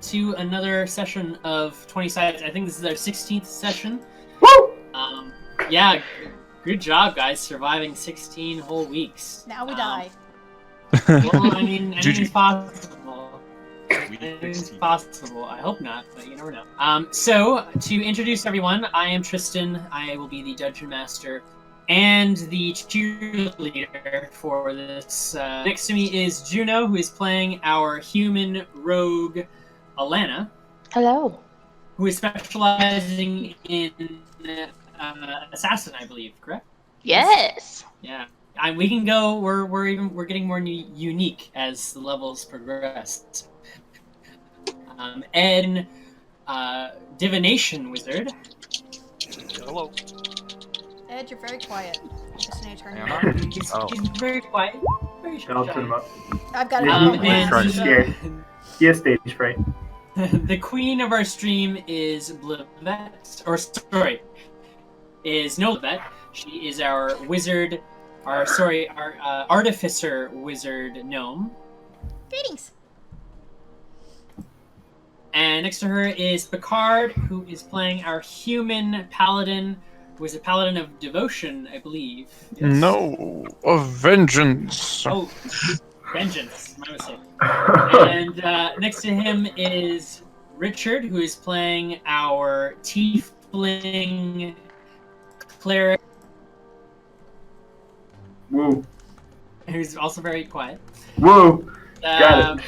to another session of 20 Sides. I think this is our 16th session. Woo! Yeah, good job, guys, surviving 16 whole weeks. Now we die. Well, I mean, anything's possible. Anything's possible. I hope not, but you never know. So, to introduce everyone, I am Tristan. I will be the Dungeon Master and the cheerleader for this. Next to me is Juno, who is playing our human rogue, Alana. Hello. Who is specializing in assassin, I believe, correct? Yes. Yeah. We can go. We're getting more unique as the levels progress. Ed, divination wizard. Hello. Ed, you're very quiet. Just need to turn you Am on. He's very quiet. Very shy. I'll turn him up. I've got He's scared. He has stage fright. The queen of our stream is Blivette, is no Blivette. She is our wizard, our artificer wizard gnome. Greetings. And next to her is Picard, who is playing our human paladin, who is a paladin of devotion, I believe. Yes. No, of vengeance. Oh, vengeance, my mistake. And next to him is Richard, who is playing our tiefling cleric. Woo. Who's also very quiet. Woo. Got it.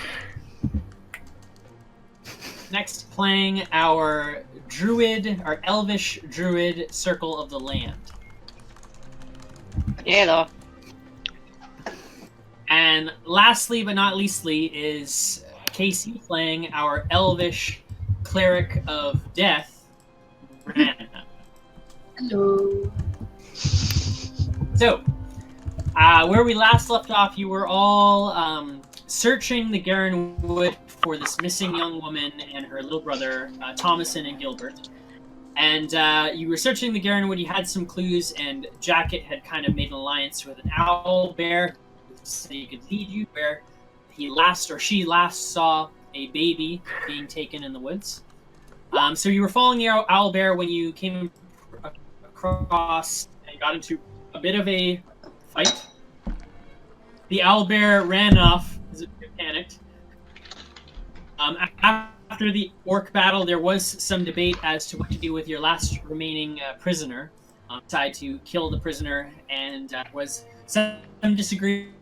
Next, playing our druid, our elvish druid, Circle of the Land. Hello. And lastly, but not leastly, is Casey playing our elvish cleric of death, Ran. Hello. So, where we last left off, you were all searching the Garen Wood for this missing young woman and her little brother, Thomason and Gilbert. And you were searching the Garen Wood, you had some clues, and Jacket had kind of made an alliance with an owl bear so he could lead you where she last saw a baby being taken in the woods. So you were following the owl bear when you came across and got into a bit of a fight. The owl bear ran off because it panicked. After the orc battle, there was some debate as to what to do with your last remaining prisoner. Decided to kill the prisoner, and was some disagreement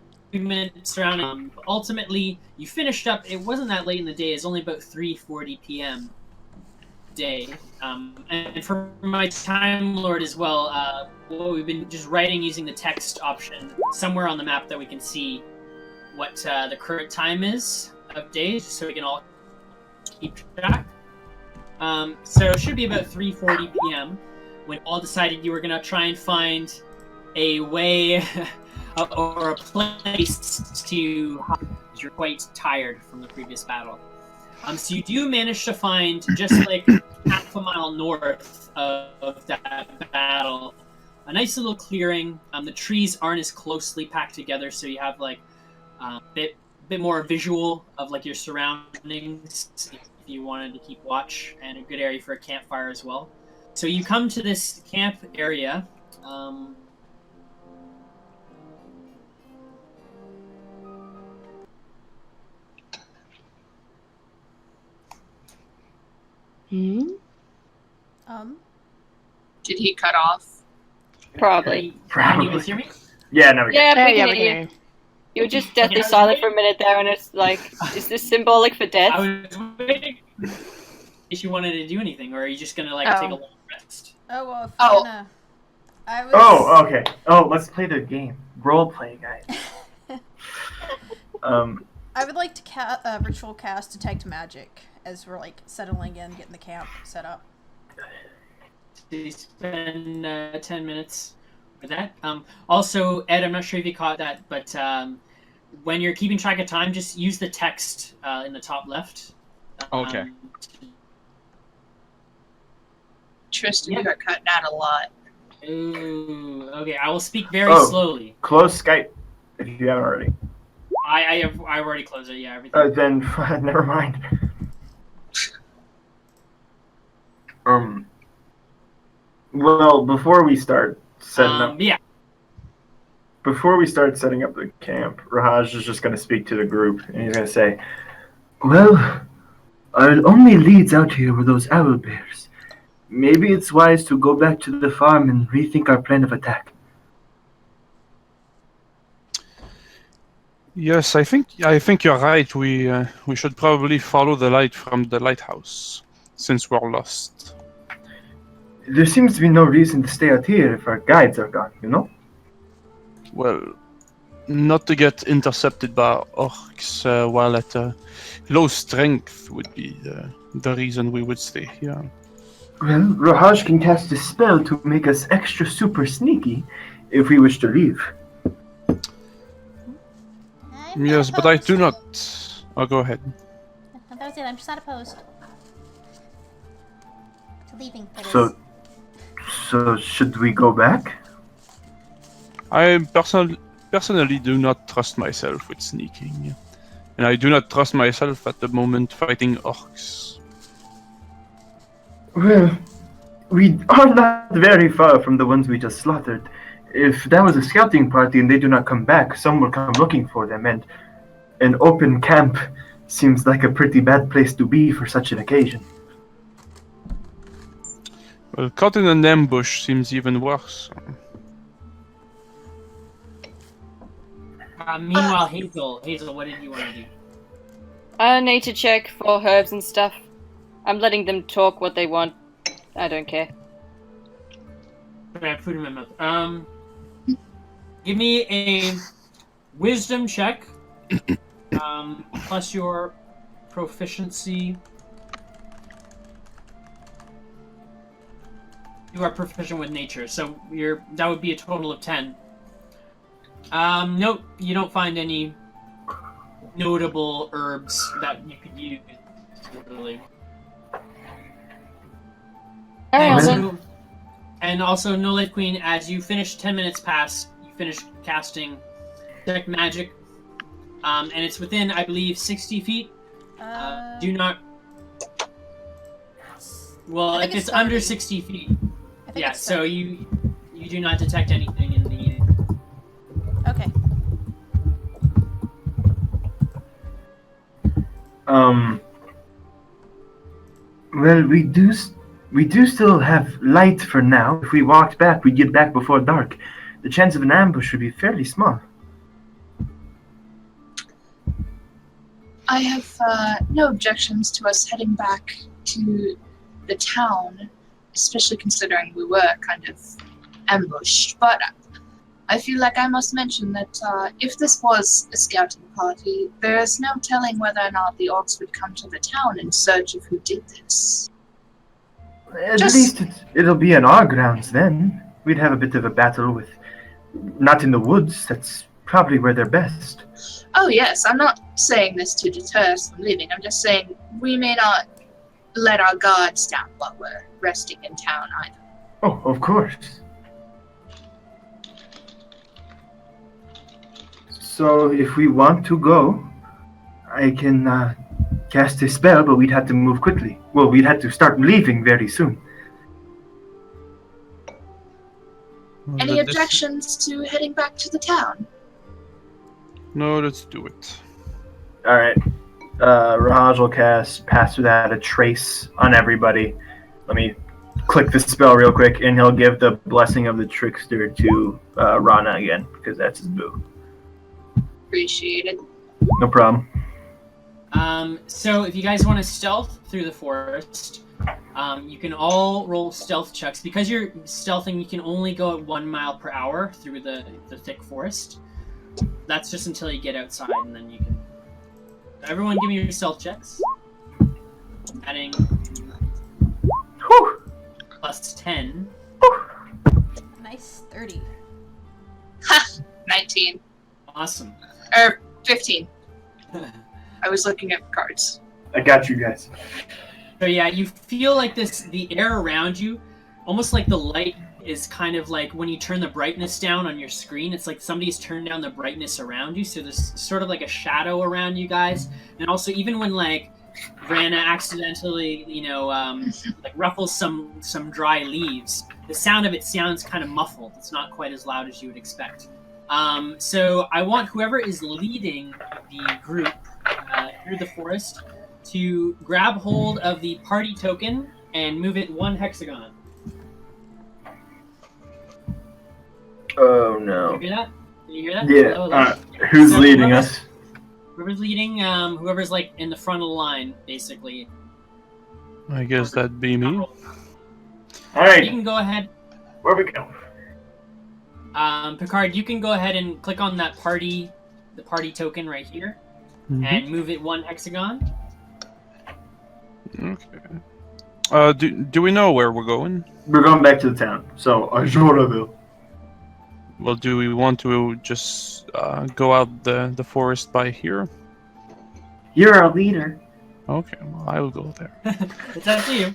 surrounding. Ultimately, you finished up. It wasn't that late in the day. It's only about 3:40 p.m. day. And for my Time Lord as well, we've been just writing using the text option somewhere on the map that we can see what the current time is of days, so we can all keep track. So it should be about 3:40 p.m. when all decided you were going to try and find a way or a place to hide. You're quite tired from the previous battle. So you do manage to find, just like half a mile north of that battle, a nice little clearing. The trees aren't as closely packed together, so you have like a bit more visual of like your surroundings if you wanted to keep watch, and a good area for a campfire as well. So you come to this camp area. Did he cut off? Probably. Can you guys hear me? Yeah, no, we Yeah, can. we can hear you. You were just deathly silent for a minute there, and it's like, is this symbolic for death? I was waiting if you wanted to do anything, or are you just gonna like take a long rest? Oh, well, if Oh. you're gonna... I was... Oh, okay. Oh, let's play the game. Role play, guys. I would like to ritual cast Detect Magic as we're like settling in, getting the camp set up. So you spend 10 minutes with that. Also, Ed, I'm not sure if you caught that, but when you're keeping track of time, just use the text in the top left. Okay. Tristan, you got cut out a lot. Ooh, okay. I will speak very slowly. Close Skype if you haven't already. I've already closed it. Yeah, everything. Then never mind. Well, before we start setting up, Yeah. before we start setting up the camp, Raj is just going to speak to the group, and he's going to say, "Well, our only leads out here were those owl bears. Maybe it's wise to go back to the farm and rethink our plan of attack." Yes, I think you're right. We should probably follow the light from the lighthouse, since we're lost. There seems to be no reason to stay out here if our guides are gone, you know? Well, not to get intercepted by orcs while at low strength would be the reason we would stay here. Well, Raj can cast a spell to make us extra super sneaky if we wish to leave. I'm Yes, not but I opposed. do not. Oh, go ahead. That was it. I'm just not opposed to leaving for this. So should we go back? I personally do not trust myself with sneaking, and I do not trust myself at the moment fighting orcs. Well, we are not very far from the ones we just slaughtered. If that was a scouting party and they do not come back, some will come looking for them, and an open camp seems like a pretty bad place to be for such an occasion. Well, caught in an ambush seems even worse. Meanwhile, Hazel, what did you want to do? Nature check for herbs and stuff. I'm letting them talk what they want. I don't care. I have food in my mouth. Give me a wisdom check, plus your proficiency. You are proficient with nature, so that would be a total of 10. Nope, you don't find any notable herbs that you could use. Really. And also, No Light Queen, as you finish 10 minutes pass, you finish casting Detect Magic, and it's within, I believe, 60 feet. Do not. Well, if it's under 60 feet, yeah. So you do not detect anything in the. Okay. Well, we do still have light for now. If we walked back, we'd get back before dark. The chance of an ambush would be fairly small. I have no objections to us heading back to the town, especially considering we were kind of ambushed. But I feel like I must mention that if this was a scouting party, there is no telling whether or not the orcs would come to the town in search of who did this. At least it'll be on our grounds then. We'd have a bit of a battle with... Not in the woods. That's probably where they're best. Oh yes, I'm not saying this to deter us from leaving. I'm just saying we may not let our guards down while we're resting in town either. Oh, of course. So if we want to go, I can cast a spell, but we'd have to move quickly. Well, we'd have to start leaving very soon. Any objections to heading back to the town? No, let's do it. Alright. Raj will cast Pass Without a Trace on everybody. Let me click the spell real quick, and he'll give the Blessing of the Trickster to Rana again, because that's his boo. Appreciated. No problem. So if you guys want to stealth through the forest, you can all roll stealth checks. Because you're stealthing, you can only go at 1 mile per hour through the thick forest. That's just until you get outside, and then you can... Everyone give me your stealth checks. Adding... Whew. plus 10. Nice 30. Ha! 19. Awesome. 15. I was looking at cards. I got you guys. So yeah, you feel like the air around you, almost like the light is kind of like when you turn the brightness down on your screen, it's like somebody's turned down the brightness around you, so there's sort of like a shadow around you guys. And also, even when like Vanna accidentally, like ruffles some dry leaves. The sound of it sounds kind of muffled. It's not quite as loud as you would expect. So I want whoever is leading the group through the forest to grab hold of the party token and move it 1 hexagon. Oh Can no. you hear that? Can you hear that? Yeah. Hello? Who's So leading whoever's- us? Whoever's leading, whoever's like in the front of the line, basically. I guess that'd be me. All You right. can go ahead. Where we go? Picard, you can go ahead and click on that the party token right here, Mhm. and move it 1 hexagon. Okay. Do we know where we're going? We're going back to the town. So Ajoraville. Well, do we want to just go out the forest by here? You're our leader. Okay, well, I will go there. It's up to you.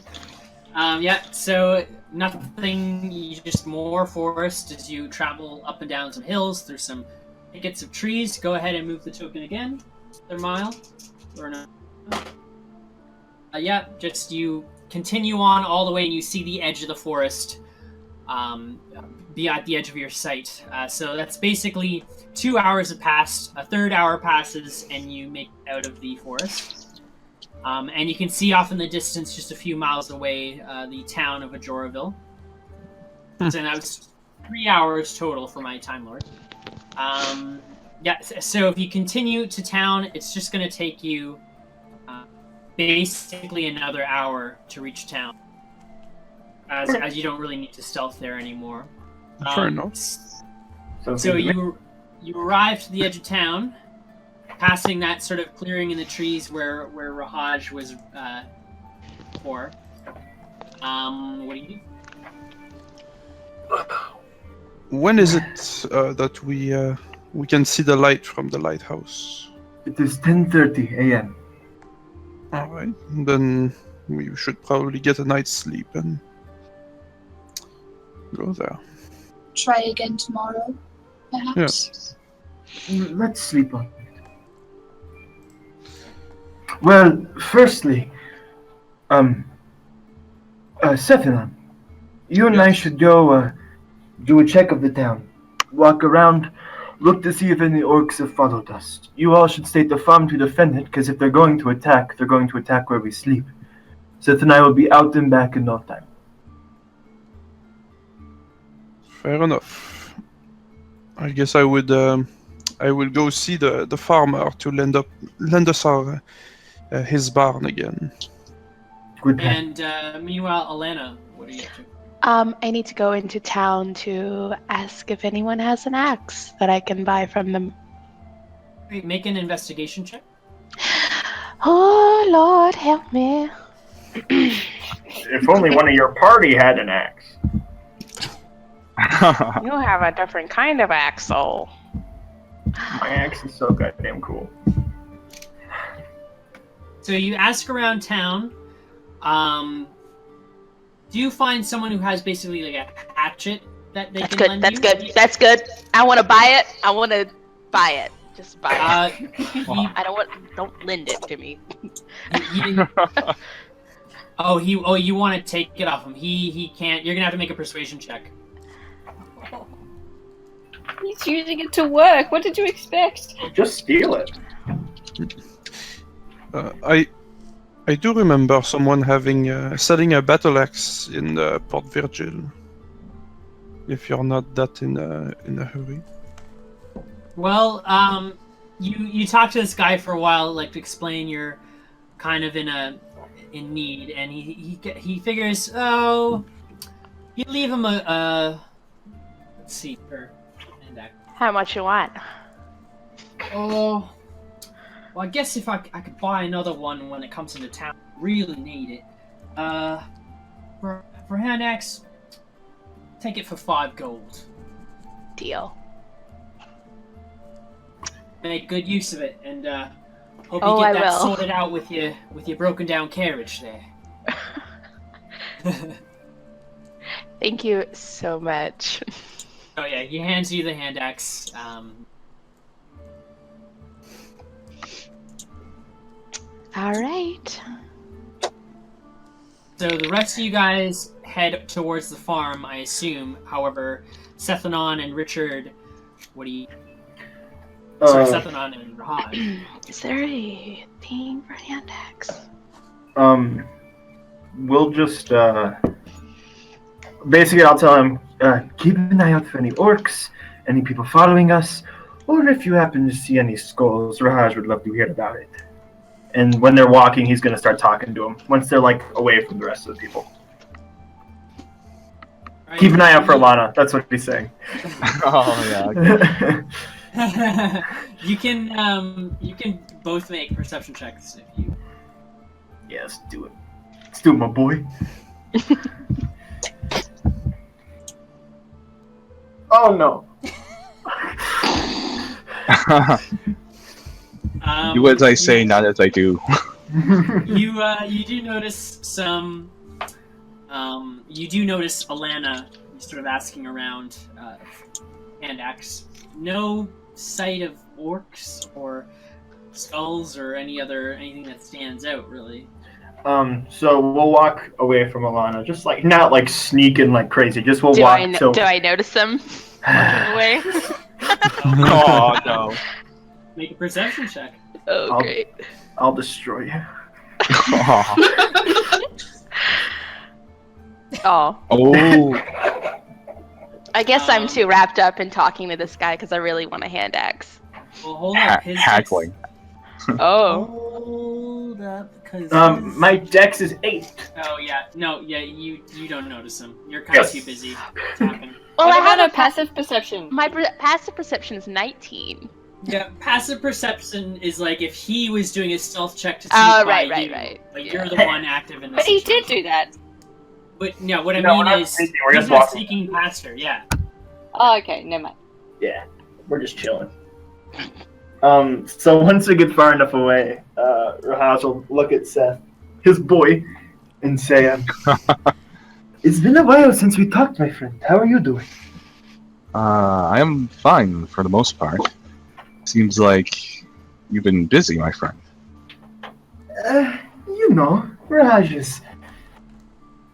Yeah, so nothing, just more forest as you travel up and down some hills through some thickets of trees. Go ahead and move the token again. Another mile. Or no. Yeah, just you continue on all the way and you see the edge of the forest be at the edge of your sight. So that's basically 2 hours have passed, a third hour passes, and you make it out of the forest. And you can see off in the distance, just a few miles away, the town of Ajoraville. So that was 3 hours total for my Time Lord. Yeah, so if you continue to town, it's just going to take you basically another hour to reach town. As you don't really need to stealth there anymore. Fair enough. So you arrive to the edge of town, passing that sort of clearing in the trees where Rahaj was before. What do you do? When is it that we can see the light from the lighthouse? It is 10:30 a.m. All right, then we should probably get a night's sleep and go there. Try again tomorrow, perhaps? Let's sleep on it. Well, firstly, Sephiron, you and I should go do a check of the town. Walk around, look to see if any orcs have followed us. You all should stay at the farm to defend it, because if they're going to attack, they're going to attack where we sleep. Seth and I will be out and back in no time. Fair enough. I guess I will go see the farmer to lend us his barn again. Good plan. And meanwhile, Alana, what are you up to? I need to go into town to ask if anyone has an axe that I can buy from them. Make an investigation check. Oh, Lord, help me. If only one of your party had an axe. You have a different kind of axle. My axe is so goddamn cool. So you ask around town. Do you find someone who has basically like a hatchet that they That's can good. lend That's you? good. That's good. I want to buy it. I want to buy it. Just buy it. I don't lend it to me. You want to take it off him. He can't. You're gonna have to make a persuasion check. He's using it to work. What did you expect? Just steal it. I do remember someone selling a battle axe in Port Virgil. If you're not that in a hurry. Well, you talk to this guy for a while, like to explain you're kind of in need, and he figures, oh, you leave him a let's see, How much you want? oh, well, I guess if I could buy another one when it comes into town, really need it. For hand axe, take it for 5 gold. Deal. Make good use of it, and hope Oh, you I get that will. sorted out with your broken down carriage there. Thank you so much. Oh yeah, he hands you the hand axe. All right. So the rest of you guys head towards the farm, I assume. However, Sethanon and Richard, what do you... Sorry, Sethanon and Rahad. Is there a thing for hand axe? We'll just, basically I'll tell him, keep an eye out for any orcs, any people following us, or if you happen to see any skulls, Rahaj would love to hear about it. And when they're walking, he's going to start talking to them, once they're, like, away from the rest of the people. Right. Keep an eye out for Alana, that's what he's saying. Oh, yeah. Okay. You can both make perception checks if you... Yeah, let's do it. Let's do it, my boy. Oh, no. Do as I say, not as I do. You do notice some. You do notice Alana sort of asking around hand axe. No sight of orcs or skulls or anything that stands out really. So we'll walk away from Alana, just like not like sneaking like crazy. Just we'll Do walk. do I notice them walking away? Oh, no. Make a perception check. Oh, great. I'll destroy you. Oh. Oh. I guess I'm too wrapped up in talking to this guy because I really want a hand axe. Well, hold up. His Haggling. Oh. Hold up, because My dex is 8. Oh yeah, no, yeah, you don't notice him. You're kind of too busy talking. Well, What I have about a a passive perception? My passive perception is 19. Yeah, passive perception is like if he was doing a stealth check to see Oh, by right. you, but Yeah. you're the one active in the But he situation. did do that. But no, what I No, we're mean not is sneaking, we're he's just not walking. sneaking past her. Yeah. Oh, okay, never mind. Yeah, we're just chilling. So once we get far enough away, Rahaj will look at Seth, his boy, and say, "It's been a while since we talked, my friend. How are you doing?" I am fine for the most part. Seems like you've been busy, my friend. You know, Rahaj is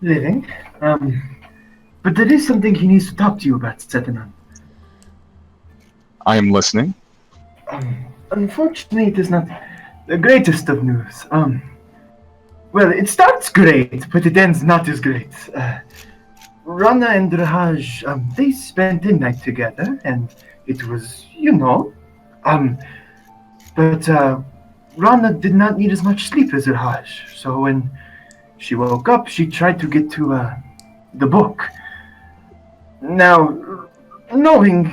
living. But there is something he needs to talk to you about, Sethanon. I am listening. Unfortunately, it is not the greatest of news. Well, it starts great, but it ends not as great. Rana and Rahaj, they spent the night together, and it was, but Rana did not need as much sleep as Rahaj, so when she woke up, she tried to get to, the book. Now, knowing,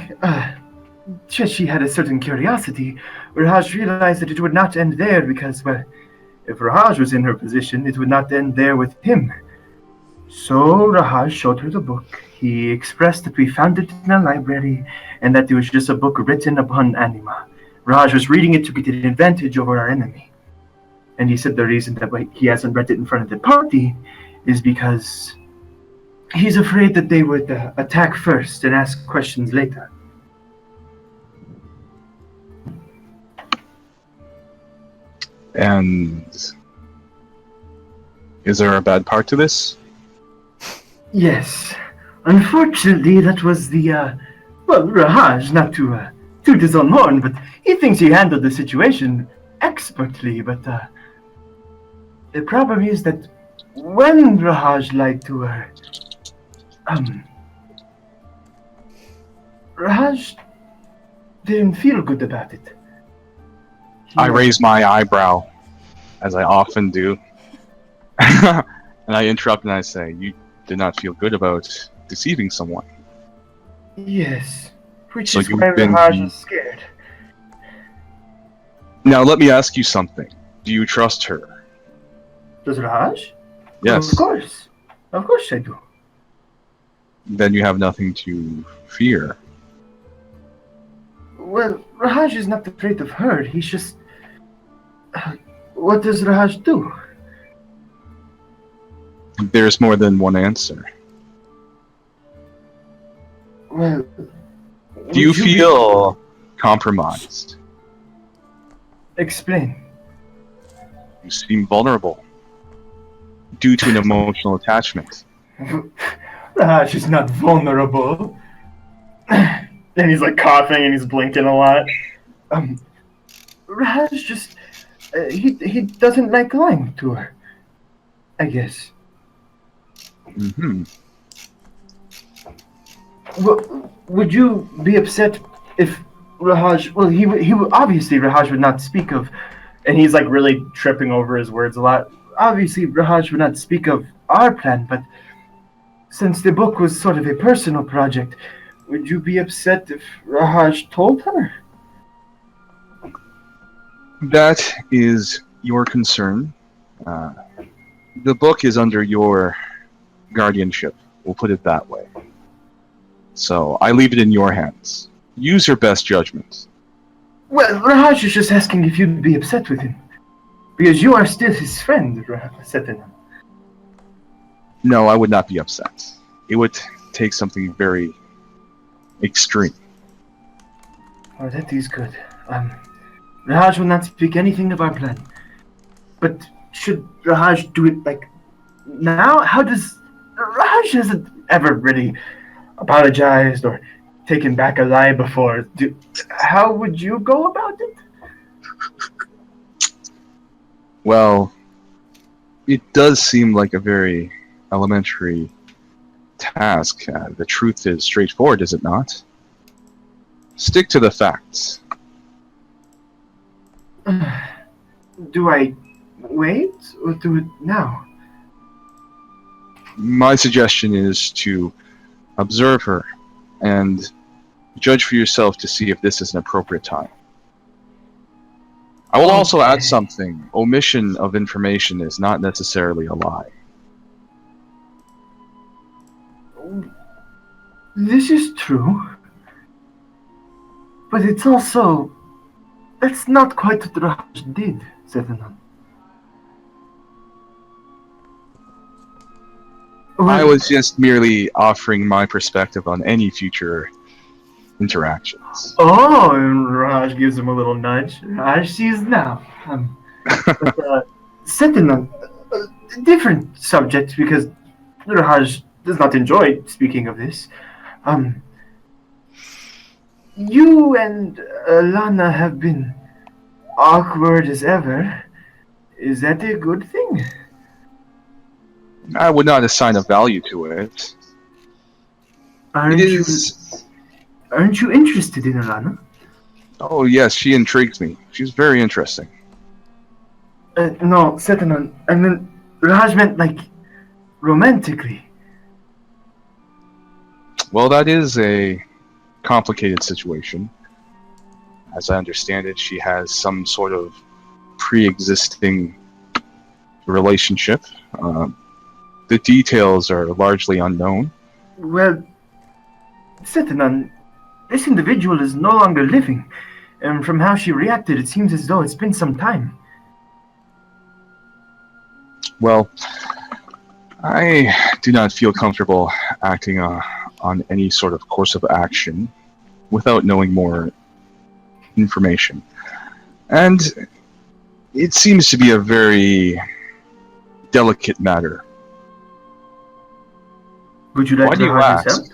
she had a certain curiosity, Rahaj realized that it would not end there because, well, if Rahaj was in her position, it would not end there with him. So Rahaj showed her the book. He expressed that we found it in a library and that it was just a book written upon anima. Rahaj was reading it to get an advantage over our enemy. And he said the reason that he hasn't read it in front of the party is because he's afraid that they would attack first and ask questions later. And is there a bad part to this? Yes. Unfortunately, that was the, Rahaj, not to toot his own horn, but he thinks he handled the situation expertly, but, the problem is that when Rahaj lied to her, Rahaj didn't feel good about it. I raise my eyebrow, as I often do. And I interrupt and I say, you did not feel good about deceiving someone. Yes, which So is you've why been- Rahaj is scared. Now let me ask you something. Do you trust her? Does Rahaj? Yes. Of course I do. Then you have nothing to fear. Well, Rahaj is not afraid of her. He's just... what does Rahaj do? There's more than one answer. Well... Do you feel compromised? Explain. You seem vulnerable due to an emotional attachment. Raj is not vulnerable. And he's like coughing and he's blinking a lot. Raj just he doesn't like lying to her, I guess. Mm-hmm. Would you be upset if Rahaj? Well, he obviously Rahaj would not speak of, and he's like really tripping over his words a lot. Obviously, Rahaj would not speak of our plan, but since the book was sort of a personal project, would you be upset if Rahaj told her? That is your concern. The book is under your guardianship. We'll put it that way. So I leave it in your hands. Use your best judgment. Well, Rahaj is just asking if you'd be upset with him. Because you are still his friend, Setan. No, I would not be upset. It would take something very extreme. Oh, that is good. Rahaj will not speak anything of our plan. But should Rahaj do it, like, now? How does... Rahaj hasn't ever really apologized or taken back a lie before. How would you go about it? Well, it does seem like a very elementary task. The truth is straightforward, is it not? Stick to the facts. Do I wait or do it now? My suggestion is to observe her and judge for yourself to see if this is an appropriate time. I will also add something. Omission of information is not necessarily a lie. This is true. But it's also... That's not quite what Raj did, Setan. I was just merely offering my perspective on any future interactions. Oh, and Raj gives him a little nudge. Raj sees now. Setan, a different subject, because Raj does not enjoy speaking of this. You and Lana have been awkward as ever. Is that a good thing? I would not assign a value to it. Aren't you interested in Lana? Oh yes, she intrigues me. She's very interesting. No, Setan, I mean, Raj meant like romantically. Well, that is a complicated situation. As I understand it, she has some sort of pre-existing relationship. The details are largely unknown. Well, Setan, this individual is no longer living, and from how she reacted, it seems as though it's been some time. Well, I do not feel comfortable acting on any sort of course of action without knowing more information. And it seems to be a very delicate matter. Would you like Why do you Raj's ask?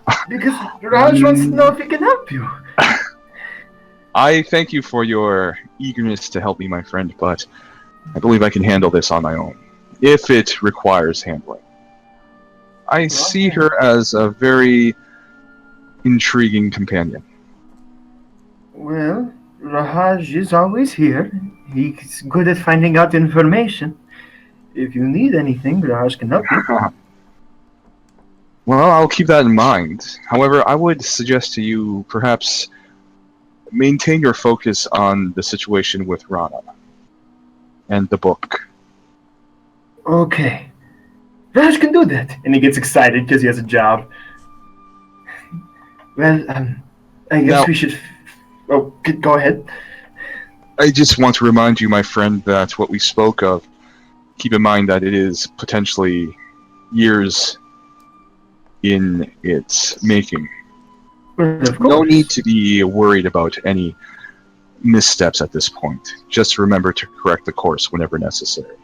help? Because Raj wants to know if he can help you. I thank you for your eagerness to help me, my friend, but I believe I can handle this on my own, if it requires handling. I see her as a very intriguing companion. Well, Rahaj is always here. He's good at finding out information. If you need anything, Rahaj can help you. Well, I'll keep that in mind. However, I would suggest to you perhaps maintain your focus on the situation with Rana and the book. Okay. Raj can do that. And he gets excited because he has a job. Well, I guess we should... go ahead. I just want to remind you, my friend, that what we spoke of, keep in mind that it is potentially years in its making. Well, of course. No need to be worried about any missteps at this point. Just remember to correct the course whenever necessary.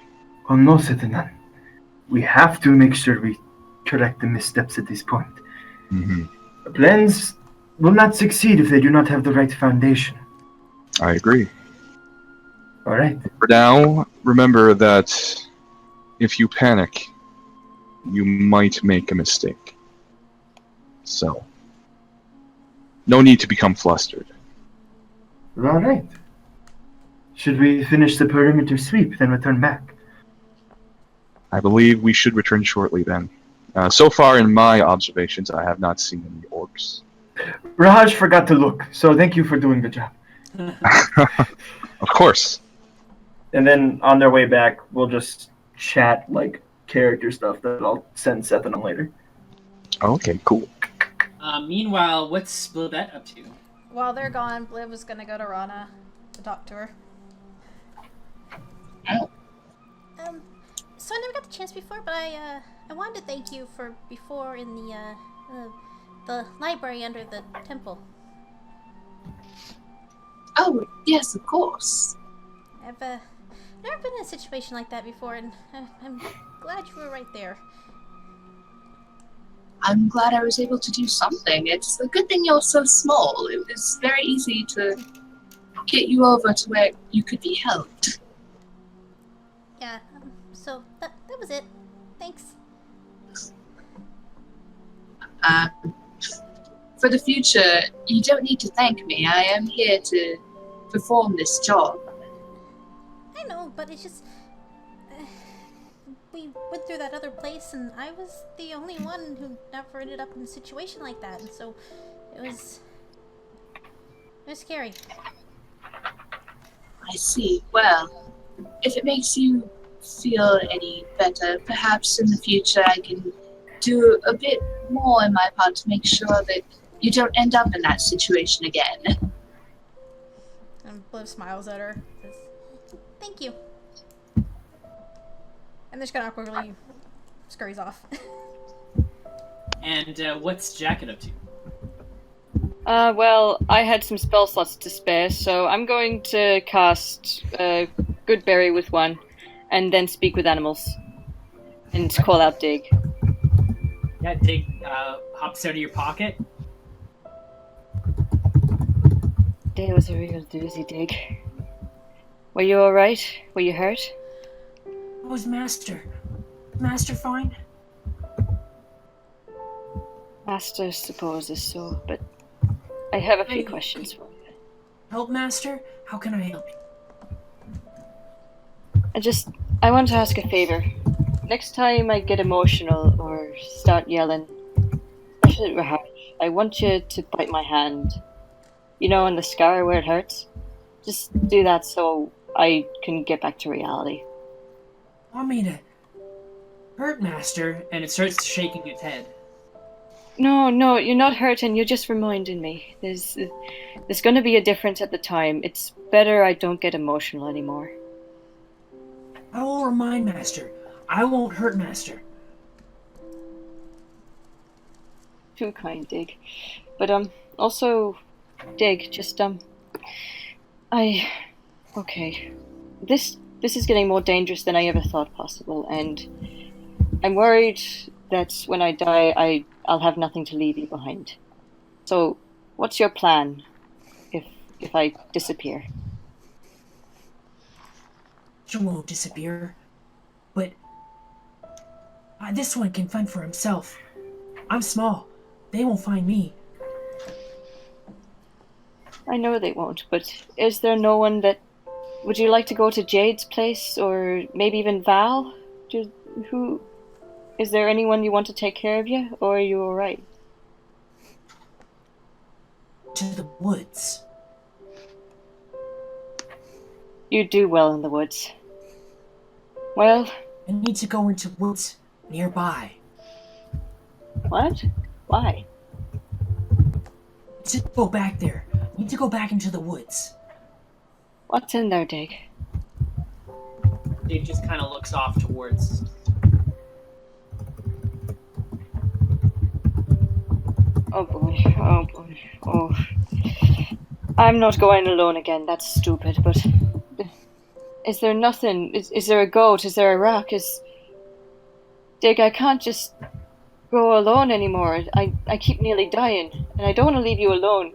Oh no, Setanan. We have to make sure we correct the missteps at this point. Hmm. Plans will not succeed if they do not have the right foundation. I agree. All right. For now, remember that if you panic, you might make a mistake. So, no need to become flustered. All right. Should we finish the perimeter sweep, then return back? I believe we should return shortly then. So far in my observations, I have not seen any orcs. Raj forgot to look, so thank you for doing the job. Of course. And then on their way back, we'll just chat like character stuff that I'll send Seth and them later. Okay, cool. Meanwhile, what's Blivette up to? While they're gone, Bliv is gonna go to Rana to talk to her. So I never got the chance before, but I wanted to thank you for before in the library under the temple. Oh, yes, of course. I've never been in a situation like that before, and I'm glad you were right there. I'm glad I was able to do something. It's a good thing you're so small. It was very easy to get you over to where you could be helped. Yeah, so that was it. Thanks. For the future, you don't need to thank me. I am here to perform this job. I know, but it's just... we went through that other place, and I was the only one who never ended up in a situation like that, and so it was scary. I see. Well, if it makes you feel any better, perhaps in the future I can do a bit more in my part to make sure that you don't end up in that situation again. And Bliv smiles at her. Says, Thank you. and just kind of awkwardly scurries off. And what's Jacket up to? Well, I had some spell slots to spare, so I'm going to cast Good Berry with one, and then speak with animals, and call out Dig. Yeah, Dig hops out of your pocket. That was a real doozy, Dig. Were you alright? Were you hurt? How was Master? Master fine? Master supposes so, but I have a few questions for you. Help, Master? How can I help you? I want to ask a favor. Next time I get emotional or start yelling, especially at Rahaj, I want you to bite my hand. You know, on the scar where it hurts? Just do that so I can get back to reality. Want me to hurt, Master? And it starts shaking its head. No, you're not hurting, you're just reminding me. There's gonna be a difference at the time. It's better I don't get emotional anymore. I will remind Master. I won't hurt Master. Too kind, Dig. But, also, Dig, okay. This is getting more dangerous than I ever thought possible, and I'm worried that when I die, I'll have nothing to leave you behind. So, what's your plan if I disappear? You won't disappear. But this one can fend for himself. I'm small. They won't find me. I know they won't, but is there no one that... Would you like to go to Jade's place, or maybe even Val? Is there anyone you want to take care of you, or are you alright? To the woods. You do well in the woods. Well... I need to go into woods nearby. What? Why? To go back there. I need to go back into the woods. What's in there, Dig? Dig just kind of looks off towards... Oh boy. I'm not going alone again. That's stupid. But is there nothing? Is there a goat? Is there a rock? Dig, I can't just go alone anymore. I keep nearly dying, and I don't want to leave you alone.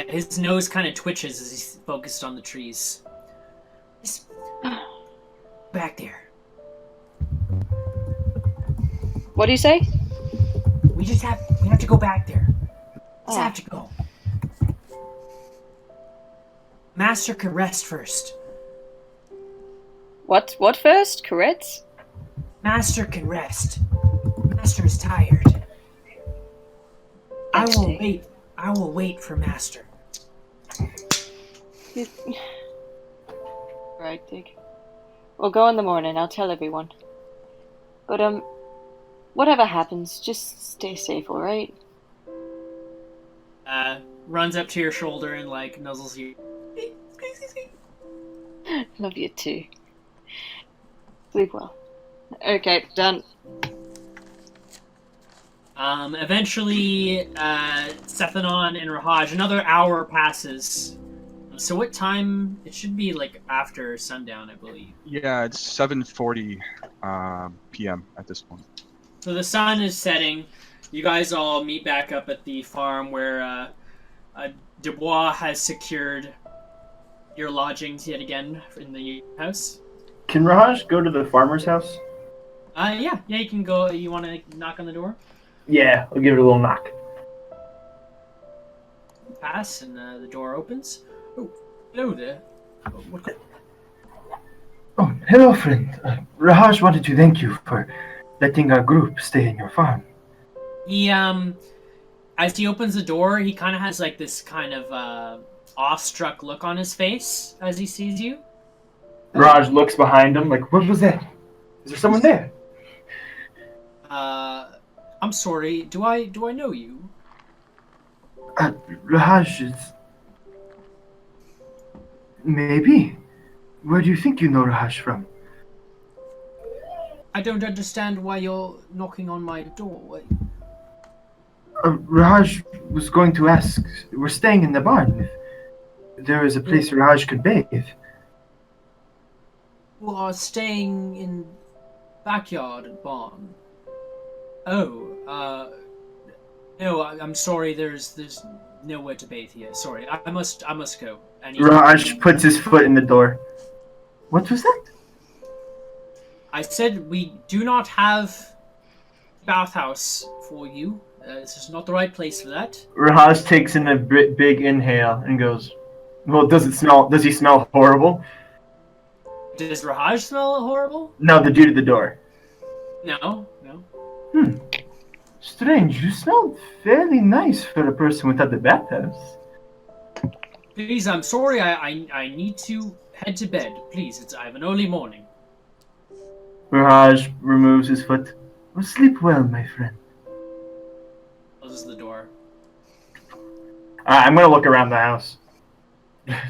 His nose kind of twitches as he's focused on the trees. Just back there. What do you say? We have to go back there. We just have to go. Master can rest first. What first? Carets? Master can rest. Master is tired. I will wait for Master. Right, Dig. We'll go in the morning. I'll tell everyone. But whatever happens, just stay safe, all right? Runs up to your shoulder and like nuzzles you. Love you too. Sleep well. Okay, done. Eventually, Sethanon and Rahaj, another hour passes. So what time? It should be like after sundown, I believe. Yeah, it's 7:40 p.m. at this point. So the sun is setting. You guys all meet back up at the farm where Dubois has secured your lodgings yet again in the house. Can Rahaj go to the farmer's house? Yeah, you can go. You want to knock on the door? Yeah, I'll give it a little knock. Pass, and the door opens. Oh, hello there. Oh, hello, friend. Rahaj wanted to thank you for letting our group stay in your farm. He, as he opens the door, he kind of has like this kind of awestruck look on his face as he sees you. Raj looks behind him like, what was that? Is there someone there? I'm sorry. Do I know you? Raj is... Maybe. Where do you think you know Raj from? I don't understand why you're knocking on my door. Raj was going to ask. We're staying in the barn. If there is a place Raj could bathe. You are staying in backyard barn. Oh, no, I'm sorry. There's nowhere to bathe here. Sorry, I must go. Raj puts his foot in the door. What was that? I said we do not have bathhouse for you. This is not the right place for that. Raj takes in a big inhale and goes, well, does he smell horrible? Does Rahaj smell horrible? No, the dude at the door. No. Strange, you smell fairly nice for a person without the bathhouse. Please, I'm sorry, I need to head to bed. Please, I have an early morning. Raj removes his foot. Well, sleep well, my friend. Closes the door. I'm gonna look around the house.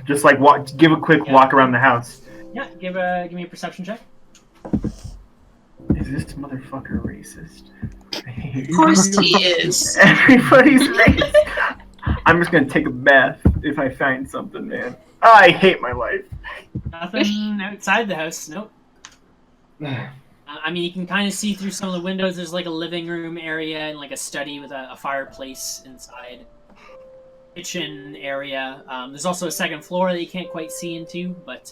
Just like give a quick walk around the house. Yeah, give me a perception check. Is this motherfucker racist? Of course he is. Everybody's racist. I'm just gonna take a bath if I find something, man. I hate my life. Nothing outside the house. Nope. I mean, you can kind of see through some of the windows. There's like a living room area and like a study with a fireplace inside. Kitchen area. There's also a second floor that you can't quite see into, but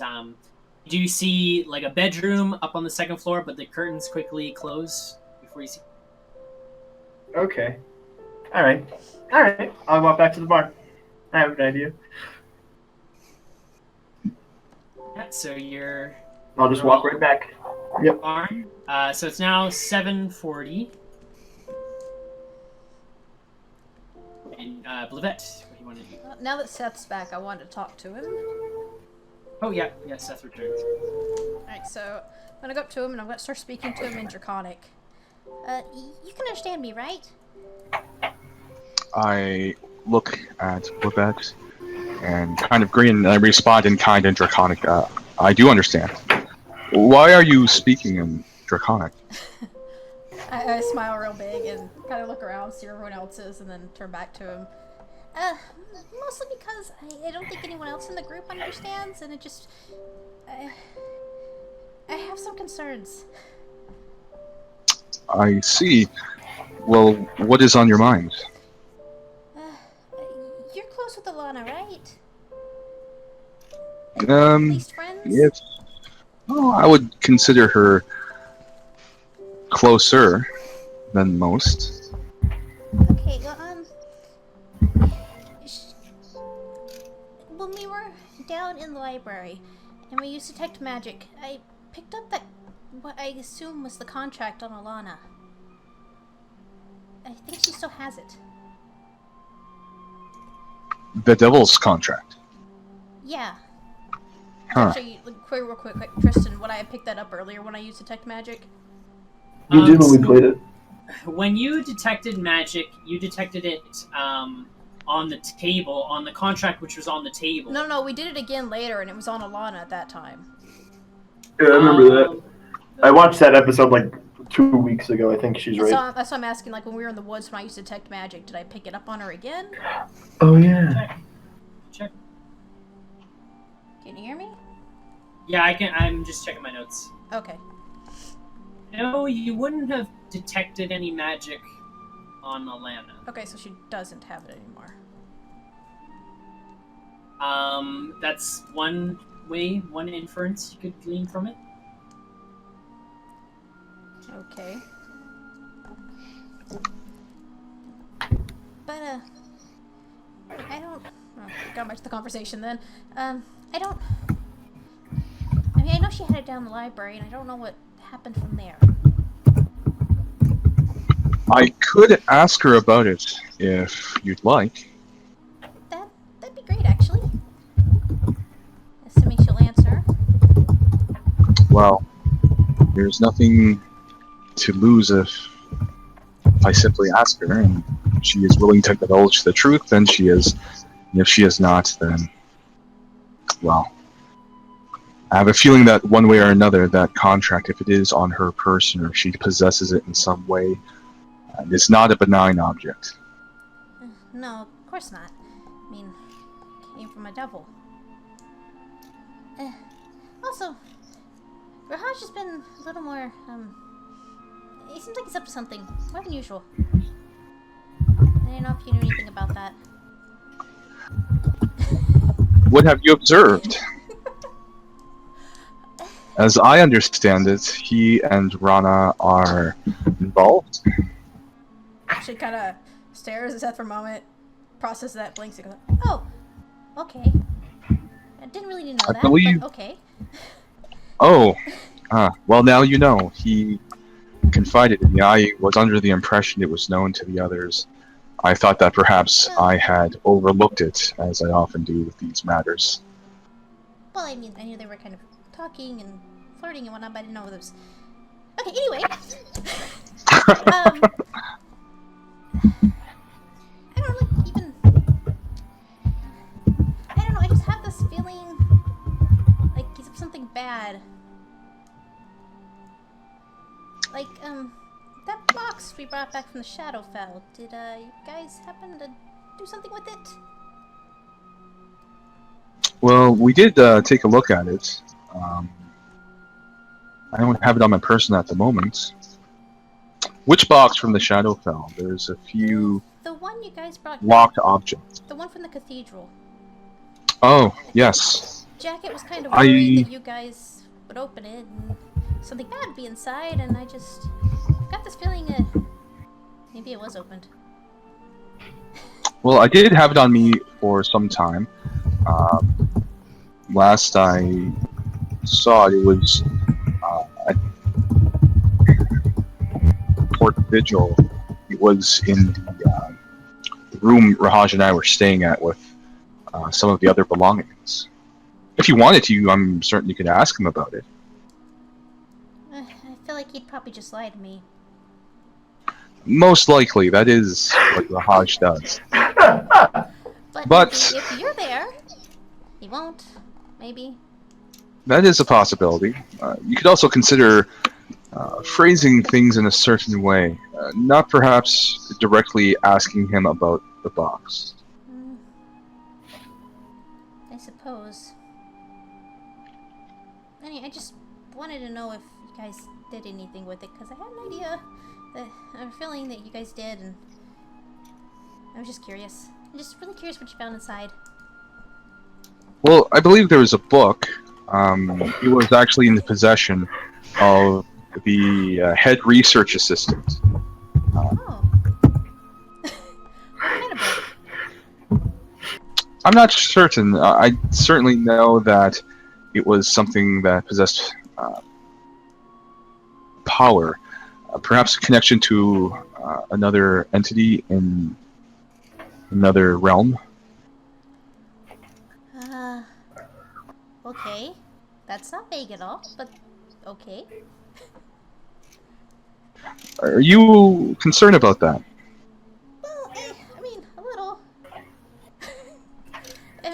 you do see like a bedroom up on the second floor, but the curtains quickly close before you see. Okay. All right. I'll walk back to the barn. I have an idea. Yeah, so you're... I'll just walk right back. Yep. Barn. So it's now 7:40. And Blivette, what do you want to do? Now that Seth's back, I wanted to talk to him. Oh yeah, Seth returned. Alright, so I'm gonna go up to him and I'm gonna start speaking to him in Draconic. You can understand me, right? I look at Blivette and kind of grin, and I respond in kind and Draconic. I do understand. Why are you speaking in Draconic? I smile real big and kind of look around, see where everyone else is, and then turn back to him. Mostly because I don't think anyone else in the group understands, and it just... I have some concerns. I see. Well, what is on your mind? You're close with Alana, right? At Um, least friends? if... Oh, I would consider her closer than most. Okay, well, when we were down in the library and we used detect magic, I picked up that what I assume was the contract on Alana. I think she still has it. The Devil's Contract. Yeah. Huh. Actually, real quick, Tristan, would I have picked that up earlier when I used detect magic? You did when we played it. When you detected magic, you detected it on the table, on the contract which was on the table. No, we did it again later, and it was on Alana at that time. Yeah, I remember that. I watched that episode like 2 weeks ago. I think she's right. So that's why I'm asking, like, when we were in the woods when I used to detect magic, did I pick it up on her again? Oh, yeah. Check. Can you hear me? Yeah, I can. I'm just checking my notes. Okay. No, you wouldn't have detected any magic on Alana. Okay, so she doesn't have it anymore. That's one way, one inference you could glean from it. Okay. But, I don't... Oh, got much of the conversation then. I don't... I mean, I know she had it down the library, and I don't know what happened from there. I could ask her about it, if you'd like. That'd be great, actually. Assuming she'll answer. Well, there's nothing to lose if I simply ask her, and if she is willing to divulge the truth, then she is. And if she is not, then... well... I have a feeling that one way or another, that contract, if it is on her person or if she possesses it in some way, is not a benign object. No, of course not. I mean, it came from a devil. Also, Raj has been a little more, he seems like he's up to something more than usual. I don't know if you knew anything about that. What have you observed? As I understand it, he and Rana are involved. She kind of stares at Seth for a moment, processes that, blinks, and goes, Oh, okay. I didn't really know that, believe- but okay. Oh, well now you know. He confided in me. I was under the impression it was known to the others. I thought that perhaps I had overlooked it, as I often do with these matters. Well, I mean, I knew they were kind of talking and flirting and whatnot, but I didn't know what it was. Okay, anyway. I don't know, like, even... I don't know, I just have this feeling like he's up to something bad. Like, that box we brought back from the Shadowfell, did, you guys happen to do something with it? Well, we did take a look at it. I don't have it on my person at the moment. Which box from the Shadowfell? There's a few The one you guys brought locked objects. The one from the cathedral. Oh, yes. Jacket was kind of worried that you guys would open it and something bad would be inside, and I just got this feeling maybe it was opened. Well, I did have it on me for some time. Last I saw it was at Port Vigil. It was in the room Rahaj and I were staying at with some of the other belongings. If you wanted to, I'm certain you could ask him about it. I feel like he'd probably just lie to me. Most likely, that is what Rahaj does. But if you're there, he won't. Maybe. That is a possibility. You could also consider phrasing things in a certain way, not perhaps directly asking him about the box. wanted to know if you guys did anything with it, because I had an idea. I have a feeling that you guys did, and I was just curious. I'm just really curious what you found inside. Well, I believe there was a book. It was actually in the possession of the head research assistant. Oh. What kind of book? I'm not certain. I certainly know that it was something that possessed power. Perhaps a connection to another entity in another realm. Okay. That's not vague at all, but okay. Are you concerned about that? Well, I mean, a little. I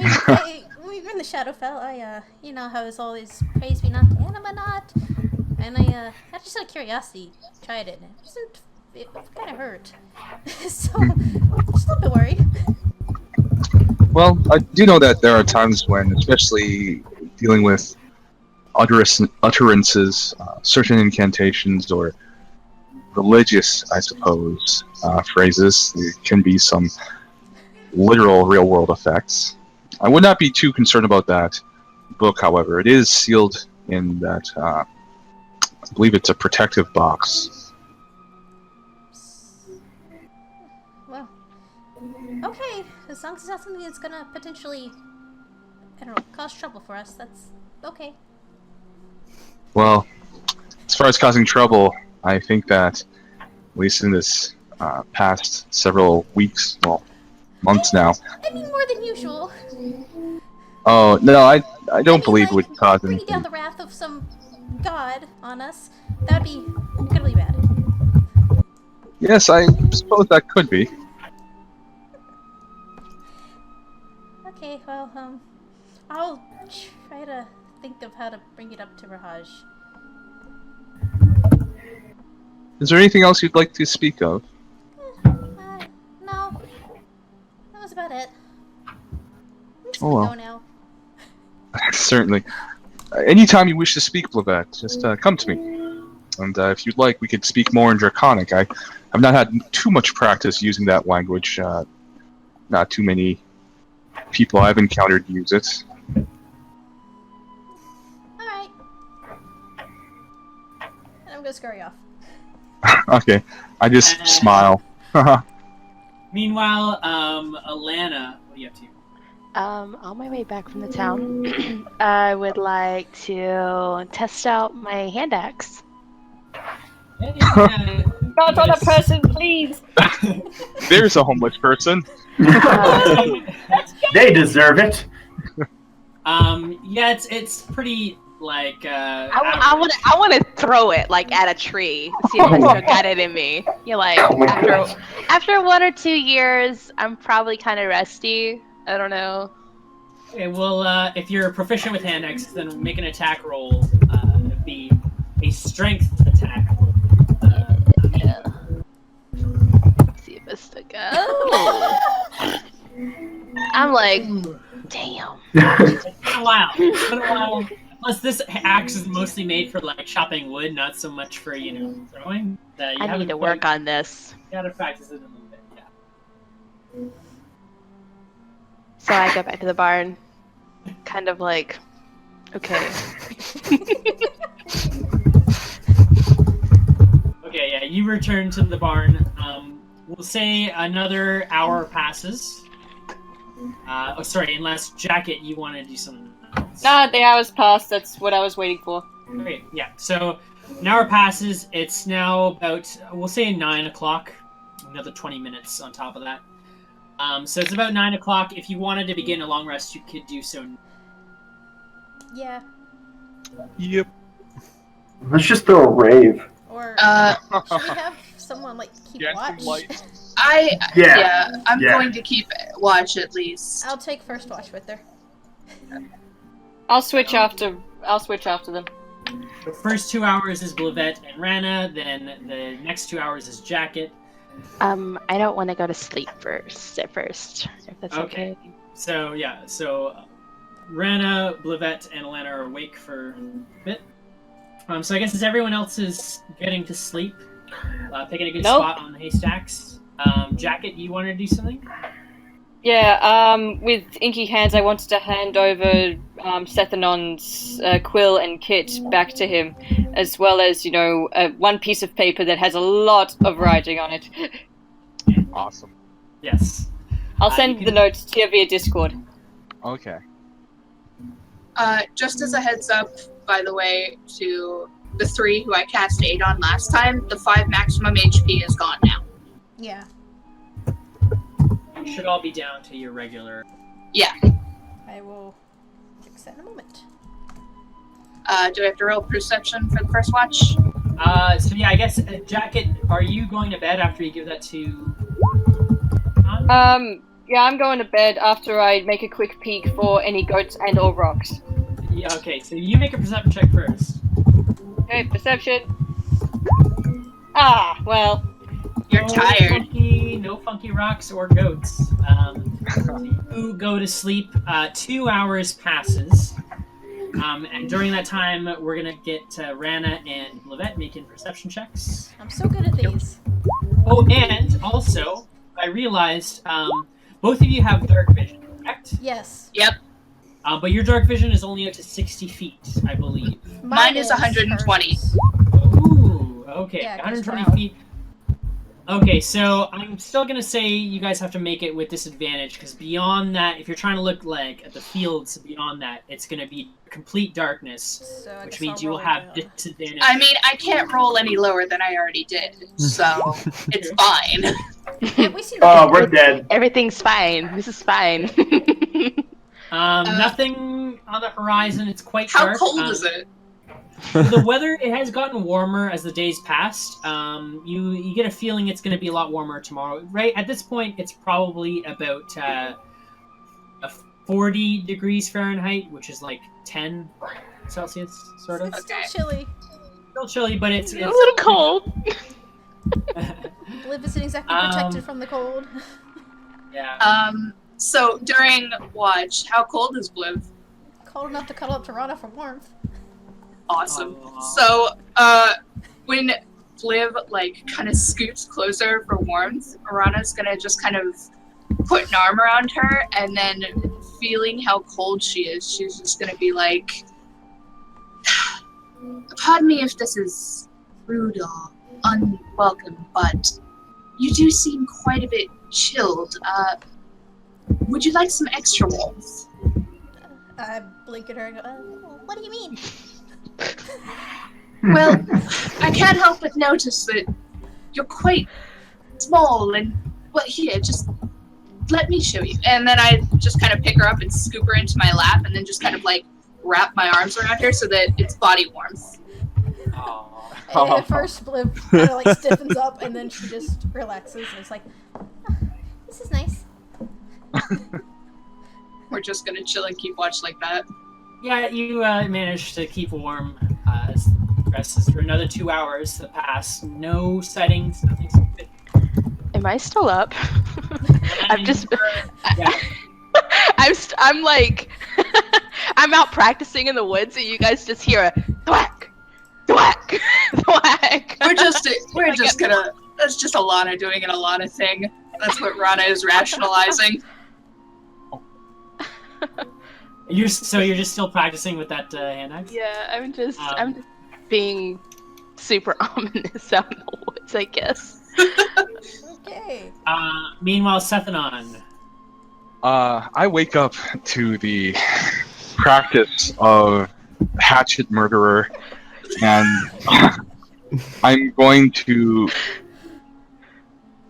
mean, when we were in the Shadowfell, you know, how I was always praise be not to Animanot, and I just out of curiosity tried it, and it kind of hurt. So, just a little bit worried. Well, I do know that there are times when, especially dealing with utterances, certain incantations, or religious, I suppose, phrases, there can be some literal real-world effects. I would not be too concerned about that book, however. It is sealed in that, I believe it's a protective box. Well, okay. As long as it's not something that's gonna potentially, I don't know, cause trouble for us, that's okay. Well, as far as causing trouble, I think that, at least in this past several weeks, well, months now. I mean, more than usual. Oh, no, I don't believe it like, would cause bringing down anything. the wrath of some god on us, that'd be incredibly bad. Yes, I suppose that could be. Okay, well, I'll try to think of how to bring it up to Rahaj. Is there anything else you'd like to speak of? No. That was about it. I'm just Oh, gonna well. go now. Certainly. Anytime you wish to speak, Blivette, just come to me. And if you'd like, we could speak more in Draconic. I have not had too much practice using that language. Not too many people I've encountered use it. Alright. And I'm gonna scurry off. Okay, I just smile. Meanwhile, Alana, what are you up to? On my way back from the town, I would like to test out my hand axe. Not on a person, please! There's a homeless person. They deserve it. Yeah, it's pretty like. I want to throw it like at a tree. See if I still got it in me. You're like after 1 or 2 years, I'm probably kind of rusty. I don't know. Okay, well, if you're proficient with hand axes, then make an attack roll. Be a strength attack roll. Let's see if I still got. I'm like, damn. It's been a while. It's been a while. Plus, this axe is mostly made for like chopping wood, not so much for throwing. I need to work on this. You gotta practice it a little bit. Yeah. So I go back to the barn, kind of like, okay. Okay, yeah, you return to the barn. We'll say another hour passes. Unless Jacket, you want to do something else. Nah, the hour's passed. That's what I was waiting for. Okay, yeah. So an hour passes. It's now about, we'll say 9 o'clock. Another 20 minutes on top of that. So it's about 9 o'clock. If you wanted to begin a long rest, you could do so. Yeah. Yep. Let's just throw a rave. Or should we have someone like keep watch? I'm Yeah. going to keep watch at least. I'll take first watch with her. I'll switch after them. The first 2 hours is Blivette and Rana. Then the next 2 hours is Jacket. I don't want to go to sleep at first, if that's okay. So yeah, Rana, Blivette, and Alana are awake for a bit. So I guess as everyone else is getting to sleep, picking a good Nope. spot on the haystacks. Jacket, you want to do something? Yeah, with inky hands, I wanted to hand over Sethanon's quill and kit back to him, as well as, one piece of paper that has a lot of writing on it. Awesome. Yes. I'll You send can- the notes to you via Discord. Okay. Just as a heads up, by the way, to the 3 who I cast aid on last time, the 5 maximum HP is gone now. Yeah. Should all be down to your regular. Yeah. I will fix that in a moment. Do I have to roll perception for the first watch? So yeah, I guess Jacket, are you going to bed after you give that to? Yeah, I'm going to bed after I make a quick peek for any goats and or rocks. Yeah. Okay. So you make a perception check first. Okay, perception. Ah, well. You're tired. No funky rocks or goats. You go to sleep. 2 hours passes. And during that time, we're gonna get Rana and Blivette making perception checks. I'm so good at these. Oh, and also, I realized both of you have dark vision, correct? Yes. Yep. But your dark vision is only up to 60 feet, I believe. Mine is 120. hers. Ooh, okay, Yeah, 'cause 120 wow. feet. Okay, so I'm still gonna say you guys have to make it with disadvantage, because beyond that, if you're trying to look like at the fields beyond that, it's gonna be complete darkness, So I which guess means I'll you will roll have again. disadvantage. I mean, I can't roll any lower than I already did, so it's fine. Yeah, we see Oh, we're dead. Everything's fine. This is fine. Nothing on the horizon. It's quite How dark. cold is it? The weather, it has gotten warmer as the days passed. You get a feeling it's going to be a lot warmer tomorrow. Right at this point, it's probably about 40 degrees Fahrenheit, which is like 10 Celsius, sort of. It's still Okay. chilly. Still chilly, but it's a little cold. Bliv isn't exactly protected from the cold. Yeah. So during watch, how cold is Bliv? Cold enough to cuddle up to Rana for warmth. Awesome. Aw. So, when Bliv, kind of scoots closer for warmth, Rana's gonna just kind of put an arm around her, and then feeling how cold she is, she's just gonna be like, pardon me if this is rude or unwelcome, but you do seem quite a bit chilled. Would you like some extra warmth? I blink at her and go, what do you mean? Well, I can't help but notice that you're quite small and, well, here, just let me show you. And then I just kind of pick her up and scoop her into my lap and then just kind of wrap my arms around her so that it's body warmth. Aw. And at first, Bliv kind of stiffens up and then she just relaxes and it's like, "Oh, this is nice." We're just gonna chill and keep watch like that. Yeah, you managed to keep warm as the progresses for another 2 hours that pass. No sightings, nothing. Am I still up? I'm just. Yeah. I'm like. I'm out practicing in the woods, and you guys just hear a thwack, thwack, thwack. We're just gonna. That's just Alana doing an Alana thing. That's what Rana is rationalizing. You're just still practicing with that hand axe? Yeah, I'm just being super ominous out in the woods, I guess. Okay. Meanwhile, Sethanon. I wake up to the practice of hatchet murderer, and I'm going to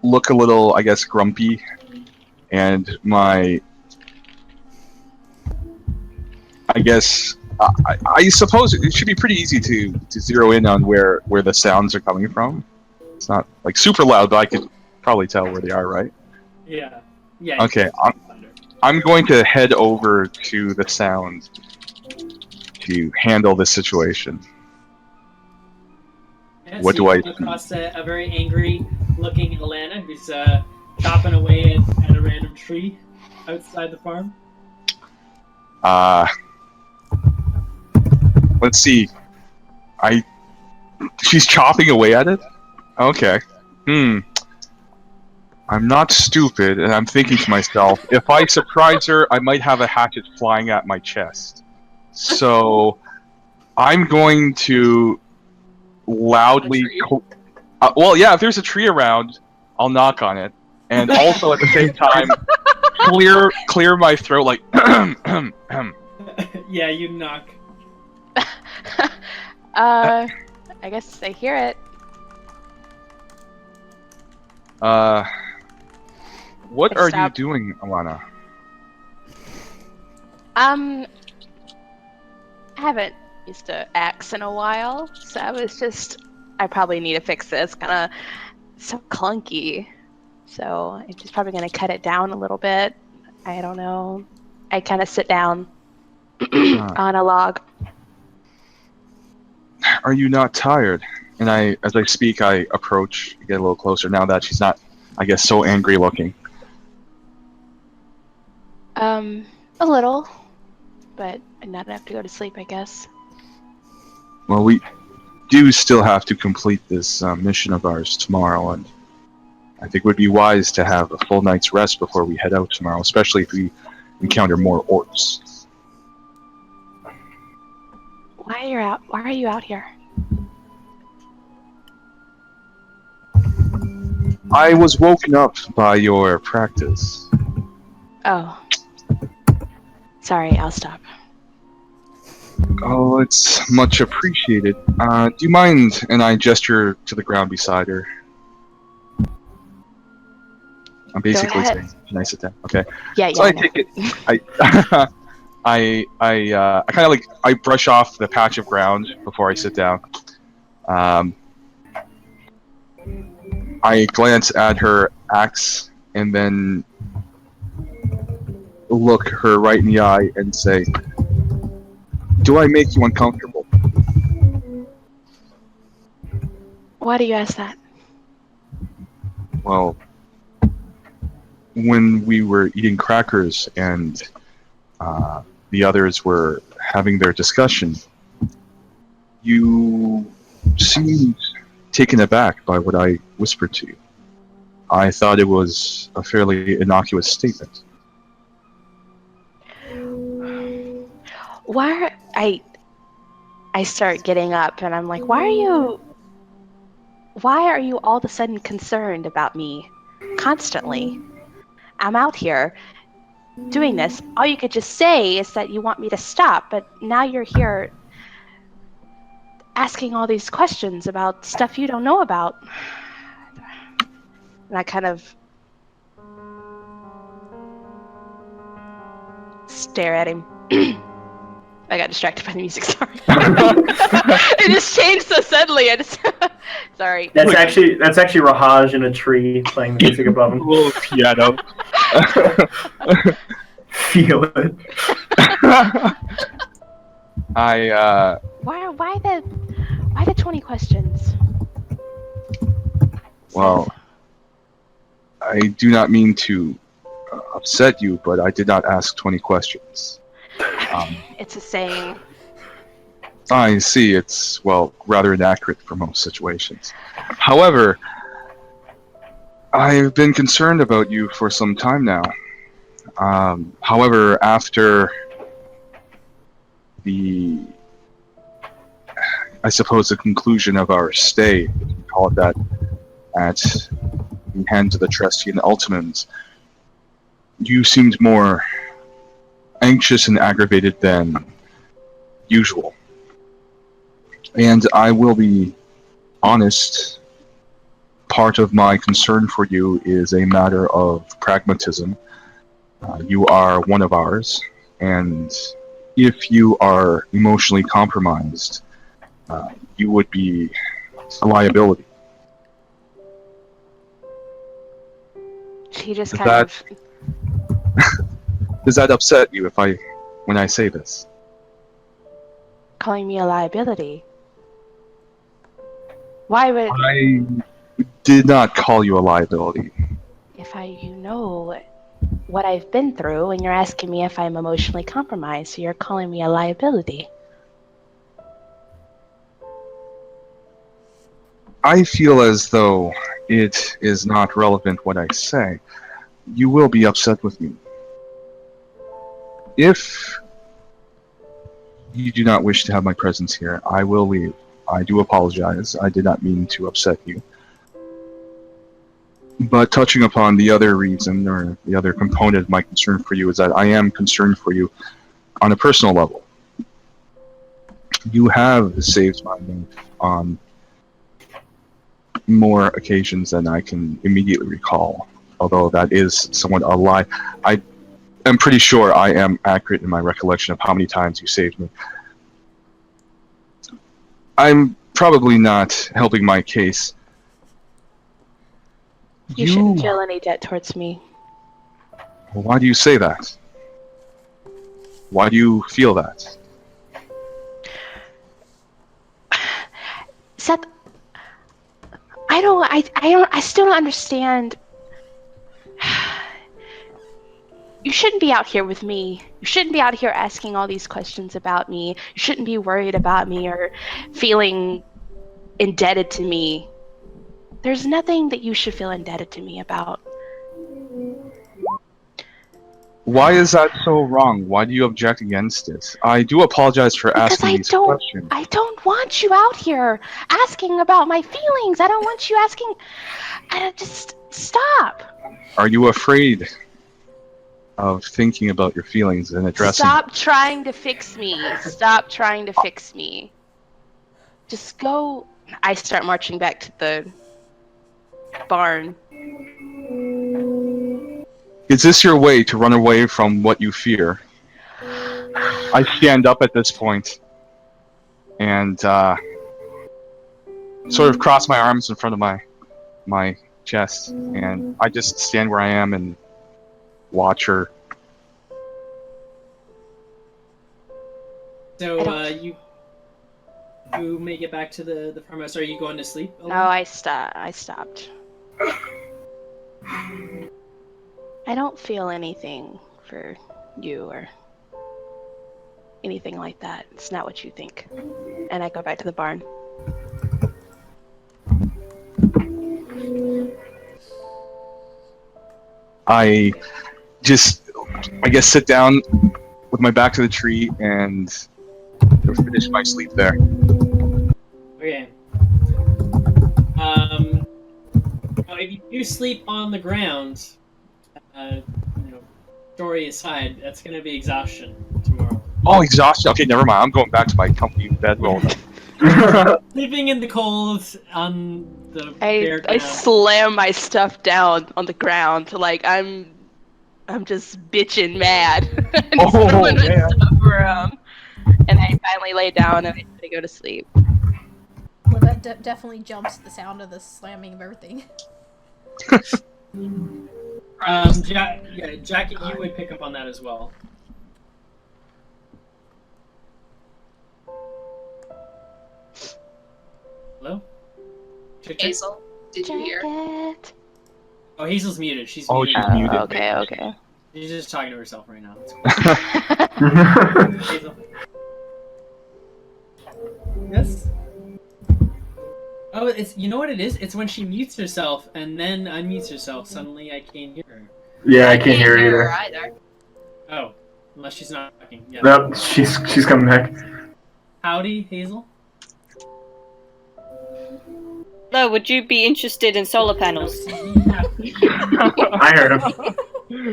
look a little, I guess, grumpy, and I guess I suppose it should be pretty easy to zero in on where the sounds are coming from. It's not super loud, but I could probably tell where they are, right? Yeah. Yeah. Okay, I'm going to head over to the sound to handle this situation. Yeah, What so do you I come across a very angry-looking Alana who's chopping away at a random tree outside the farm. Let's see. She's chopping away at it? Okay. I'm not stupid, and I'm thinking to myself, if I surprise her, I might have a hatchet flying at my chest. So, I'm going to loudly... well, yeah, if there's a tree around, I'll knock on it. And also, at the same time, clear my throat like... Yeah, you knock. I guess I hear it. What I are you stopped. doing, Alana? I haven't used an axe in a while, so I probably need to fix this. Kinda so clunky. So I'm just probably gonna cut it down a little bit. I don't know. I kinda sit down on a log. Are you not tired? And as I speak, I approach, get a little closer now that she's not, I guess, so angry looking. A little, but not enough to go to sleep, I guess. Well, we do still have to complete this mission of ours tomorrow, and I think it would be wise to have a full night's rest before we head out tomorrow, especially if we encounter more orcs. Why are you out here? I was woken up by your practice. Oh. Sorry, I'll stop. Oh, it's much appreciated. Do you mind? And I gesture to the ground beside her. I'm basically saying, can I sit down? Okay. Yeah. So I take it. I kind of I brush off the patch of ground before I sit down. I glance at her axe and then look her right in the eye and say, "Do I make you uncomfortable?" Why do you ask that? Well, when we were eating crackers and the others were having their discussion, you seemed taken aback by what I whispered to you. I thought it was a fairly innocuous statement. Why I start getting up and I'm like, why are you all of a sudden concerned about me constantly? I'm out here doing this. All you could just say is that you want me to stop, but now you're here asking all these questions about stuff you don't know about. And I kind of stare at him. I got distracted by the music, sorry. It just changed so suddenly. Sorry. That's actually Rahaj in a tree playing the music above him. A little piano. Feel it. Why the 20 questions? Well, I do not mean to upset you, but I did not ask 20 questions. It's a saying. I see. It's, well, rather inaccurate for most situations. However, I've been concerned about you for some time now. However, after the conclusion of our stay, if you call it that, at the hands of the Trestian Ultimans, you seemed more anxious and aggravated than usual. And I will be honest, part of my concern for you is a matter of pragmatism. You are one of ours, and if you are emotionally compromised, you would be a liability. She just Does kind of... Does that upset you when I say this? Calling me a liability? Why would... I did not call you a liability. If you know what I've been through, and you're asking me if I'm emotionally compromised, so you're calling me a liability. I feel as though it is not relevant what I say. You will be upset with me. If you do not wish to have my presence here, I will leave. I do apologize. I did not mean to upset you. But touching upon the other reason, or the other component of my concern for you, is that I am concerned for you on a personal level. You have saved my life on more occasions than I can immediately recall, although that is somewhat a lie. I am pretty sure I am accurate in my recollection of how many times you saved me. I'm probably not helping my case. You shouldn't feel any debt towards me. Why do you say that? Why do you feel that? Seth, I still don't understand. You shouldn't be out here with me. You shouldn't be out here asking all these questions about me. You shouldn't be worried about me or feeling indebted to me. There's nothing that you should feel indebted to me about. Why is that so wrong? Why do you object against it? I do apologize for asking these questions. I don't want you out here asking about my feelings. I don't want you asking. Just stop. Are you afraid of thinking about your feelings and addressing Stop trying to fix me. Stop trying to fix me. Just go. I start marching back to the barn. Is this your way to run away from what you fear? I stand up at this point and sort of cross my arms in front of my chest, and I just stand where I am and watch her. So you make it back to the farmhouse. Are you going to sleep? No, I stopped. I don't feel anything for you or anything like that. It's not what you think. And I go back to the barn. I guess, sit down with my back to the tree and finish my sleep there. Okay. Now if you do sleep on the ground, story aside, that's going to be exhaustion tomorrow. Oh, exhaustion. Okay, never mind. I'm going back to my comfy bedroll. Sleeping in the cold on the bare I ground. slam my stuff down on the ground like I'm just bitching mad. And throwing my stuff around. And I finally lay down and I go to sleep. Well, that definitely jumps the sound of the slamming of everything. Jackie, you would pick up on that as well. Hello? Hazel, did you hear? Oh, Hazel's muted. She's Oh, muted. she's muted. Okay. She's just talking to herself right now. That's cool. Hazel. Yes? Oh, you know what it is? It's when she mutes herself and then unmutes herself. Suddenly I can't hear her. Yeah, I can't hear her either. Oh, unless she's not talking. Yeah. Nope, she's coming back. Howdy, Hazel. Hello, would you be interested in solar panels? I heard him.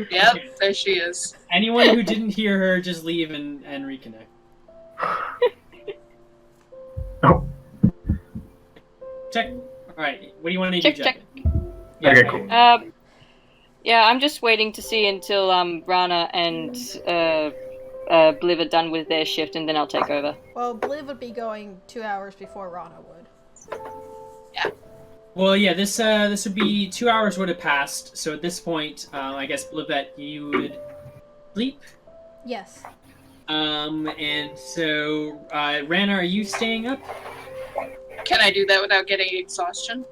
Yep, there she is. Anyone who didn't hear her, just leave and reconnect. Oh. Check. Alright, what do you want to do, Check. Yeah, Okay, cool. Yeah, I'm just waiting to see until Rana and Bliv are done with their shift, and then I'll take over. Well, Bliv would be going 2 hours before Rana would. Well, yeah, this would be 2 hours would have passed, so at this point, I guess, Blivette, you would sleep? Yes. And so, Rana, are you staying up? Can I do that without getting exhaustion?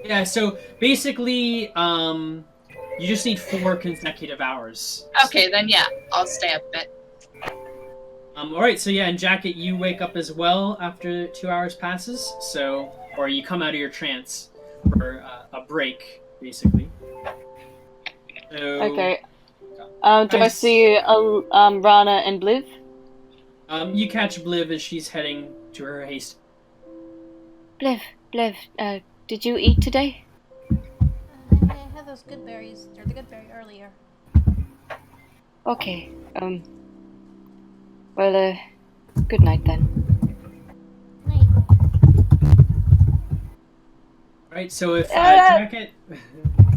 Yeah, so basically, you just need 4 consecutive hours. Okay, then yeah, I'll stay up a bit. Alright, so yeah, and Jacket, you wake up as well after 2 hours passes, so or you come out of your trance for a break, basically. So, Okay. Do I see Rana and Bliv? You catch Bliv as she's heading to her haste. Bliv, did you eat today? I had those good berries, or the good berry earlier. Okay. Well, good night then. Night. Right, so if Jacket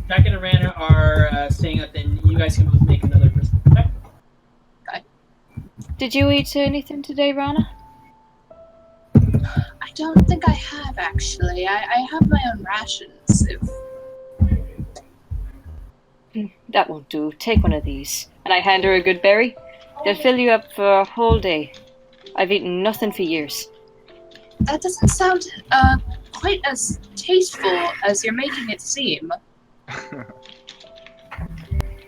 and Rana are staying up, then you guys can both make another perception check. Did you eat anything today, Rana? I don't think I have, actually. I have my own rations, if... That won't do. Take one of these. And I hand her a good berry. They'll fill you up for a whole day. I've eaten nothing for years. That doesn't sound, quite as tasteful as you're making it seem.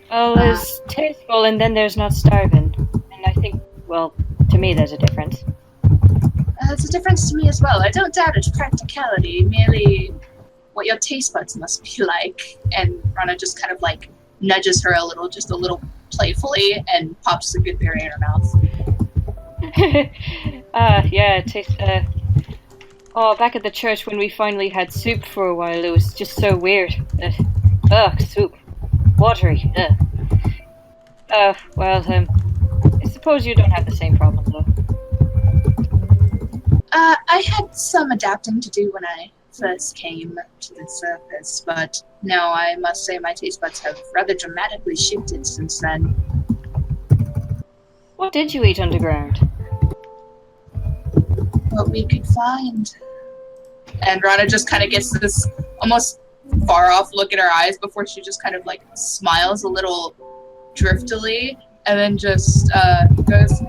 Well, there's tasteful and then there's not starving. And I think, well, to me there's a difference. There's a difference to me as well. I don't doubt its practicality, merely what your taste buds must be like. And Rana just kind of like nudges her a little playfully, and pops the good berry in her mouth. Yeah, it tastes, back at the church when we finally had soup for a while, it was just so weird. Soup. Watery. Well, I suppose you don't have the same problem, though. I had some adapting to do when I first came to the surface, but no, I must say my taste buds have rather dramatically shifted since then. What did you eat underground? What we could find. And Rana just kind of gets this almost far off look in her eyes before she just kind of like smiles a little driftily, and then just goes,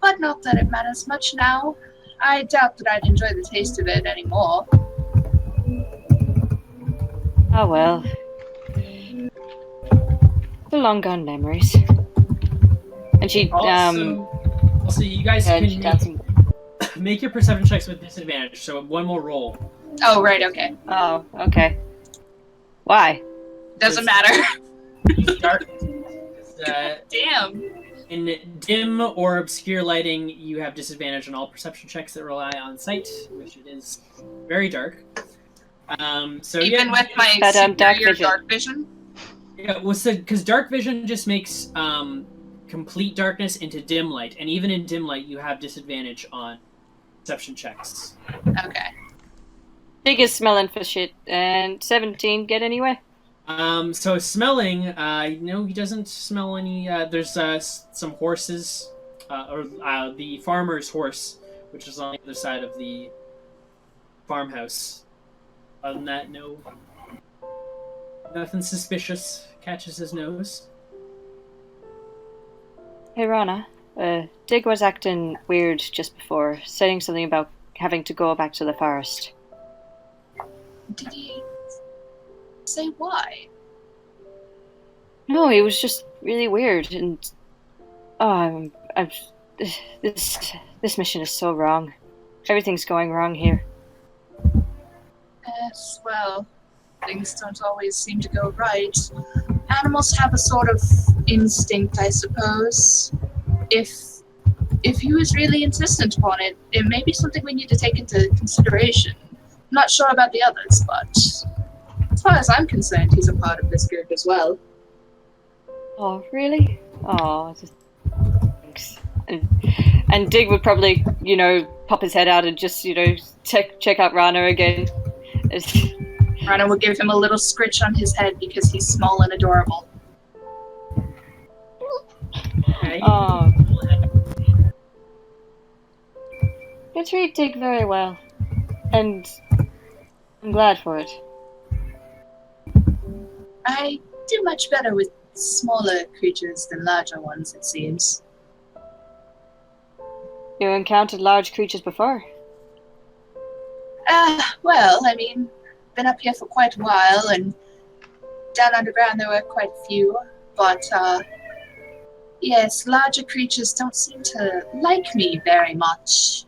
but not that it matters much now. I doubt that I'd enjoy the taste of it anymore. Oh well. The long gone memories. And she, Also, you guys can make your perception checks with disadvantage, so one more roll. Oh, right, okay. Oh, okay. Why? Doesn't matter. Dark. Damn. In dim or obscure lighting, you have disadvantage on all perception checks that rely on sight, which it is very dark. So even with my superior dark vision? Yeah, well, because dark vision just makes complete darkness into dim light, and even in dim light, you have disadvantage on perception checks. Okay. Dig is smelling for shit, and 17 get anywhere? So smelling, no, he doesn't smell any. There's some horses, or the farmer's horse, which is on the other side of the farmhouse. Other than that, no, nothing suspicious catches his nose. Hey Rana, Dig was acting weird just before, saying something about having to go back to the forest. Did he say why? No, he was just really weird, and this mission is so wrong. Everything's going wrong here. Yes, well, things don't always seem to go right. Animals have a sort of instinct, I suppose. If he was really insistent upon it, it may be something we need to take into consideration. I'm not sure about the others, but as far as I'm concerned, he's a part of this group as well. Oh, really? Oh, thanks. And Dig would probably, pop his head out and just, check out Rana again. Rana would give him a little scritch on his head because he's small and adorable. Okay. You treat Dig very well, and I'm glad for it. I do much better with smaller creatures than larger ones, it seems. You encountered large creatures before? Well, I mean, been up here for quite a while, and down underground there were quite a few, but, yes, larger creatures don't seem to like me very much.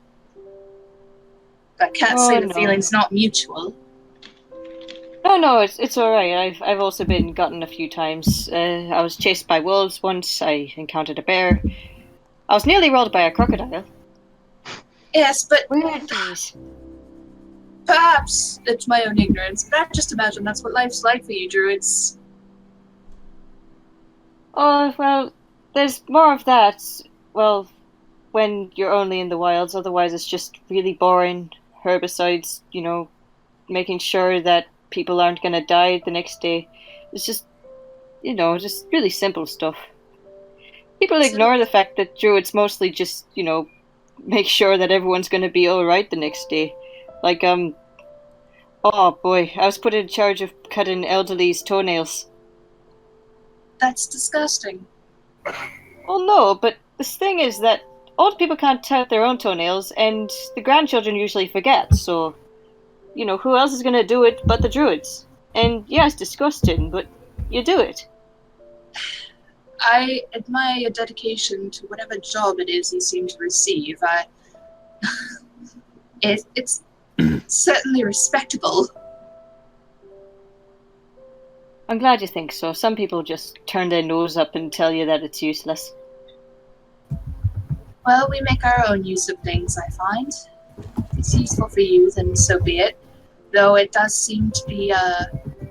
I can't Oh, say the no. feeling's not mutual. No, it's alright. I've also been gotten a few times. I was chased by wolves once, I encountered a bear. I was nearly rolled by a crocodile. Yes, but Weird days. perhaps it's my own ignorance, but I just imagine that's what life's like for you, druids. Oh, well, there's more of that. Well, when you're only in the wilds, otherwise it's just really boring. Herbicides, making sure that people aren't gonna die the next day. It's just, just really simple stuff. People ignore the fact that druids mostly just, make sure that everyone's gonna be alright the next day. Like, oh boy, I was put in charge of cutting elderly's toenails. That's disgusting. Well, no, but the thing is that old people can't cut their own toenails, and the grandchildren usually forget, so, who else is gonna do it but the druids? And yeah, it's disgusting, but you do it. I admire your dedication to whatever job it is you seem to receive. It's certainly respectable. I'm glad you think so. Some people just turn their nose up and tell you that it's useless. Well, we make our own use of things, I find. If it's useful for you, then so be it. Though it does seem to be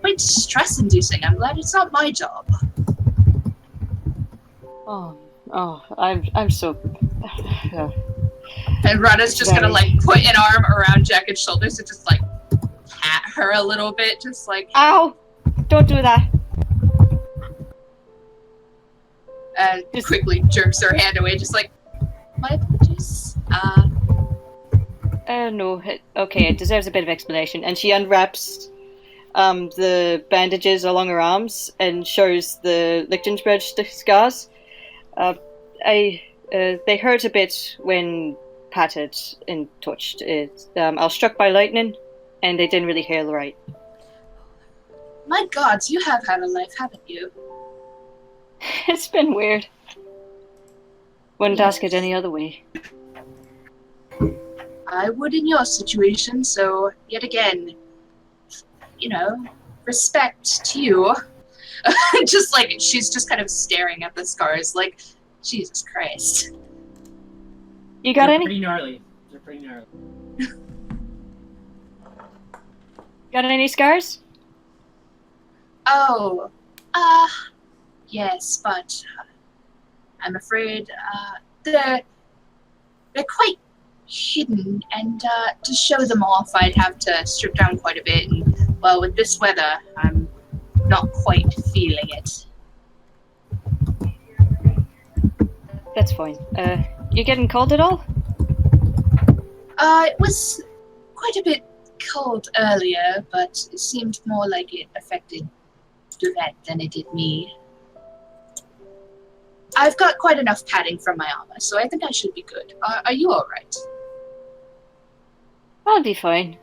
quite stress-inducing. I'm glad it's not my job. Oh, I'm so... And Rana's just gonna, put an arm around Jacket's shoulders and just, pat her a little bit, just Ow! Don't do that! And quickly jerks her hand away, just my apologies. No. Okay, it deserves a bit of explanation. And she unwraps the bandages along her arms and shows the Lichtenberg scars. They hurt a bit when patted and touched. I was struck by lightning, and they didn't really heal right. My gods, you have had a life, haven't you? It's been weird. Wouldn't ask it any other way. I would in your situation, so yet again, respect to you. Just she's just kind of staring at the scars, Jesus Christ. You got any? Pretty gnarly. They're pretty gnarly. Got any scars? Oh, yes, but I'm afraid they're quite hidden, and to show them off, I'd have to strip down quite a bit. And well, with this weather, I'm not quite feeling it. That's fine. You getting cold at all? It was quite a bit cold earlier, but it seemed more like it affected Blivette than it did me. I've got quite enough padding from my armor, so I think I should be good. Are you alright? I'll be fine.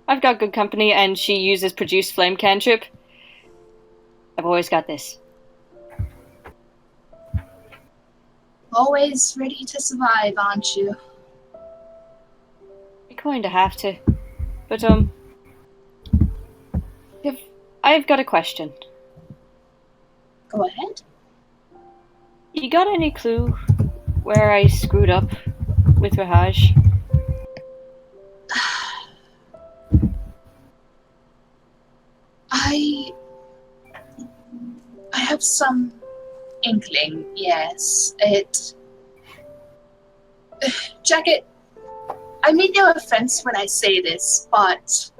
I've got good company, and she uses Produce Flame cantrip. I've always got this. Always ready to survive, aren't you? You're going to have to. But, I've got a question. Go ahead. You got any clue where I screwed up with Rahaj? I have some inkling, yes. Jacket, I mean no offense when I say this, but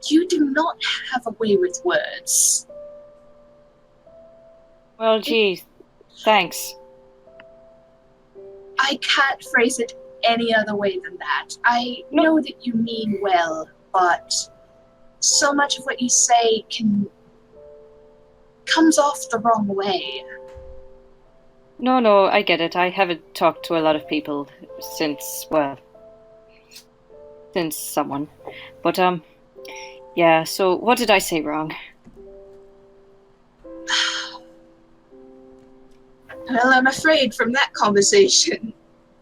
you do not have a way with words. Well, gee, thanks. I can't phrase it any other way than that. I know that you mean well, but so much of what you say comes off the wrong way. No, I get it. I haven't talked to a lot of people since someone. But, yeah, so what did I say wrong? Well, I'm afraid from that conversation,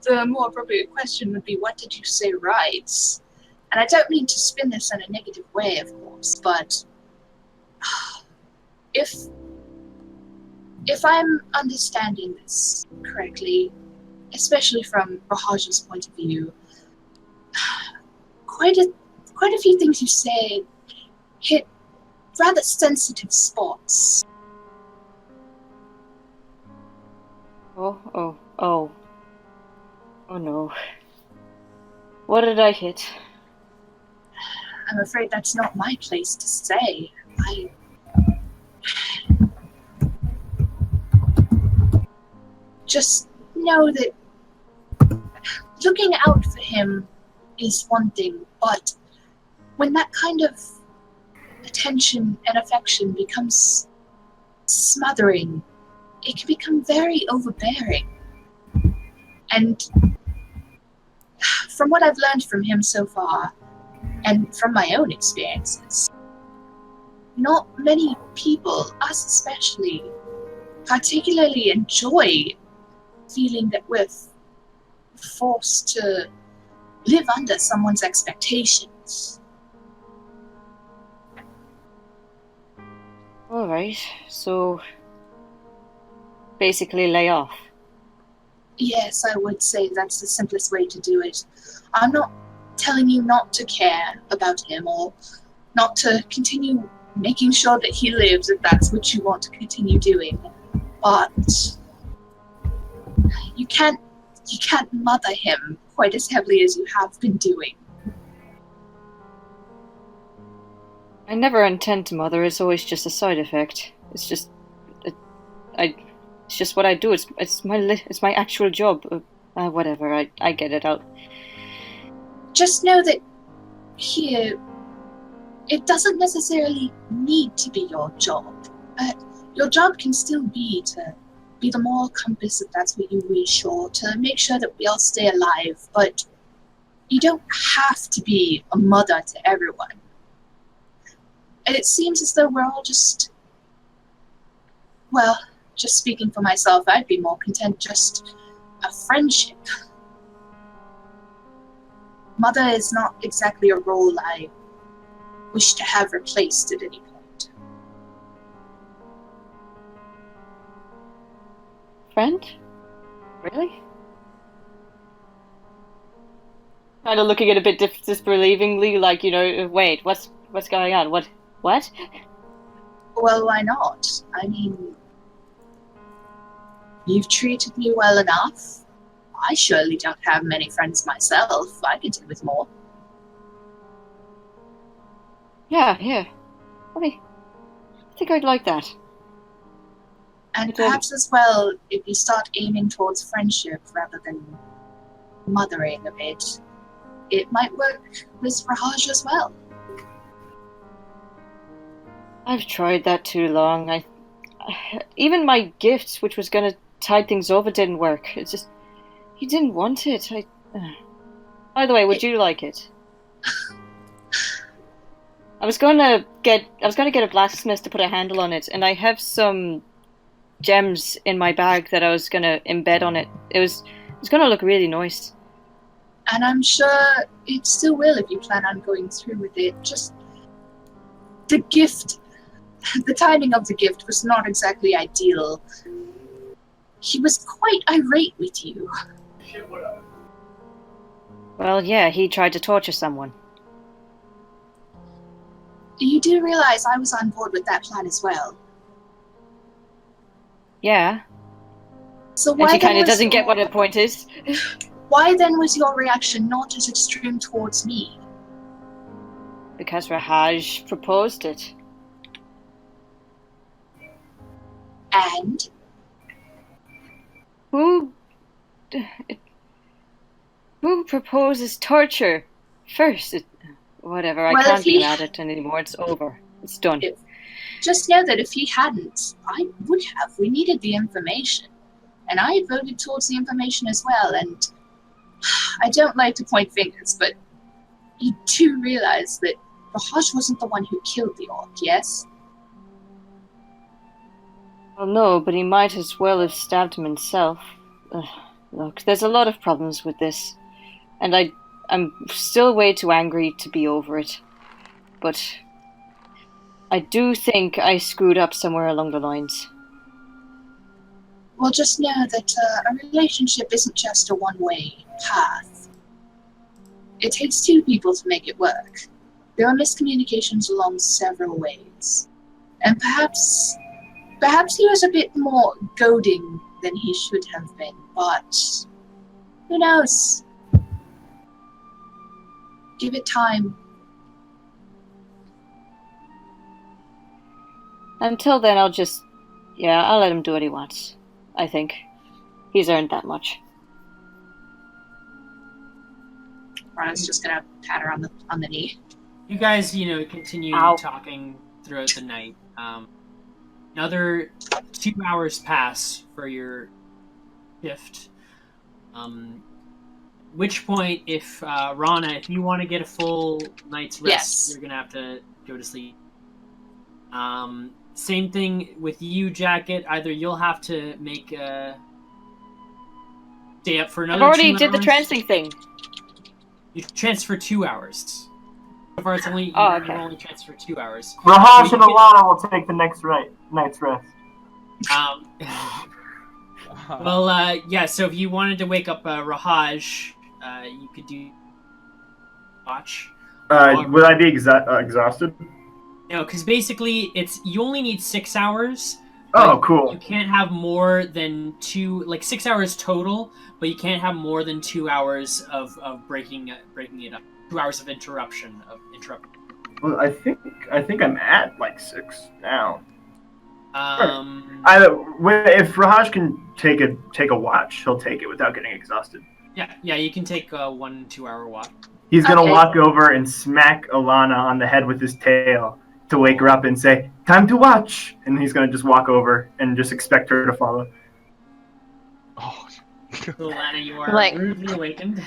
the more appropriate question would be, what did you say right? And I don't mean to spin this in a negative way, of course, but if I'm understanding this correctly, especially from Rahaj's point of view, quite a few things you say hit rather sensitive spots. Oh no. What did I hit? I'm afraid that's not my place to say. Just know that looking out for him is one thing, but when that kind of attention and affection becomes smothering, it can become very overbearing. And from what I've learned from him so far, and from my own experiences, not many people, us especially, particularly enjoy feeling that we're forced to live under someone's expectations. Alright, so basically lay off. Yes, I would say that's the simplest way to do it. I'm not telling you not to care about him or not to continue making sure that he lives if that's what you want to continue doing. But you can't mother him quite as heavily as you have been doing. I never intend to mother, it's always just a side effect. It's just it's just what I do. It's my actual job. Whatever. I get it out. Just know that here, it doesn't necessarily need to be your job. Your job can still be to be the moral compass, if that's what you wish, or to make sure that we all stay alive. But you don't have to be a mother to everyone. And it seems as though we're all just speaking for myself, I'd be more content just a friendship. Mother is not exactly a role I wish to have replaced at any point. Friend? Really? Kind of looking at it a bit disbelievingly, like, wait, what's going on? What? Well, why not? I mean, you've treated me well enough. I surely don't have many friends myself. I could do with more. Yeah. I think I'd like that. And perhaps as well, if you start aiming towards friendship rather than mothering a bit, it might work with Rahaj as well. I've tried that too long. Even my gifts, which was gonna tide things over, didn't work. It's just he didn't want it. By the way, would you like it? I was gonna get a blacksmith to put a handle on it, and I have some gems in my bag that I was gonna embed on it. It was gonna look really nice. And I'm sure it still will if you plan on going through with it. Just the gift, the timing of the gift was not exactly ideal. He was quite irate with you. Well, yeah, he tried to torture someone. You do realize I was on board with that plan as well. Yeah. So and she kind of doesn't get what her point is. Why then was your reaction not as extreme towards me? Because Rahaj proposed it. And? Who proposes torture first? Whatever, I can't be mad at it anymore. It's over. It's done. Just know that if he hadn't, I would have. We needed the information. And I voted towards the information as well, and I don't like to point fingers, but you do realize that Rahaj wasn't the one who killed the orc, yes? Well, no, but he might as well have stabbed him himself. Look, there's a lot of problems with this, and I I'm still way too angry to be over it. But I do think I screwed up somewhere along the lines. Well, just know that a relationship isn't just a one-way path. It takes two people to make it work. There are miscommunications along several ways. And perhaps he was a bit more goading than he should have been, but who knows? Give it time. Until then, I'll let him do what he wants. I think. He's earned that much. Ron's just gonna pat her on the knee. You guys, continue Ow. talking throughout the night. Another 2 hours pass for your shift. Which point, if Rana, if you want to get a full night's rest, Yes. you're gonna have to go to sleep. Same thing with you, Jacket. Either you'll have to make stay up for another. I've already 2 did the hours. trancing thing. You transfer 2 hours. So far, it's only you only transfer 2 hours. Rahaj So and you can- Alana will take the night's rest. Well, yeah. So if you wanted to wake up Rahaj, you could do watch. Would I be exhausted? No, because basically you only need 6 hours. Oh, but cool. You can't have more than 6 hours total, but you can't have more than 2 hours of breaking it up. 2 hours of interruption. Well, I think I'm at like 6 now. If Rahaj can take a watch, he'll take it without getting exhausted. Yeah, you can take a 1 2 hour walk. He's gonna Okay. walk over and smack Alana on the head with his tail to wake her up and say, "Time to watch." And he's gonna just walk over and just expect her to follow. Oh, So Lana, you are Like- rudely awakened.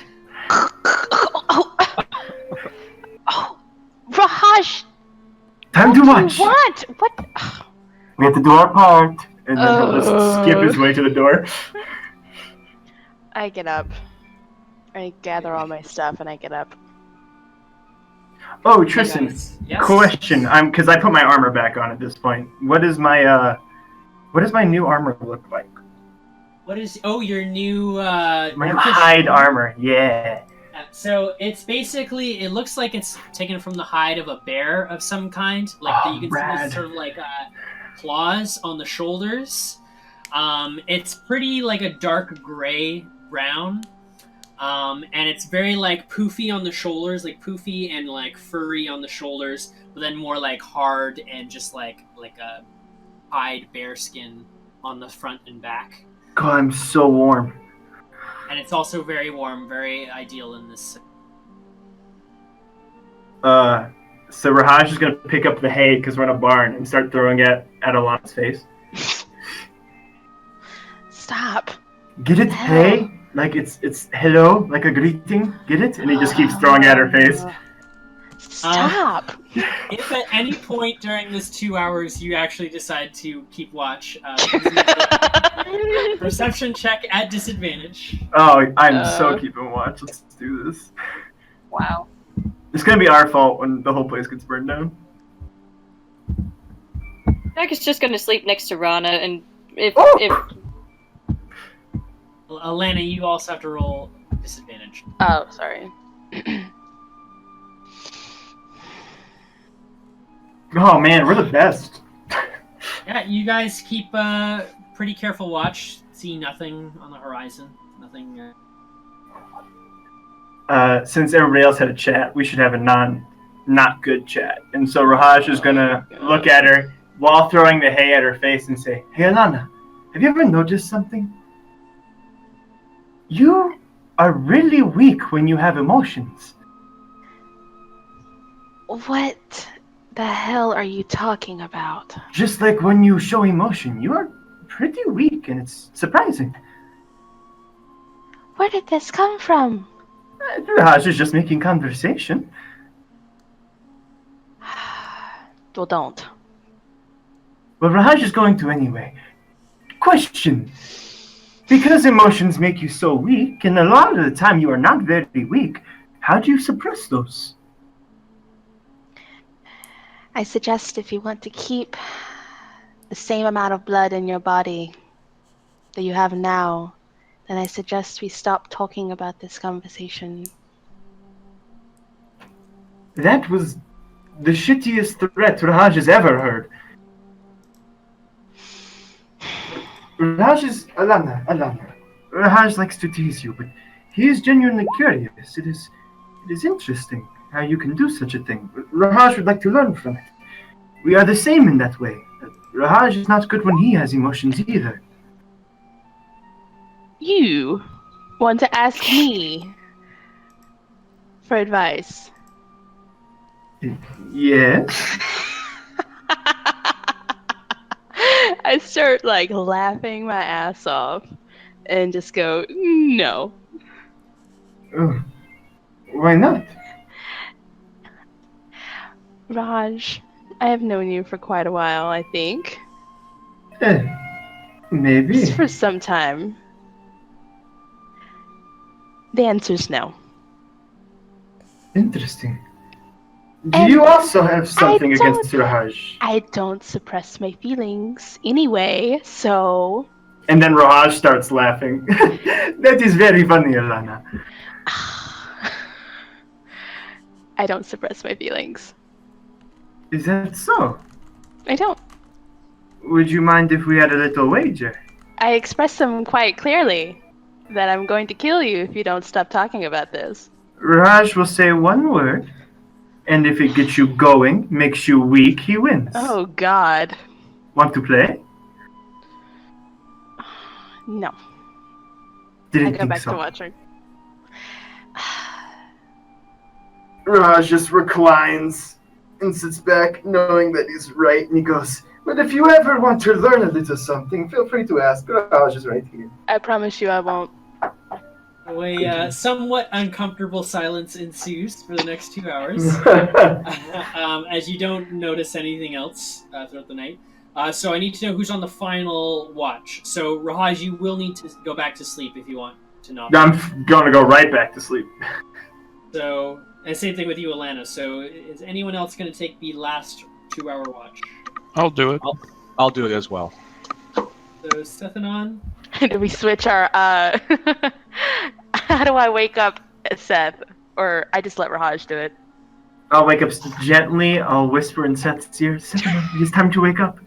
Oh, Raj, Time to watch. what? What? We have to do our part. And then he'll just skip his way to the door. I get up. I gather all my stuff and I get up. Oh, Tristan. Yes? Question. Because I put my armor back on at this point. What does my new armor look like? What is? Oh, your new My orcish- hide armor. Yeah. So it's basically, it looks like it's taken from the hide of a bear of some kind. Like you can see rad. this sort of like claws on the shoulders. It's pretty like a dark gray brown. And it's very like poofy on the shoulders, like poofy and like furry on the shoulders, but then more like hard and just like a hide bear skin on the front and back. God, I'm so warm. And it's also very warm, very ideal in this. So Rahaj is gonna pick up the hay because we're in a barn and start throwing it at Alana's face. Stop. Get it, hey? Like it's hello, like a greeting. Get it? And he just keeps throwing it at her face. Stop. If at any point during this 2 hours you actually decide to keep watch, perception check at disadvantage. Oh, I'm so keeping watch. Let's do this. Wow. It's gonna be our fault when the whole place gets burned down. Jack is just gonna sleep next to Rana, and if Alana, you also have to roll disadvantage. Oh, sorry. Oh man, we're the best. Yeah, you guys keep pretty careful watch. See nothing on the horizon. Nothing. Since everybody else had a chat, we should have a not good chat. And so Rahaj is gonna look at her while throwing the hay at her face and say, "Hey Alana, have you ever noticed something? You are really weak when you have emotions." What the hell are you talking about? Just like when you show emotion, you are pretty weak, and it's surprising. Where did this come from? Rahaj is just making conversation. Well, don't. Well, Rahaj is going to anyway. Question. Because emotions make you so weak, and a lot of the time you are not very weak, How do you suppress those? I suggest if you want to keep the same amount of blood in your body that you have now, then I suggest we stop talking about this conversation. That was the shittiest threat Raj has ever heard. Raj is... Alana. Raj likes to tease you, but he is genuinely curious. It is interesting how you can do such a thing. Raj would like to learn from it. We are the same in that way. Raj is not good when he has emotions either. You want to ask me for advice? Yes? I start like laughing my ass off and just go, no. Oh, why not? Raj, I have known you for quite a while, I think. Maybe. Just for some time. The answer's no. Interesting. Do And you also have something I against Raj? I don't suppress my feelings anyway, so... And then Raj starts laughing. That is very funny, Alana. I don't suppress my feelings. Is that so? I don't. Would you mind if we had a little wager? I express them quite clearly. That I'm going to kill you if you don't stop talking about this. Raj will say one word, and if it gets you going, makes you weak, he wins. Oh, God. Want to play? No. Didn't I go think back so. to watching. Raj just reclines and sits back, knowing that he's right, and he goes, "But if you ever want to learn a little something, feel free to ask. Raj is right here." I promise you I won't. A somewhat uncomfortable silence ensues for the next 2 hours, as you don't notice anything else throughout the night. So I need to know who's on the final watch. So Raj, you will need to go back to sleep if you want to not. I'm gonna go right back to sleep. So, and same thing with you, Alana. So is anyone else going to take the last 2-hour watch? I'll do it. I'll do it as well. So Sethanon? Do we switch our, How do I wake up Seth? Or I just let Raj do it? I'll wake up gently. I'll whisper in Seth's ear, "It is time to wake up."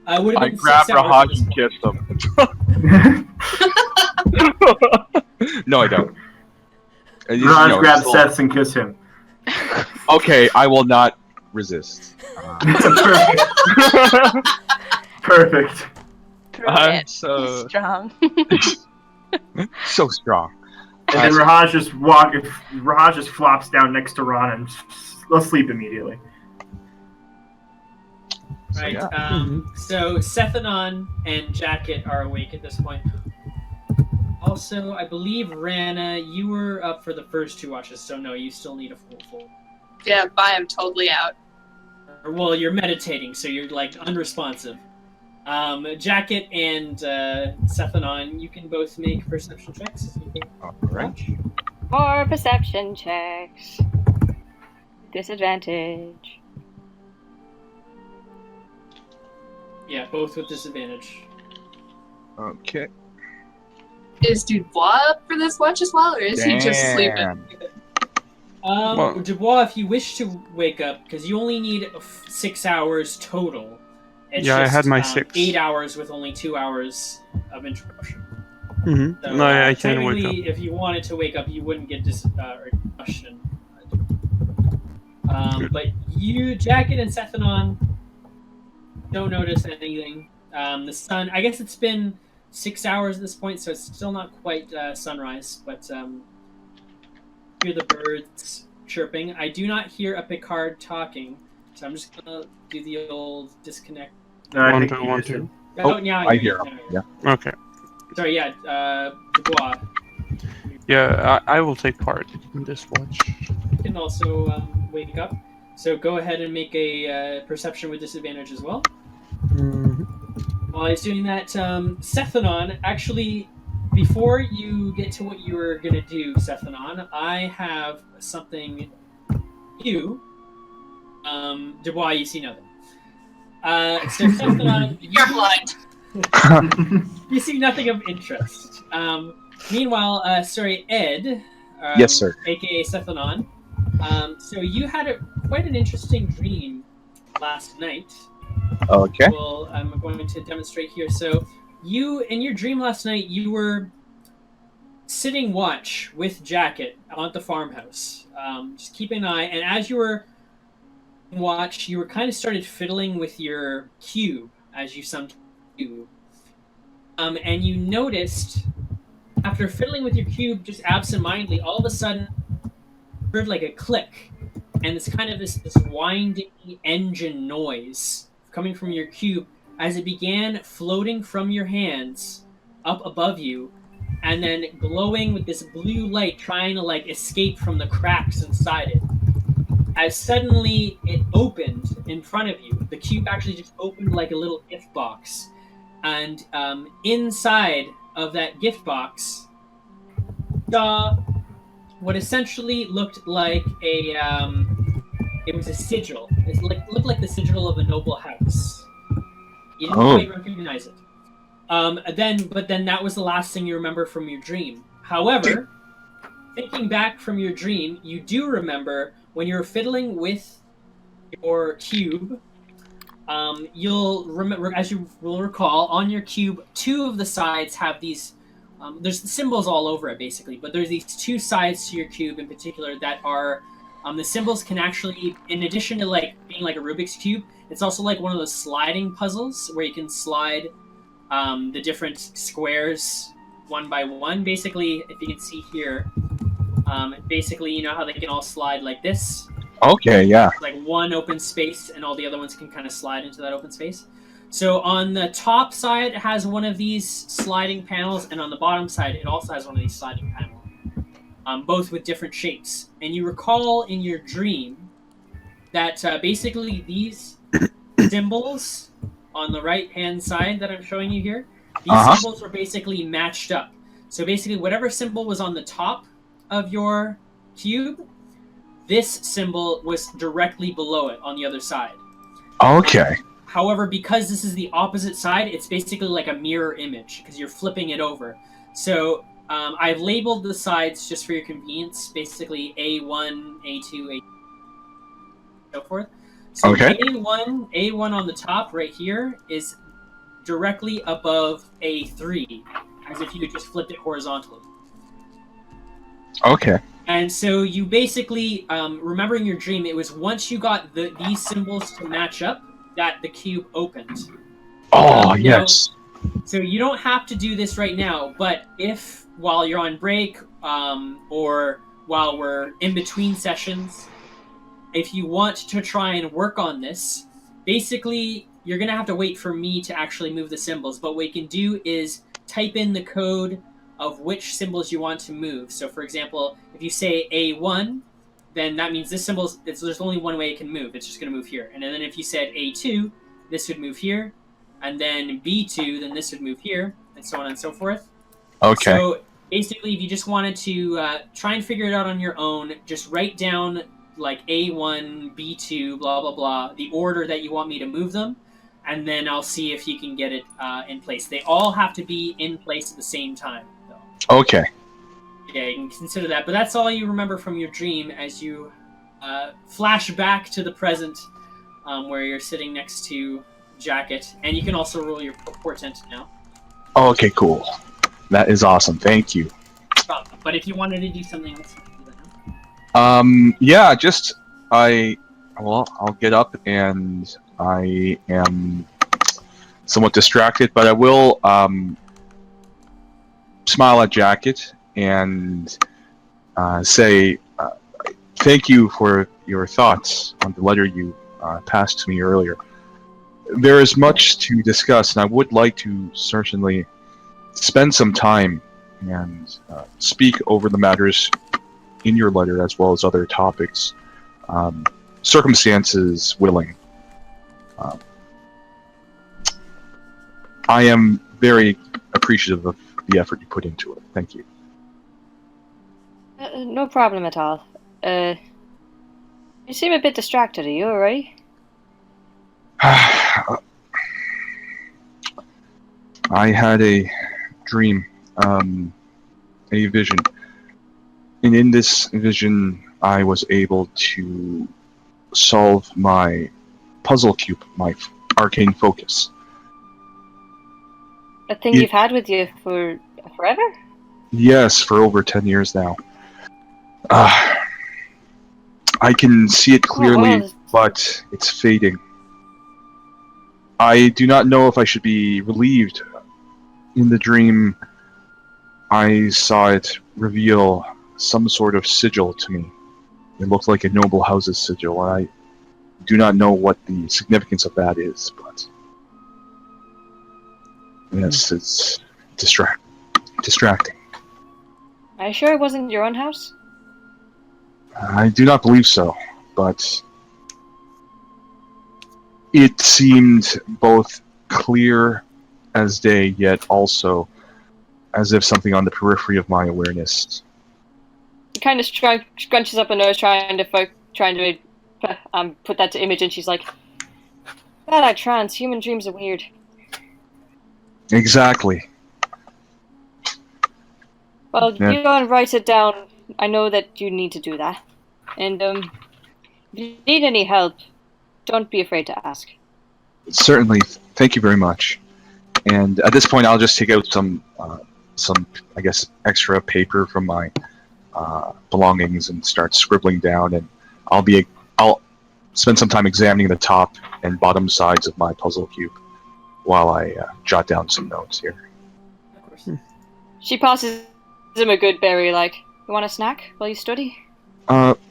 I grab Raj and kiss him. No, I don't. Raj grabs Seth and kiss him. Okay, I will not resist. Perfect. I'm so strong. so strong. And then Raj just flops down next to Ron and asleep immediately. Right. So, yeah. So Sethanon and Jacket are awake at this point. Also, I believe Rana, you were up for the first 2 watches, so no, you still need a full. Yeah, I am totally out. Well, you're meditating, so you're like unresponsive. Jacket and Sethanon, you can both make perception checks. Alright. More perception checks. Disadvantage. Yeah, both with disadvantage. Okay. Is Dubois up for this watch as well, or is he just sleeping? Dubois, if you wish to wake up, because you only need 6 hours total. It's Yeah, just, I had my 6. 8 hours with only 2 hours of interruption. Mm-hmm. So, No, I can wake up. technically, if you wanted to wake up, you wouldn't get exhaustion. But you, Jacket and Sethanon, don't notice anything. The sun, I guess it's been 6 hours at this point, so it's still not quite sunrise, but hear the birds chirping. I do not hear a Picard talking, so I'm just gonna do the old disconnect. No, I 1, think 2, he 1, just 2. did. Oh, yeah, I hear him. Yeah. Okay. Sorry, yeah, Dubois. Yeah, I will take part in this watch. You can also wake up. So go ahead and make a perception with disadvantage as well. Mm-hmm. While he's doing that, Sethanon, actually, before you get to what you were gonna do, Sethanon, I have something. You, Dubois, you see nothing. So Sethanon, You're blind. you see nothing of interest. Meanwhile, Ed. Yes, sir. AKA Sethanon. So you had quite an interesting dream last night. Okay. Well, I'm going to demonstrate here. So you, in your dream last night, you were sitting watch with Jacket at the farmhouse, just keeping an eye. And as you were watch, you were kind of started fiddling with your cube, as you sometimes do. And you noticed, after fiddling with your cube just absentmindedly, all of a sudden, you heard like a click, and it's kind of this winding engine noise coming from your cube as it began floating from your hands up above you, and then glowing with this blue light, trying to like escape from the cracks inside it. As suddenly it opened in front of you, the cube actually just opened like a little gift box, and inside of that gift box, saw what essentially looked like a it was a sigil. It looked like the sigil of a noble house. You didn't quite recognize it. But then that was the last thing you remember from your dream. However, thinking back from your dream, you do remember when you were fiddling with your cube. You'll remember, as you will recall, on your cube, two of the sides have these. There's symbols all over it, basically, but there's these two sides to your cube in particular that are. The symbols can actually, in addition to like being like a Rubik's Cube, it's also like one of those sliding puzzles where you can slide the different squares one by one. Basically, if you can see here, basically, you know how they can all slide like this? Okay, yeah. Like one open space, and all the other ones can kind of slide into that open space. So on the top side, it has one of these sliding panels, and on the bottom side, it also has one of these sliding panels. Both with different shapes. And you recall in your dream that basically these symbols on the right-hand side that I'm showing you here, these symbols were basically matched up. So basically whatever symbol was on the top of your cube, this symbol was directly below it on the other side. Okay. However, because this is the opposite side, it's basically like a mirror image because you're flipping it over. So I've labeled the sides just for your convenience, basically A1, A2, A2, so forth. So okay. A1 on the top right here is directly above A3, as if you had just flipped it horizontally. Okay. And so you basically, remembering your dream, it was once you got these symbols to match up that the cube opened. Oh, yes. So you don't have to do this right now, but if while you're on break or while we're in between sessions, if you want to try and work on this, basically you're going to have to wait for me to actually move the symbols. But what you can do is type in the code of which symbols you want to move. So for example, if you say A1, then that means this symbol, there's only one way it can move. It's just going to move here. And then if you said A2, this would move here. And then B2, then this would move here, and so on and so forth. Okay. So basically, if you just wanted to try and figure it out on your own, just write down like A1, B2, blah, blah, blah, the order that you want me to move them, and then I'll see if you can get it in place. They all have to be in place at the same time, though. Okay. Yeah, you can consider that. But that's all you remember from your dream as you flash back to the present where you're sitting next to Jacket, and you can also roll your portent now. Okay, cool. That is awesome. Thank you. But if you wanted to do something else, you can do that now. Yeah, I'll get up, and I am somewhat distracted, but I will smile at Jacket and say thank you for your thoughts on the letter you passed to me earlier. There is much to discuss, and I would like to certainly spend some time and speak over the matters in your letter as well as other topics, circumstances willing. I am very appreciative of the effort you put into it. Thank you. No problem at all. You seem a bit distracted. Are you alright? I had a dream, a vision. And in this vision, I was able to solve my puzzle cube, my arcane focus. A thing you've had with you for forever? Yes, for over 10 years now. I can see it clearly, but it's fading. I do not know if I should be relieved. In the dream, I saw it reveal some sort of sigil to me. It looked like a noble house's sigil, and I do not know what the significance of that is, but yes, it's distracting. Are you sure it wasn't your own house? I do not believe so, but it seemed both clear as day, yet also as if something on the periphery of my awareness. He kind of scrunches up a nose, trying to put that to image, and she's like, "God, I trance. Human dreams are weird." Exactly. Well, Yeah. you go and write it down. I know that you need to do that. And if you need any help, don't be afraid to ask. Certainly. Thank you very much. And at this point, I'll just take out some, I guess, extra paper from my belongings and start scribbling down. And I'll spend some time examining the top and bottom sides of my puzzle cube while I jot down some notes here. Of course. She passes him a good berry, like, "You want a snack while you study?"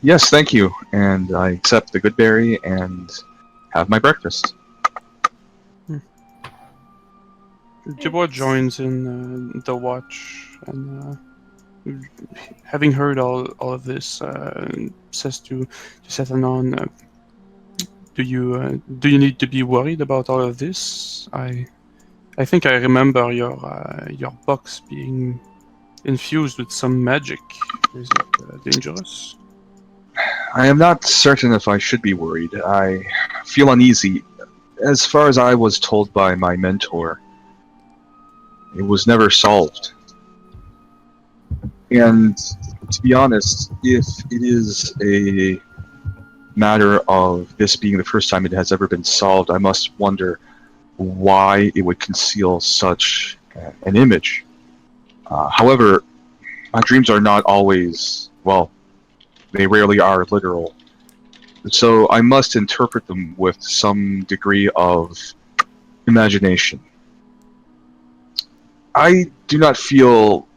Yes, thank you. And I accept the good berry and have my breakfast. Jibwa joins in the watch, and having heard all of this, says to Setanon, do you need to be worried about all of this? I think I remember your box being infused with some magic. Is it dangerous? I am not certain if I should be worried. I feel uneasy. As far as I was told by my mentor, it was never solved. And to be honest, if it is a matter of this being the first time it has ever been solved, I must wonder why it would conceal such an image. However, my dreams are not always, well, they rarely are literal. So I must interpret them with some degree of imagination. I do not feel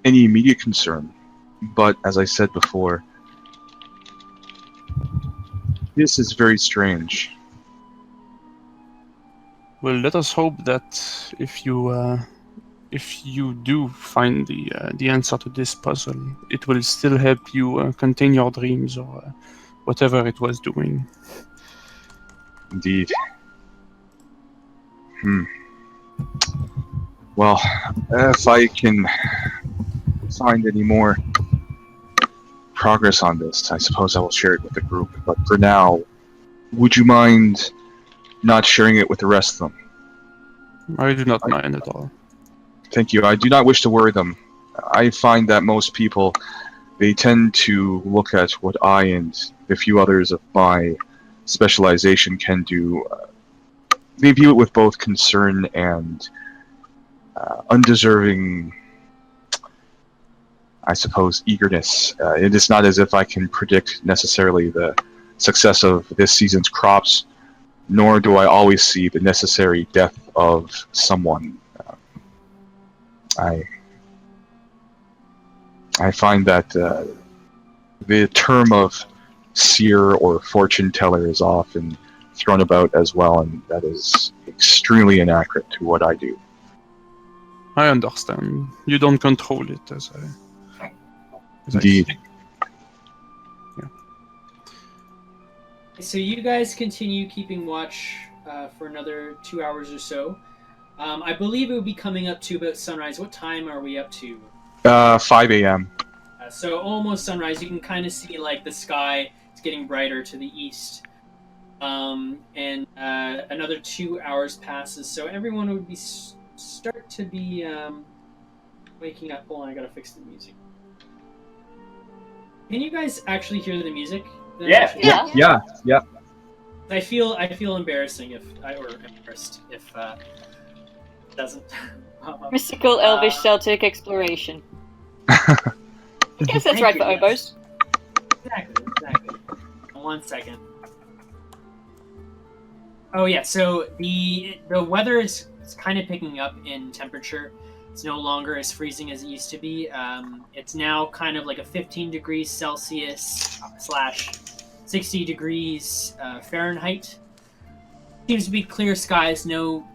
any immediate concern, but as I said before, this is very strange. Well, let us hope that if you do find the answer to this puzzle, it will still help you contain your dreams or whatever it was doing. Indeed. Well, if I can find any more progress on this, I suppose I will share it with the group. But for now, would you mind not sharing it with the rest of them? I do not mind at all. Thank you. I do not wish to worry them. I find that most people, they tend to look at what I and the few others of my specialization can do. They view it with both concern and undeserving, I suppose, eagerness. It is not as if I can predict necessarily the success of this season's crops, nor do I always see the necessary death of someone. I find that the term of seer or fortune teller is often thrown about as well, and that is extremely inaccurate to what I do. I understand. You don't control it, as Indeed. Yeah. So you guys continue keeping watch for another 2 hours or so. I believe it would be coming up to about sunrise. What time are we up to? 5 a.m. So almost sunrise. You can kind of see like the sky is getting brighter to the east. And another 2 hours passes, so everyone would be start to be waking up. Hold on, I gotta fix the music. Can you guys actually hear the music? Yeah. I feel embarrassing embarrassed if it doesn't. Mystical, elvish, Celtic exploration. I guess that's right for oboes. Exactly. 1 second. Oh yeah, so the weather is kind of picking up in temperature. It's no longer as freezing as it used to be. It's now kind of like a 15 degrees Celsius / 60 degrees Fahrenheit. Seems to be clear skies, no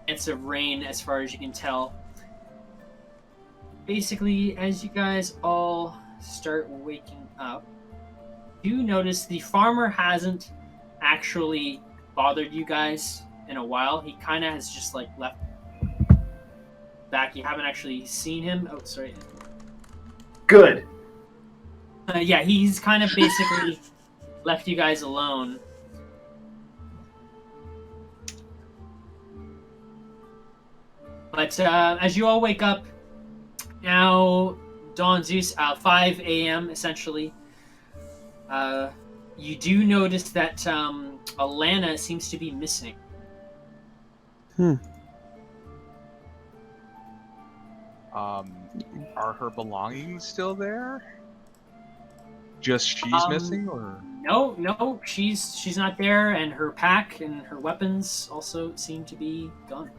chance of rain as far as you can tell. Basically, as you guys all start waking up, you notice the farmer hasn't actually bothered you guys in a while. He kind of has just like left back. You haven't actually seen him. Oh, sorry. Good. Yeah, he's kind of basically left you guys alone. But as you all wake up, now dawn Zeus, 5 a.m. essentially. You do notice that Alana seems to be missing. Are her belongings still there? Just she's missing, or? No, she's not there, and her pack and her weapons also seem to be gone.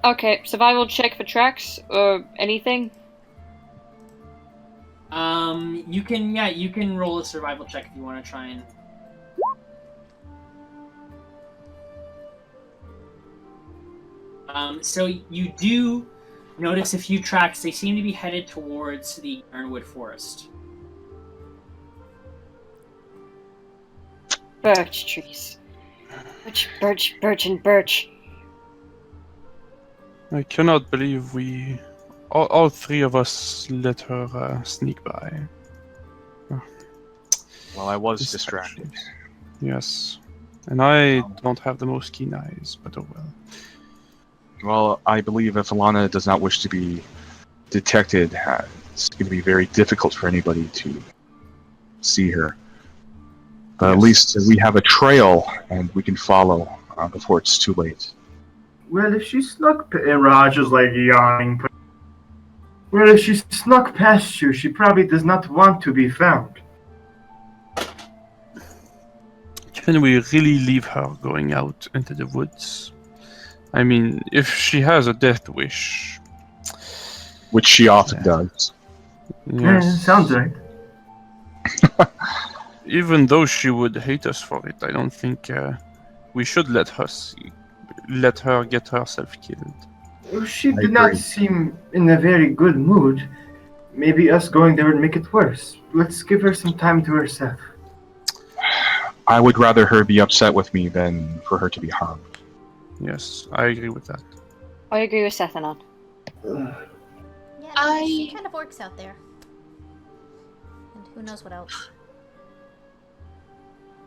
Okay, survival check for tracks or anything. You can roll a survival check if you want to try and. So you do notice a few tracks. They seem to be headed towards the Ironwood Forest. Birch trees. Birch, and birch. I cannot believe all three of us let her sneak by. Well, I was distracted. Yes. And I don't have the most keen eyes, but oh well. Well, I believe if Alana does not wish to be detected, it's going to be very difficult for anybody to see her. But at least we have a trail, and we can follow before it's too late. Well, if she snuck... And Raj is like yawning. Well, if she snuck past you, she probably does not want to be found. Can we really leave her going out into the woods? I mean, if she has a death wish... Which she often does. Yeah, Yes. sounds right. Even though she would hate us for it, I don't think we should let her get herself killed. Well, she I did not agree. seem in a very good mood. Maybe us going there would make it worse. Let's give her some time to herself. I would rather her be upset with me than for her to be harmed. Yes, I agree with that. I agree with Sethanon. Yeah, I- she kind of works out there. And who knows what else.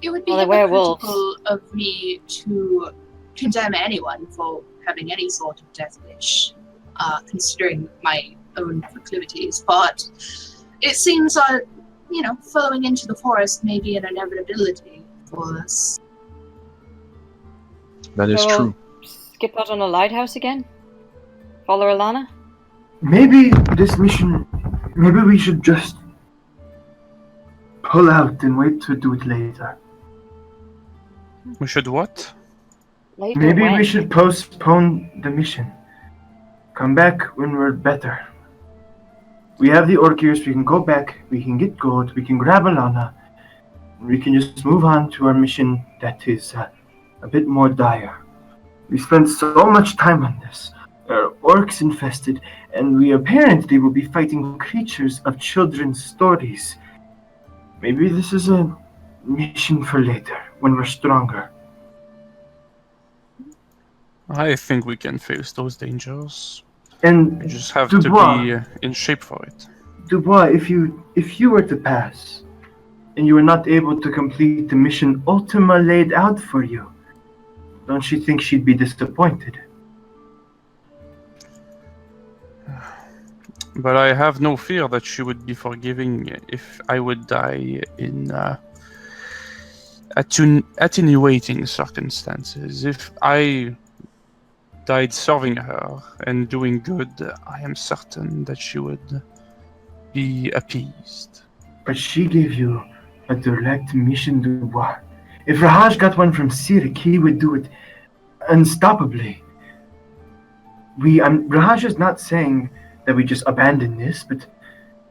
It would be Well, they're werewolves. hypocritical of me to condemn anyone for having any sort of death wish, considering my own proclivities, but it seems that, following into the forest may be an inevitability for us. That is So, true. Skip out on a lighthouse again? Follow Alana? Maybe maybe we should just pull out and wait to do it later. We should what? Later Maybe when? we should postpone the mission. Come back when we're better. We have the orc ears, we can go back, we can get gold, we can grab Alana, and we can just move on to our mission that is a bit more dire. We spent so much time on this. There are orcs infested, and we apparently will be fighting creatures of children's stories. Maybe this is a mission for later, when we're stronger. I think we can face those dangers. And We just have Dubois, to be in shape for it. Dubois, if you were to pass, and you were not able to complete the mission Ultima laid out for you, don't you think she'd be disappointed? But I have no fear that she would be forgiving if I would die in attenuating circumstances. If I died serving her and doing good, I am certain that she would be appeased. But she gave you a direct mission, Dubois. If Rahaj got one from Sirik, he would do it unstoppably. Rahaj is not saying that we just abandon this, but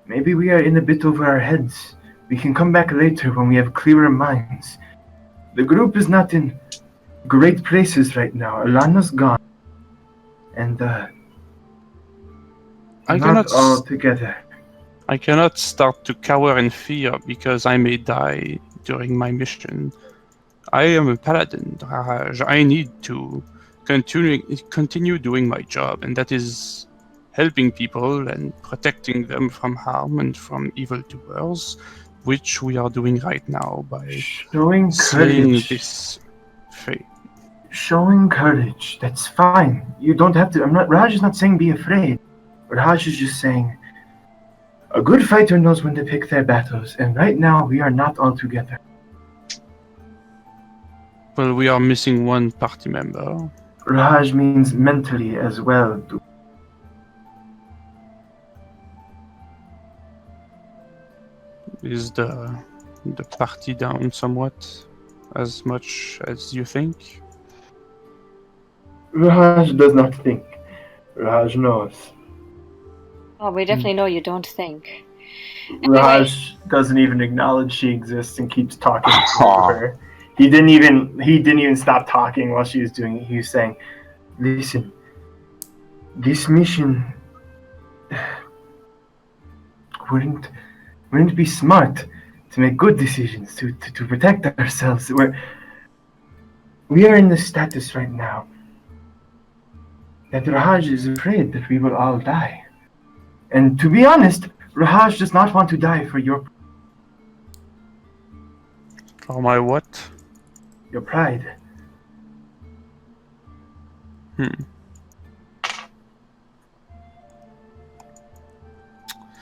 maybe we are in a bit over our heads. We can come back later when we have clearer minds. The group is not in great places right now. Alana's gone. And, not all together. I cannot start to cower in fear because I may die during my mission. I am a paladin, Raj. I need to continue doing my job, and that is helping people and protecting them from harm and from evildoers, which we are doing right now by Showing slaying courage. this fate. Showing courage. That's fine. You don't have to. Raj is not saying be afraid. Raj is just saying a good fighter knows when to pick their battles, and right now we are not all together. Well, we are missing one party member. Raj means mentally as well. Is the party down somewhat, as much as you think? Raj does not think. Raj knows. Oh, we definitely know you don't think. Raj doesn't even acknowledge she exists and keeps talking to her. He didn't even stop talking while she was doing it. He was saying, "Listen, this mission wouldn't be smart to make good decisions to protect ourselves. We are in the status right now that Raj is afraid that we will all die. And to be honest, Raj does not want to die for your My what? pride."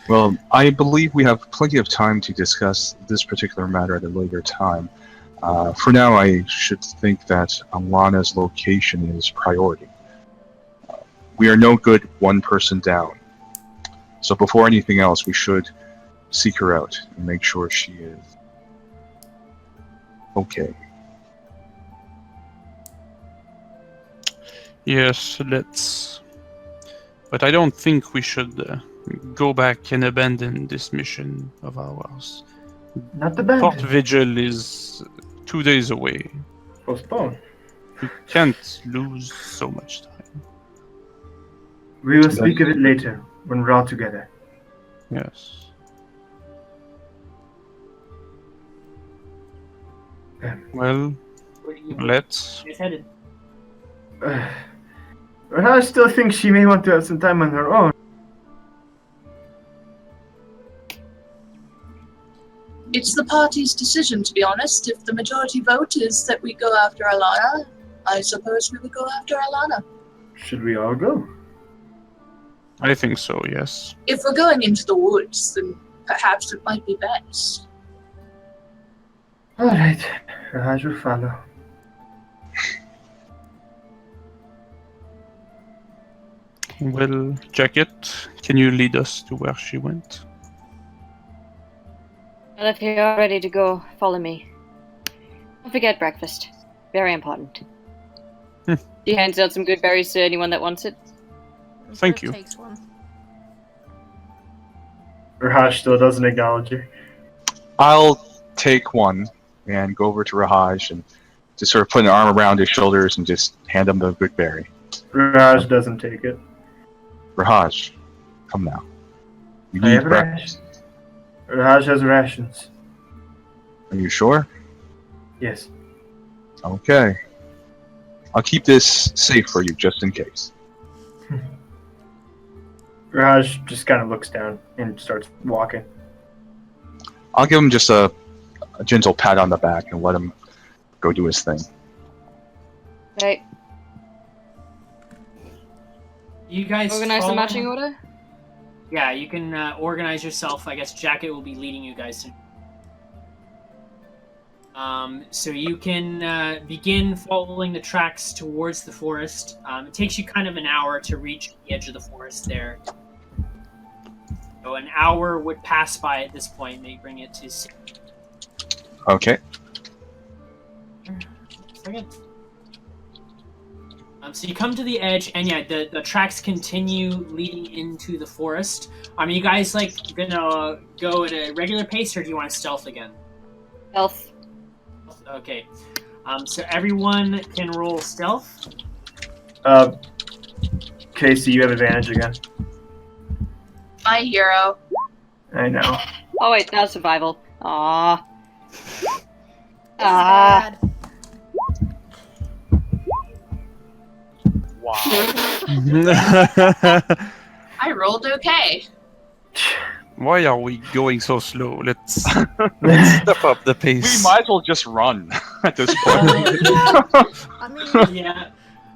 Well, I believe we have plenty of time to discuss this particular matter at a later time. For now, I should think that Alana's location is priority. We are no good one person down. So before anything else, we should seek her out and make sure she is okay. Yes, let's. But I don't think we should go back and abandon this mission of ours. Not Port abandon. Vigil is 2 days away. Postpone. We can't lose so much time. We will speak of it later when we're all together. Yes. Well, let's. It's headed. I still think she may want to have some time on her own. It's the party's decision, to be honest. If the majority vote is that we go after Alana, I suppose we would go after Alana. Should we all go? I think so, yes. If we're going into the woods, then perhaps it might be best. All right, Raj will follow. Well, Jacket, can you lead us to where she went? Well, if you're all ready to go, follow me. Don't forget breakfast. Very important. She hands out some good berries to anyone that wants it. Thank you. Takes one. Raj still doesn't acknowledge her. I'll take one and go over to Rahaj and just sort of put an arm around his shoulders and just hand him the good berry. Raj doesn't take it. Rahaj, come now. You I need have breakfast. rations. Raj has rations. Are you sure? Yes. Okay. I'll keep this safe for you just in case. Raj just kind of looks down and starts walking. I'll give him just a gentle pat on the back and let him go do his thing. Right. You guys Organize the follow- marching order? Yeah, you can organize yourself. I guess Jacket will be leading you guys. So you can begin following the tracks towards the forest. It takes you kind of an hour to reach the edge of the forest there. So an hour would pass by at this point. They bring it to 6. Okay. Second. So you come to the edge, and yeah, the tracks continue leading into the forest. You guys like gonna go at a regular pace, or do you want to stealth again? Stealth. Okay. So everyone can roll stealth. Casey, you have advantage again. My hero. I know. Oh wait, now survival. Aww. Bad. Wow. I rolled okay. Why are we going so slow? Let's step up the We pace. might as well just run at this point. I mean, Yeah.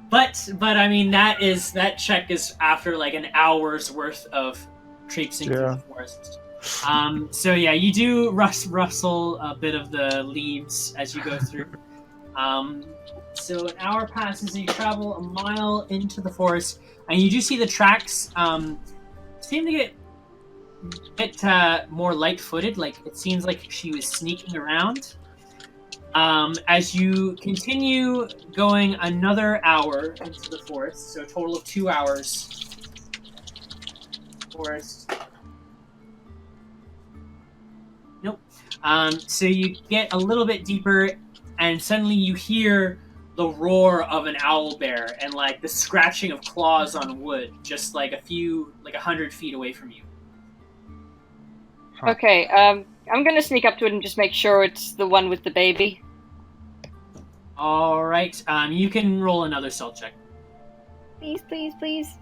But I mean that check is after like an hour's worth of traipsing through Yeah. the forest. So yeah, you do rustle a bit of the leaves as you go through. So an hour passes and you travel a mile into the forest, and you do see the tracks seem to get a bit more light-footed. Like it seems like she was sneaking around. As you continue going another hour into the forest, so a total of 2 hours. Forest. Nope. So you get a little bit deeper, and suddenly you hear the roar of an owl bear and like the scratching of claws on wood, just like 100 feet away from you. Okay, I'm gonna sneak up to it and just make sure it's the one with the baby. All right. You can roll another stealth check. Please, please, please.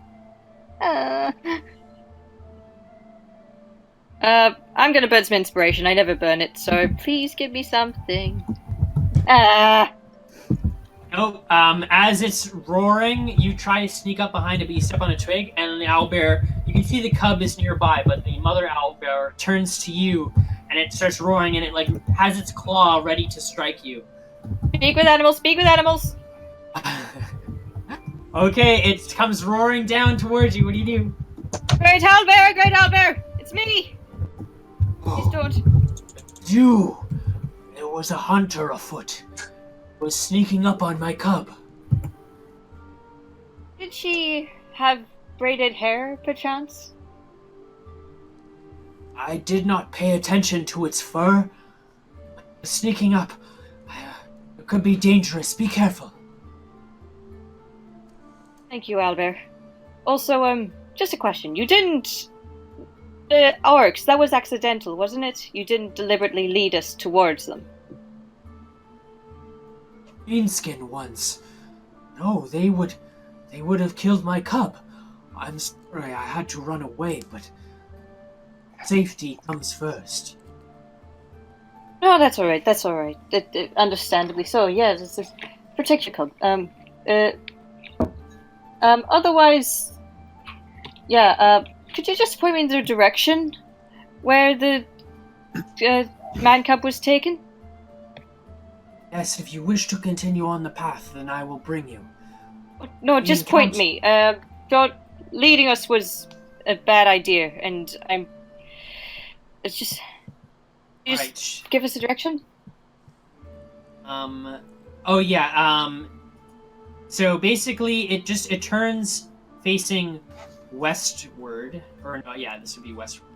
I'm gonna burn some inspiration. I never burn it, so please give me something. Nope. As it's roaring, you try to sneak up behind it, but you step on a twig, and the owlbear, you can see the cub is nearby, but the mother owlbear turns to you, and it starts roaring, and it like has its claw ready to strike you. Speak with animals, speak with animals! Okay, it comes roaring down towards you. What do you do? Great owlbear! It's me! Please don't. You! There was a hunter afoot. Was sneaking up on my cub. Did she have braided hair, perchance? I did not pay attention to its fur. Sneaking up. It could be dangerous. Be careful. Thank you, owlbear. Also, just a question. You didn't... orcs, that was accidental, wasn't it? You didn't deliberately lead us towards them. Greenskin once. No, they would have killed my cub. I'm sorry I had to run away, but safety comes first. No, that's alright, understandably so, yeah, just protect your cub. Otherwise, yeah, could you just point me in the direction where the man cub was taken? Yes, if you wish to continue on the path, then I will bring you. No, just point me. Leading us was a bad idea, and it's just... Right. Give us a direction? Oh yeah, so basically it turns facing westward, or no, yeah, this would be westward.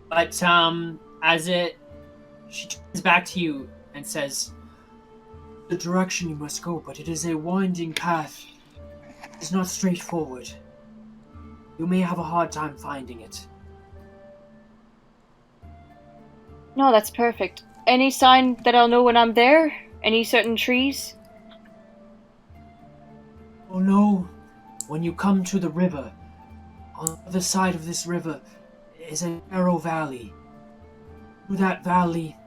But, she turns back to you and says, "The direction you must go, but it is a winding path. It's not straightforward. You may have a hard time finding it." No, that's perfect. Any sign that I'll know when I'm there? Any certain trees? Oh no! When you come to the river, on the other side of this river is a narrow valley. Through that valley,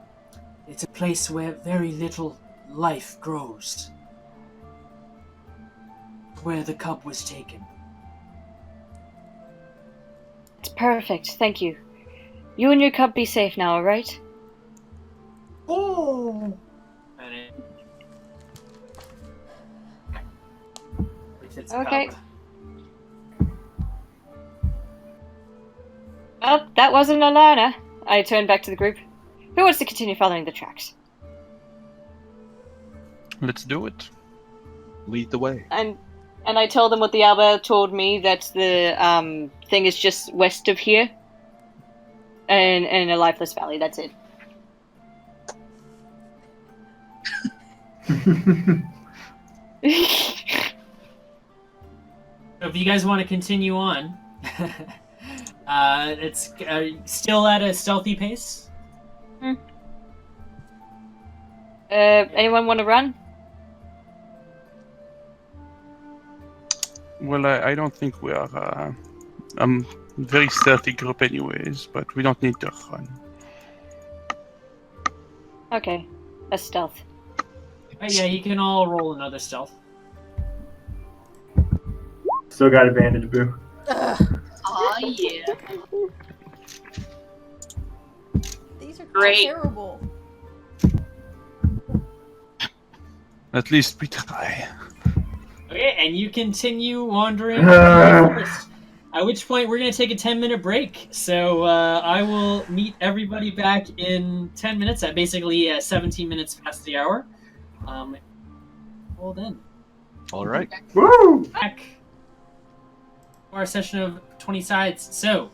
it's a place where very little life grows. Where the cub was taken. It's perfect, thank you. You and your cub be safe now, alright? Oh! And it... It's Okay. cub. Well, that wasn't Alana. I turned back to the group. Who wants to continue following the tracks? Let's do it. Lead the way. And I told them what the Alba told me, that the thing is just west of here. And in a lifeless valley, that's it. If you guys want to continue on, it's still at a stealthy pace. Anyone want to run? Well, I don't think we are very stealthy group anyways, but we don't need to run. Okay, that's stealth. Yeah, you can all roll another stealth. Still got advantage, Boo. Aw, yeah. These are Great. terrible. At least we try. Okay, and you continue wandering through the forest. At which point we're going to take a 10-minute break. So I will meet everybody back in 10 minutes at basically 17 minutes past the hour. Hold in. All right. Woo! Back to our session of 20 sides. So,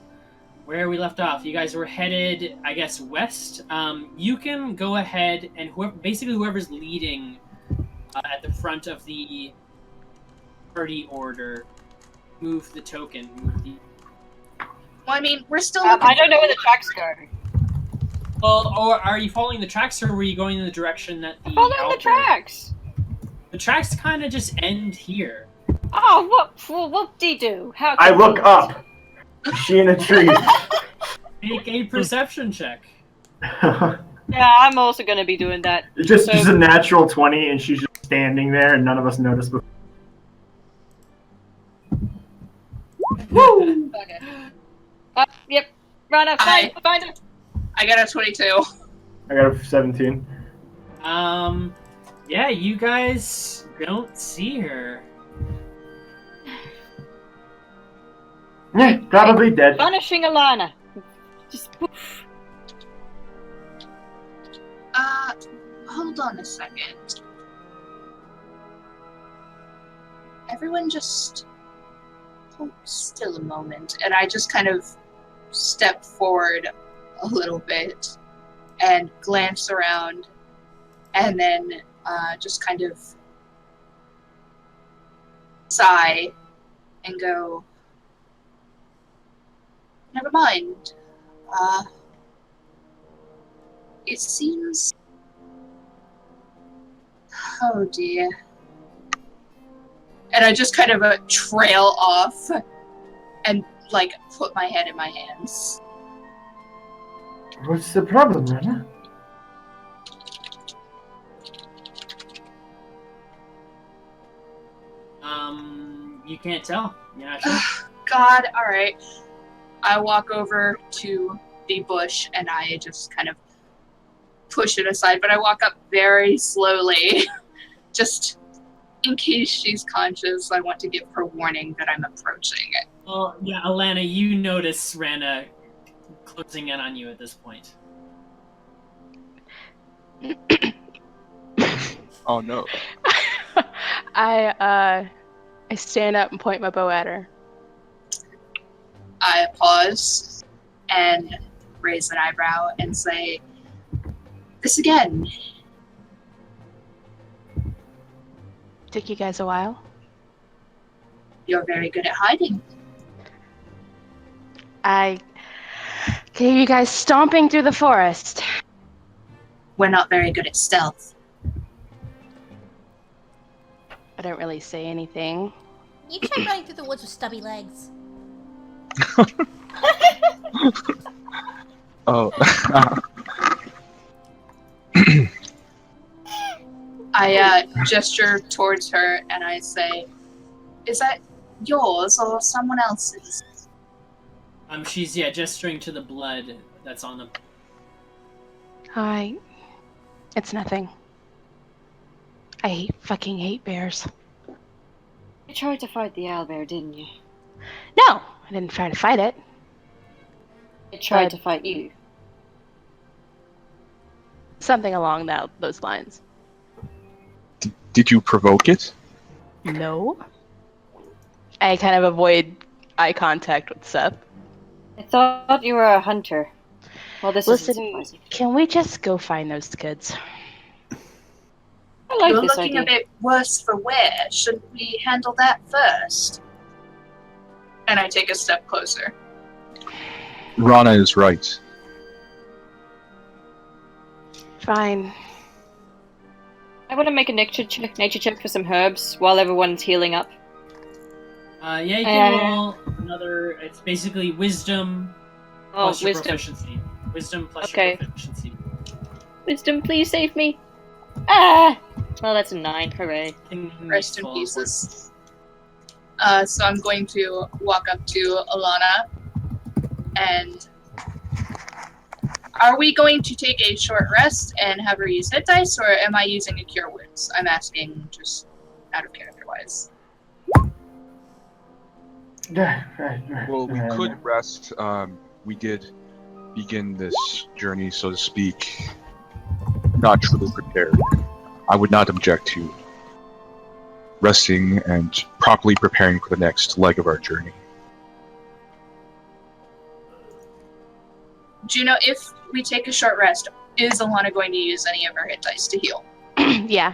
where we left off, you guys were headed, I guess, west. You can go ahead and whoever's leading at the front of the party order, move the token. Well, I mean, we're still. I don't know where the tracks go. Well, or are you following the tracks, or were you going in the direction that the Follow the altar- tracks. The tracks kind of just end here. Oh, whoop-de-doo. How I look convenient. up. Is she in a tree? Make a perception check. Yeah, I'm also going to be doing that. It's just So- a natural 20, and she's just standing there, and none of us noticed before. Woo! Okay. Yep. Run up. Find her. I got a 22. I got a 17. Yeah, you guys don't see her. Yeah, probably dead. Punishing Alana. Just poof. Hold on a second. Everyone just hold still a moment, and I just kind of step forward a little bit and glance around, and then just kind of sigh and go, never mind. It seems... Oh dear. And I just kind of trail off and, like, put my head in my hands. What's the problem, Rana? You can't tell. You're not sure. God, alright. I walk over to the bush and I just kind of push it aside, but I walk up very slowly. Just in case she's conscious, I want to give her warning that I'm approaching it. Well, yeah, Alana, you notice Rana closing in on you at this point. Oh no. I stand up and point my bow at her. I pause and raise an eyebrow and say, "This again." Took you guys a while? You're very good at hiding. I can hear you guys stomping through the forest. We're not very good at stealth. I don't really say anything. You tried running through the woods with stubby legs. Oh. I gesture towards her and I say, "Is that yours or someone else's?" She's gesturing to the blood that's on the. Hi. It's nothing. I fucking hate bears. You tried to fight the owlbear, didn't you? No, I didn't try to fight it. It tried to fight you. Something along those lines. Did you provoke it? No. I kind of avoid eye contact with Seth. I thought you were a hunter. Well, this isn't Listen, surprising. can we just go find those kids? I like You're this looking idea. a bit worse for wear. Shouldn't we handle that first? And I take a step closer. Rana is right. Fine. I want to make a nature check for some herbs while everyone's healing up. Yeah, you can roll another. It's basically wisdom plus your wisdom. proficiency. Wisdom plus Okay. your proficiency. Wisdom, please save me. Ah! Well, that's a 9. Hooray. Rest in pieces. So I'm going to walk up to Alana and... Are we going to take a short rest and have her use hit dice, or am I using a cure wounds? I'm asking just out of character-wise. Well, we could rest. We did begin this journey, so to speak, not truly prepared. I would not object to resting and properly preparing for the next leg of our journey. Do you know if we take a short rest, is Alana going to use any of her hit dice to heal? Yeah.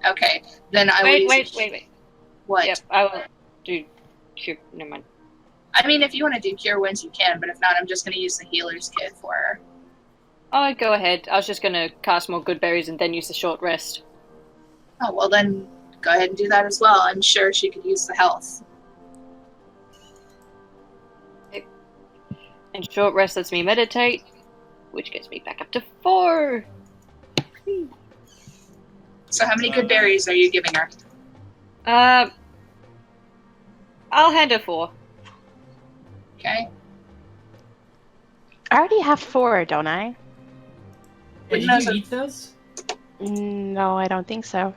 Okay, then I will use Wait. What? Yep, I will do... Cure. Never mind. I mean, if you want to do cure wounds, you can, but if not, I'm just going to use the healer's kit for her. Oh, go ahead. I was just going to cast more good berries and then use the short rest. Oh, well then, go ahead and do that as well. I'm sure she could use the health. And short rest lets me meditate, which gets me back up to 4. So how many good berries are you giving her? I'll hand her 4. Okay. I already have 4, don't I? Did you eat those? No, I don't think so.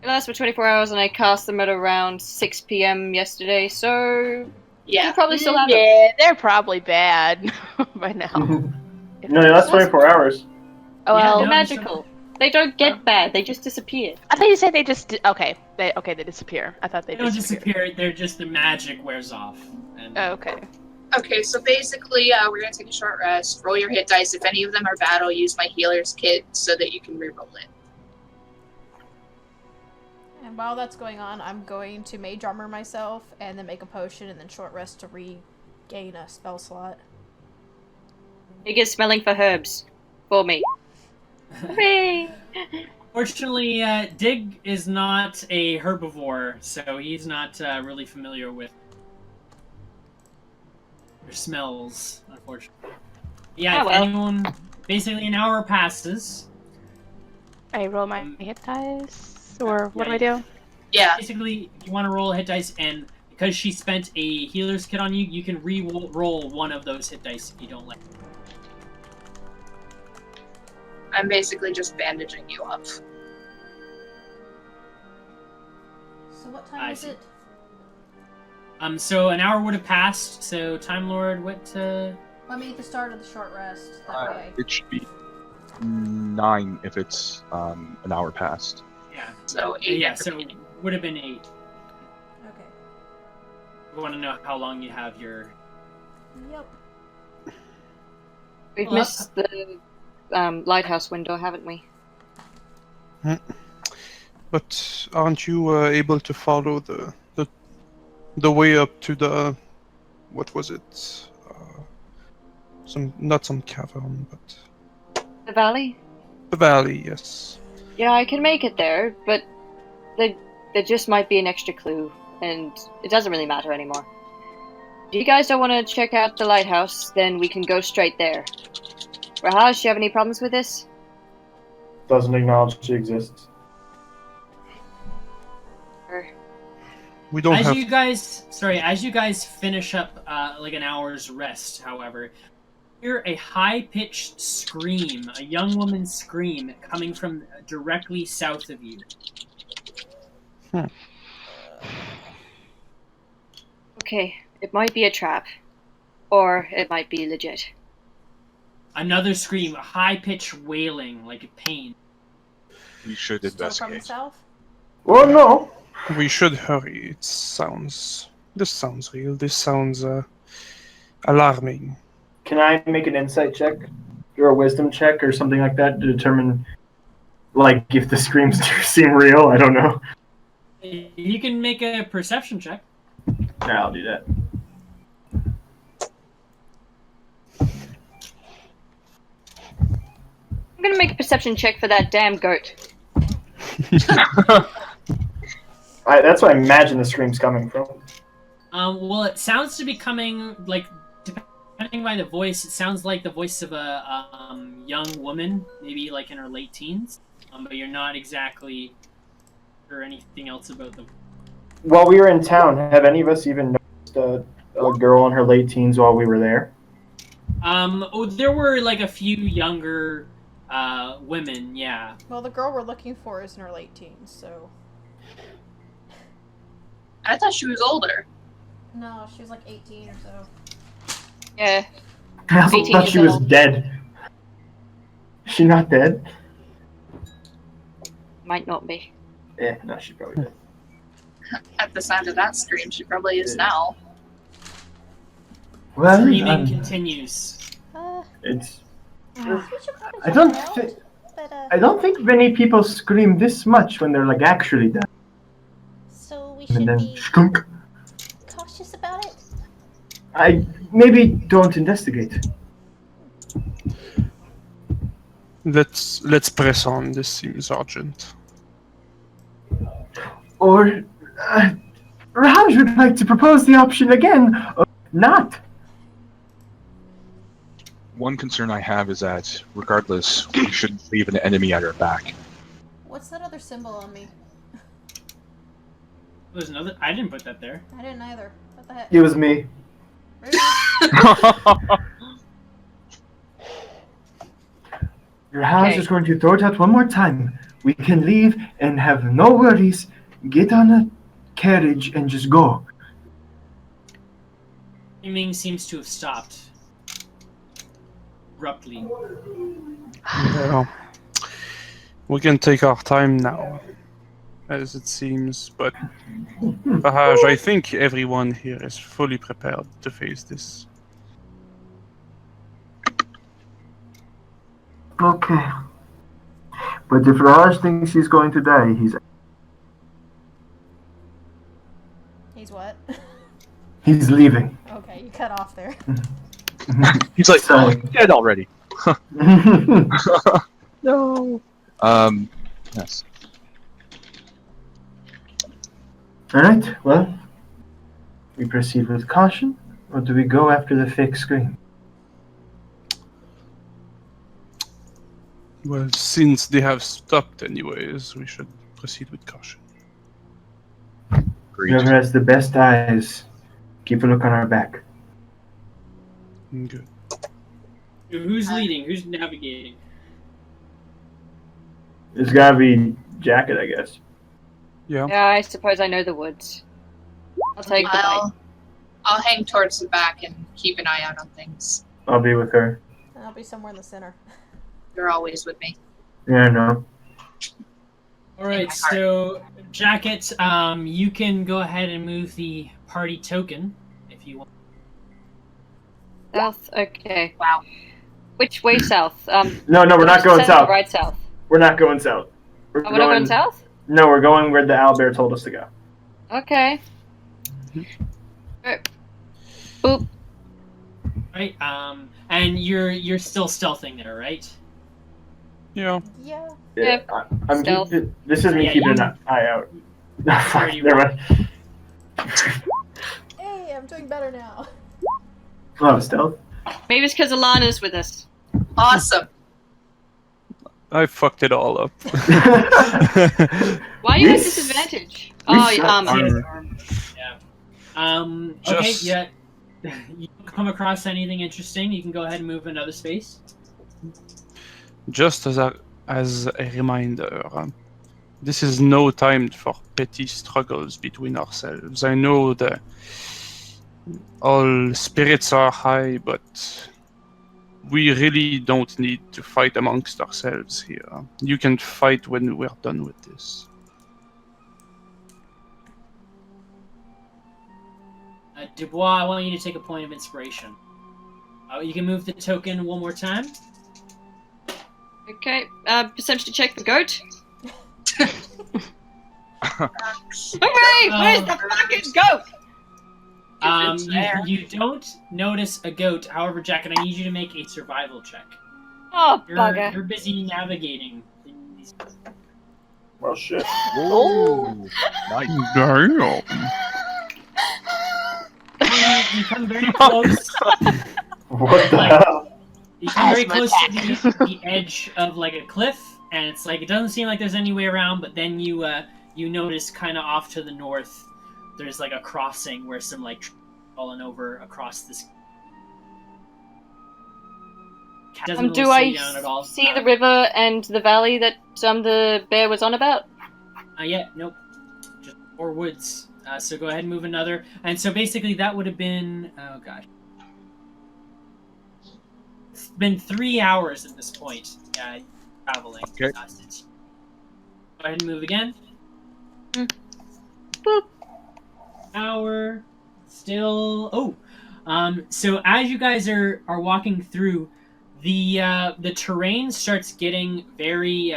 It lasts for 24 hours and I cast them at around 6 p.m. yesterday, so... Yeah. You probably still have them. Yeah, they're probably bad by now. No, that's 24 hours. Oh, well, They're no, magical. They don't get bad, they just disappear. I thought you said they just... Okay, they disappear. I thought they They don't disappear. disappear. They're just the magic wears off. And Oh, okay. Okay, so basically, we're going to take a short rest, roll your hit dice. If any of them are bad, I'll use my healer's kit so that you can reroll it. And while that's going on, I'm going to mage armor myself and then make a potion and then short rest to regain a spell slot. Dig is smelling for herbs. For me. Hooray! Fortunately, Dig is not a herbivore, so he's not really familiar with their smells, unfortunately. Yeah, Oh, if well. anyone... Basically, an hour passes. I roll my hit dice? Or what do I do? Yeah. Basically, you want to roll a hit dice, and because she spent a healer's kit on you, you can re-roll one of those hit dice if you don't like. I'm basically just bandaging you up. So what time I is see. it? So an hour would have passed. So Time Lord, what? I mean, at the start of the short rest. That way. It should be 9 if it's an hour past. Yeah. So 8 Yeah. at the So beginning. would have been 8. Okay. We want to know how long you have your. Yep. We've Well, missed the lighthouse window, haven't we? But aren't you able to follow the way up to the... What was it? Not some cavern, but... The valley? The valley, yes. Yeah, I can make it there, but there just might be an extra clue. and it doesn't really matter anymore. If you guys don't want to check out the lighthouse, then we can go straight there. Rahaj, do you have any problems with this? Doesn't acknowledge she exists. We don't As have. you guys finish up like an hour's rest, however, hear a high-pitched scream, a young woman's scream, coming from directly south of you. Okay, it might be a trap. Or it might be legit. Another scream, a high-pitched wailing, like pain. We should Still from the investigate. south? Well, no. We should hurry. This sounds real. This sounds alarming. Can I make an insight check or a wisdom check or something like that to determine, like, if the screams seem real? I don't know. You can make a perception check. Yeah, I'll do that. I'm gonna make a perception check for that damn goat. That's what I imagine the scream's coming from. Well, it sounds to be coming, like, depending by the voice, it sounds like the voice of a young woman, maybe like in her late teens, but you're not exactly sure anything else about them. While we were in town, have any of us even noticed a girl in her late teens while we were there? There were like a few younger women, yeah. Well, the girl we're looking for is in her late teens, so... I thought she was older. No, she was like 18 or so. Yeah. I also 18 thought she years was old. dead. Is she not dead? Might not be. Yeah, no, she's probably dead. At the sound of that scream, she probably is now. Well, Screaming continues. it's. We should probably I don't check it out, think. but, I don't think many people scream this much when they're like actually dead. so we And should then be skunk. cautious about it? I maybe don't investigate. Let's press on. This seems urgent. Or Raj would like to propose the option again of not. One concern I have is that, regardless, we shouldn't leave an enemy at our back. What's that other symbol on me? There's another. I didn't put that there. I didn't either. What the heck? It was me. Raj Okay. is going to throw it out one more time. We can leave and have no worries. Get on a carriage and just go. Screaming seems to have stopped abruptly. Well, we can take our time now, as it seems, but Bahaj, I think everyone here is fully prepared to face this. Okay. But if Raj thinks he's going to die, He's what? he's leaving. Okay, you cut off there. He's like, Sorry. oh, dead already. No. Yes. Alright, well, we proceed with caution, or do we go after the fake scream? Well, since they have stopped anyways, we should proceed with caution. Agreed. Whoever has the best eyes, keep a look on our back. Good. Who's leading? Who's navigating? It's gotta be Jacket, I guess. Yeah. Yeah, I suppose I know the woods. I'll take the bite. I'll hang towards the back and keep an eye out on things. I'll be with her. I'll be somewhere in the center. You're always with me. Yeah, I know. All right, so Jacket, you can go ahead and move the party token if you want. South? Okay. Wow. Which way south? No, we're not going center or south. right south? We're not going south. Oh, we're not going south? No, we're going where the owlbear told us to go. Okay. Boop. Right, and you're still stealthing there, right? Yeah. Yeah. Yep. I'm Stealth. this is me Yeah, keeping you- an eye out. No, fuck, Already never mind. Hey, I'm doing better now. Oh, stealth. Maybe it's because Alana's with us. Awesome. I fucked it all up. Why are you at Yes. disadvantage? We Oh, suck. armor. Okay, Just- yeah. You come across anything interesting, you can go ahead and move another space. Just as a reminder, this is no time for petty struggles between ourselves. I know that all spirits are high, but we really don't need to fight amongst ourselves here. You can fight when we're done with this. Dubois, I want you to take a point of inspiration. You can move the token one more time. Okay, perception check for goat. Hooray! Where's the fucking goat? You don't notice a goat. However, Jacket, I need you to make a survival check. Oh, You're bugger. busy navigating these. Well, shit. Ooh, nice. Damn. You come very close. What the Like- hell? You come very close to the edge of like a cliff, and it's like it doesn't seem like there's any way around. But then you notice kind of off to the north, there's like a crossing where some like fallen over across this. Doesn't Do really slow down at I all. see the river and the valley that the bear was on about? Yeah, nope. Just more woods. So go ahead and move another. And so basically that would have been... Oh, gosh. It's been 3 hours at this point. Traveling. Okay. Since... Go ahead and move again. Boop. Hour. Still... Oh! So as you guys are walking through, the terrain starts getting very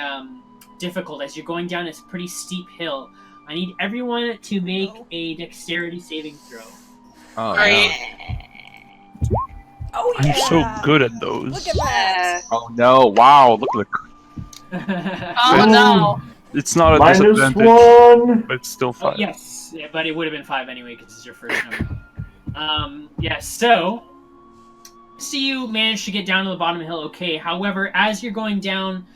difficult as you're going down this pretty steep hill. I need everyone to make a dexterity saving throw. Oh, Great. Oh I'm yeah. so good at those. Look at that. no. Oh no! Wow! Look at Oh no. It's not a Minus disadvantage, 1. but it's still Oh, fine. yes, yeah, but it would have been 5 anyway because it's your first number. So see you managed to get down to the bottom of the hill. Okay, however, as you're going down,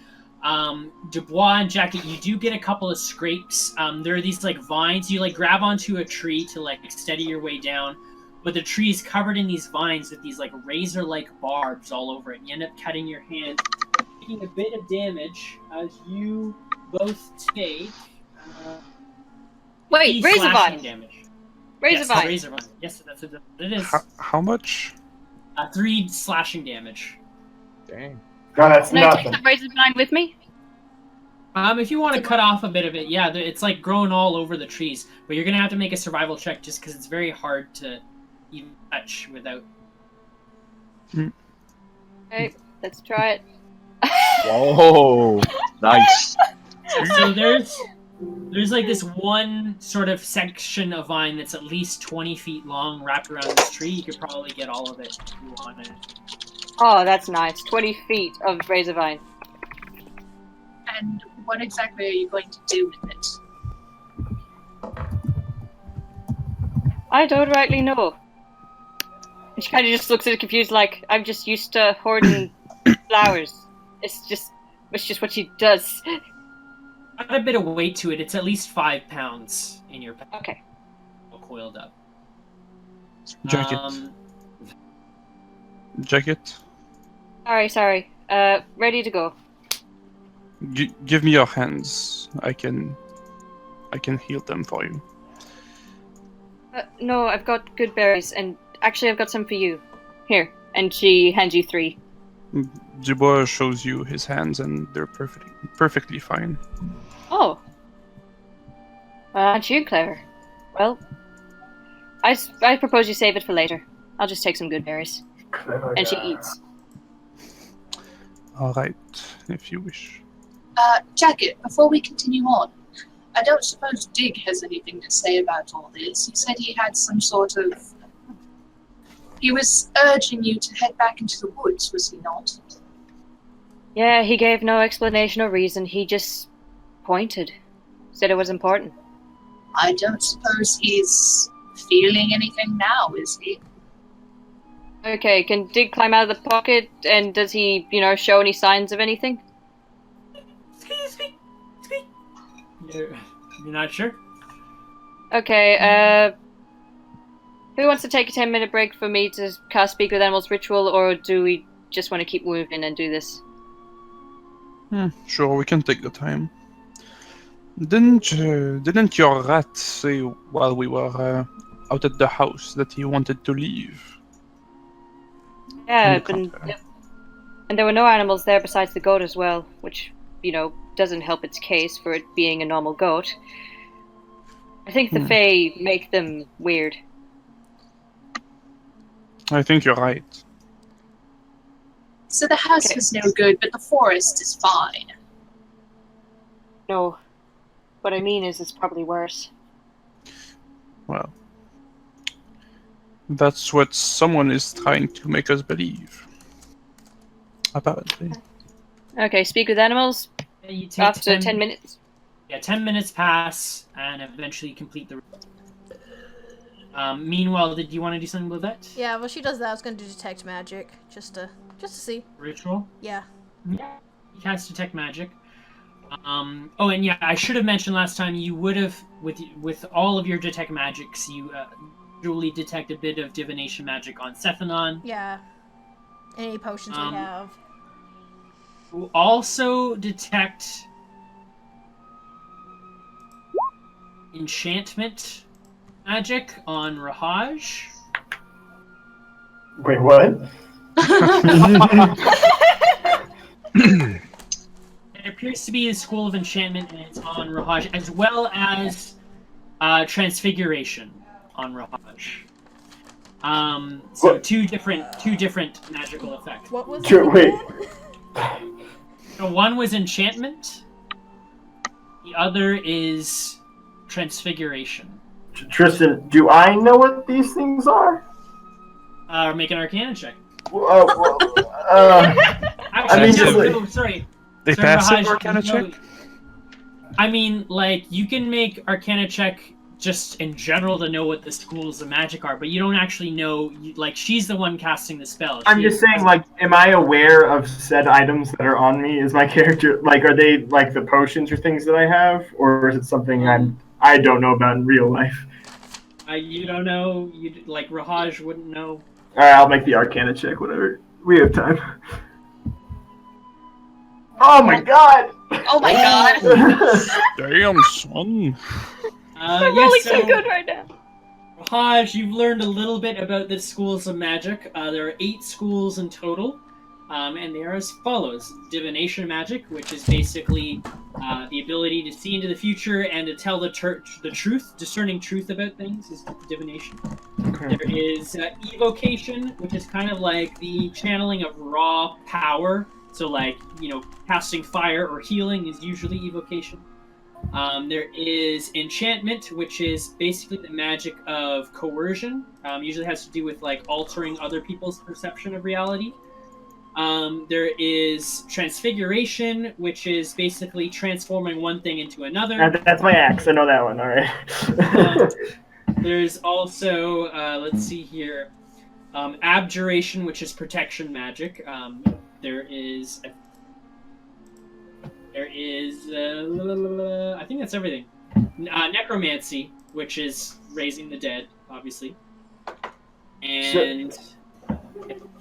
Dubois and Jacket, you do get a couple of scrapes. There are these like vines. You like grab onto a tree to like steady your way down, but the tree is covered in these vines with these like razor-like barbs all over it. And you end up cutting your hand, taking a bit of damage as you both take. Wait, 3 razor slashing vine. damage. Razor Yes, vine. razor vine. Yes, that's what it is. How much? 3 slashing damage. Dang. No, that's Can I take nothing. the razor vine with me? If you want to cut off a bit of it, yeah, it's like growing all over the trees. But you're gonna have to make a survival check just because it's very hard to even touch without. Okay, let's try it. Whoa! Nice. So there's like this one sort of section of vine that's at least 20 feet long wrapped around this tree. You could probably get all of it if you wanted. Oh, that's nice. 20 feet of razor vine. And what exactly are you going to do with it? I don't rightly know. And she kind of just looks at it confused, like, I'm just used to hoarding flowers. It's just what she does. Got a bit of weight to it. It's at least 5 pounds in your pack. Okay. All coiled up. Jacket. Jacket. Sorry. Ready to go. Give me your hands. I can heal them for you. No, I've got good berries, and actually I've got some for you. Here. And she hands you 3. Dubois shows you his hands, and they're perfectly fine. Oh. Aren't you clever? Well, I propose you save it for later. I'll just take some good berries. Clever And she guy. eats. All right, if you wish. Jacket, before we continue on, I don't suppose Dig has anything to say about all this. He said he had some sort of... He was urging you to head back into the woods, was he not? Yeah, he gave no explanation or reason. He just pointed. Said it was important. I don't suppose he's feeling anything now, is he? Okay, can Dig climb out of the pocket, and does he, show any signs of anything? Speak. You're not sure? Okay, who wants to take a 10-minute break for me to cast Speak with Animals ritual, or do we just want to keep moving and do this? Sure, we can take the time. Didn't your rat say while we were out at the house that he wanted to leave? Yeah, On the and there were no animals there besides the goat as well, which, doesn't help its case for it being a normal goat. I think the Fae make them weird. I think you're right. So the house was no good, but the forest is fine. No. What I mean is it's probably worse. Well, that's what someone is trying to make us believe. Apparently. Okay, Speak with Animals. You take After 10 minutes. Yeah, 10 minutes pass, and eventually complete the... meanwhile, did you want to do something with that? Yeah, well, she does that. I was gonna do detect magic, just to see. Ritual? Yeah. Yeah. You cast Detect Magic. Oh, and yeah, I should have mentioned last time, you would have, with all of your Detect Magics, you usually detect a bit of Divination Magic on Sethanon. Yeah. Any potions we have. You also detect Enchantment Magic on Rahaj. Wait, what? It appears to be a School of Enchantment, and it's on Rahaj, as well as Transfiguration on Rahaj. So What? two different magical effects. What was Sure, it wait. again? So one was Enchantment. The other is Transfiguration. Tristan, do I know what these things are? Make an Arcana check. I mean, just like- no, sorry. They Sorry, pass Rahaj, an Arcana no. check? I mean, like, you can make Arcana check just in general to know what the schools of magic are, but you don't actually know, like, she's the one casting the spell. I'm just saying, like, am I aware of said items that are on me? Is my character, like, are they, like, the potions or things that I have? Or is it something I don't know about in real life? You don't know, like, Rahaj wouldn't know. Alright, I'll make the Arcana check, whatever. We have time. Oh my god! Oh my god! Damn, son. I'm Yeah, rolling so good right now. Rahaj, you've learned a little bit about the schools of magic. There are 8 schools in total, and they are as follows. Divination magic, which is basically the ability to see into the future and to tell the truth, discerning truth about things is divination. There is evocation, which is kind of like the channeling of raw power. So, like, casting fire or healing is usually evocation. There is enchantment, which is basically the magic of coercion. Usually has to do with, like, altering other people's perception of reality. There is transfiguration, which is basically transforming one thing into another. That's my axe. I know that one. Alright. There's also, let's see here, abjuration, which is protection magic. There is, I think that's everything. Necromancy, which is raising the dead, obviously. And I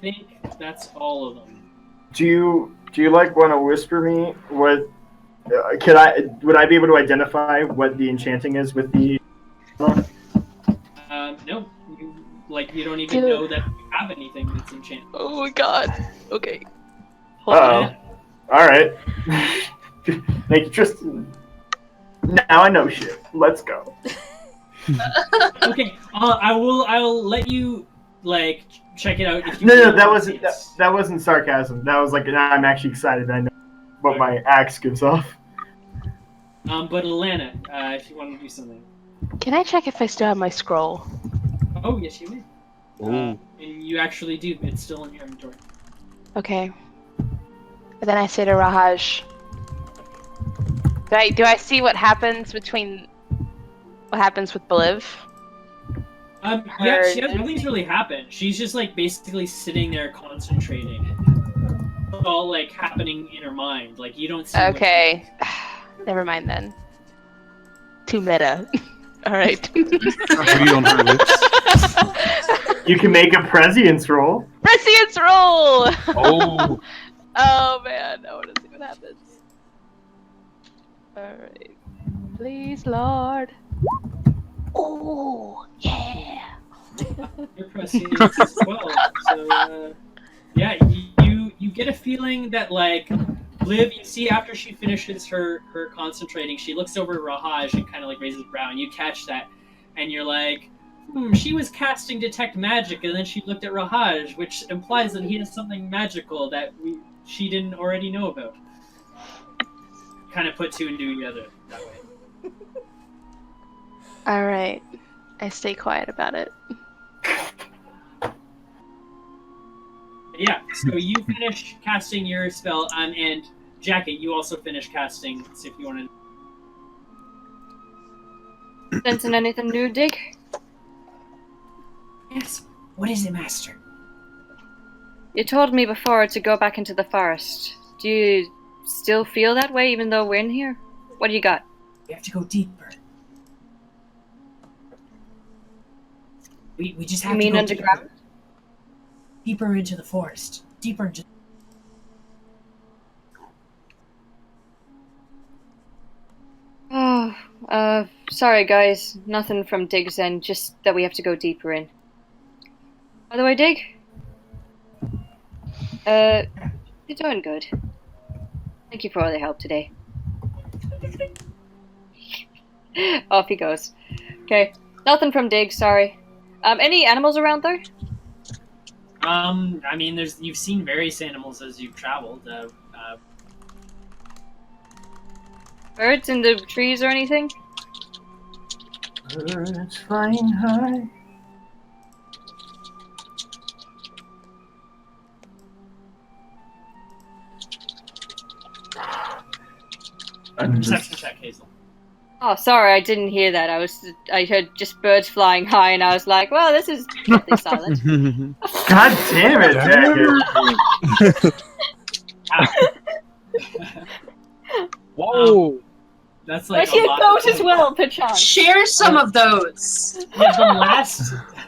think that's all of them. Do you like want to whisper me what? Would I be able to identify what the enchanting is with the? No, you don't even know that you have anything that's enchanted. Oh my god. Okay. Oh. All right. Thank you, Tristan. Now I know shit. Let's go. Okay, I'll let you, like, check it out if you No, want. that wasn't sarcasm. That was like, I'm actually excited. I know what my axe gives off. But Alana, if you want to do something. Can I check if I still have my scroll? Oh, yes, you may. Ooh. And you actually do. It's still in your inventory. Okay. And then I say to Rahaj, do I see what happens with Bliv? Yeah, nothing's really happened. She's just like basically sitting there concentrating. It's all like happening in her mind. Like you don't see. Okay. Never mind then. Too meta. All right. Read on her lips. You can make a prescience roll. Prescience roll! Oh, Oh man, I want to see what happens. Alright. Please, Lord. Oh, yeah. You're pressing as well. So yeah, you get a feeling that like Liv, you see after she finishes her concentrating, she looks over at Rahaj and kind of like raises her brow, and you catch that, and you're like, she was casting detect magic, and then she looked at Rahaj, which implies that he has something magical that she didn't already know about. Kind of put two and two together that way. Alright. I stay quiet about it. Yeah, so you finish casting your spell, and Jacket, you also finish casting, so if you want to... Sensing anything new, Dig? Yes, what is it, Master? You told me before to go back into the forest. Do you still feel that way even though we're in here? What do you got? We have to go deeper. We just have You mean to go underground? deeper into the forest. Deeper into... Oh, sorry guys. Nothing from Dig's end, just that we have to go deeper in. By the way, Dig? You're doing good. Thank you for all the help today. Off he goes. Okay. Nothing from Dig, sorry. Any animals around there? I mean, you've seen various animals as you've traveled. Birds in the trees or anything? Birds flying high. Perception check, Hazel. Oh, sorry, I didn't hear that. I heard just birds flying high, and I was like, well, this is deathly silent. God damn it, Jacket. whoa! That's like Where's your lot goat of- as well, perchance? Share some of those. Yeah,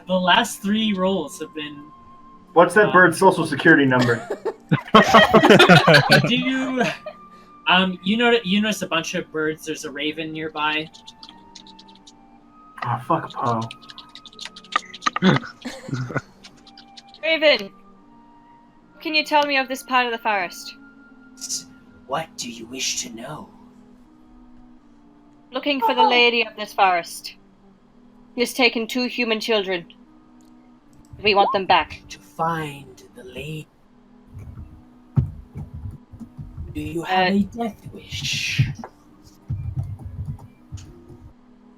the last three rolls have been. What's that bird's social security number? You notice a bunch of birds. There's a raven nearby. Oh, fuck Poe. Raven, what can you tell me of this part of the forest? What do you wish to know? Looking for the lady of this forest. He has taken 2 human children. We want them back. To find the lady. Do you have a death wish?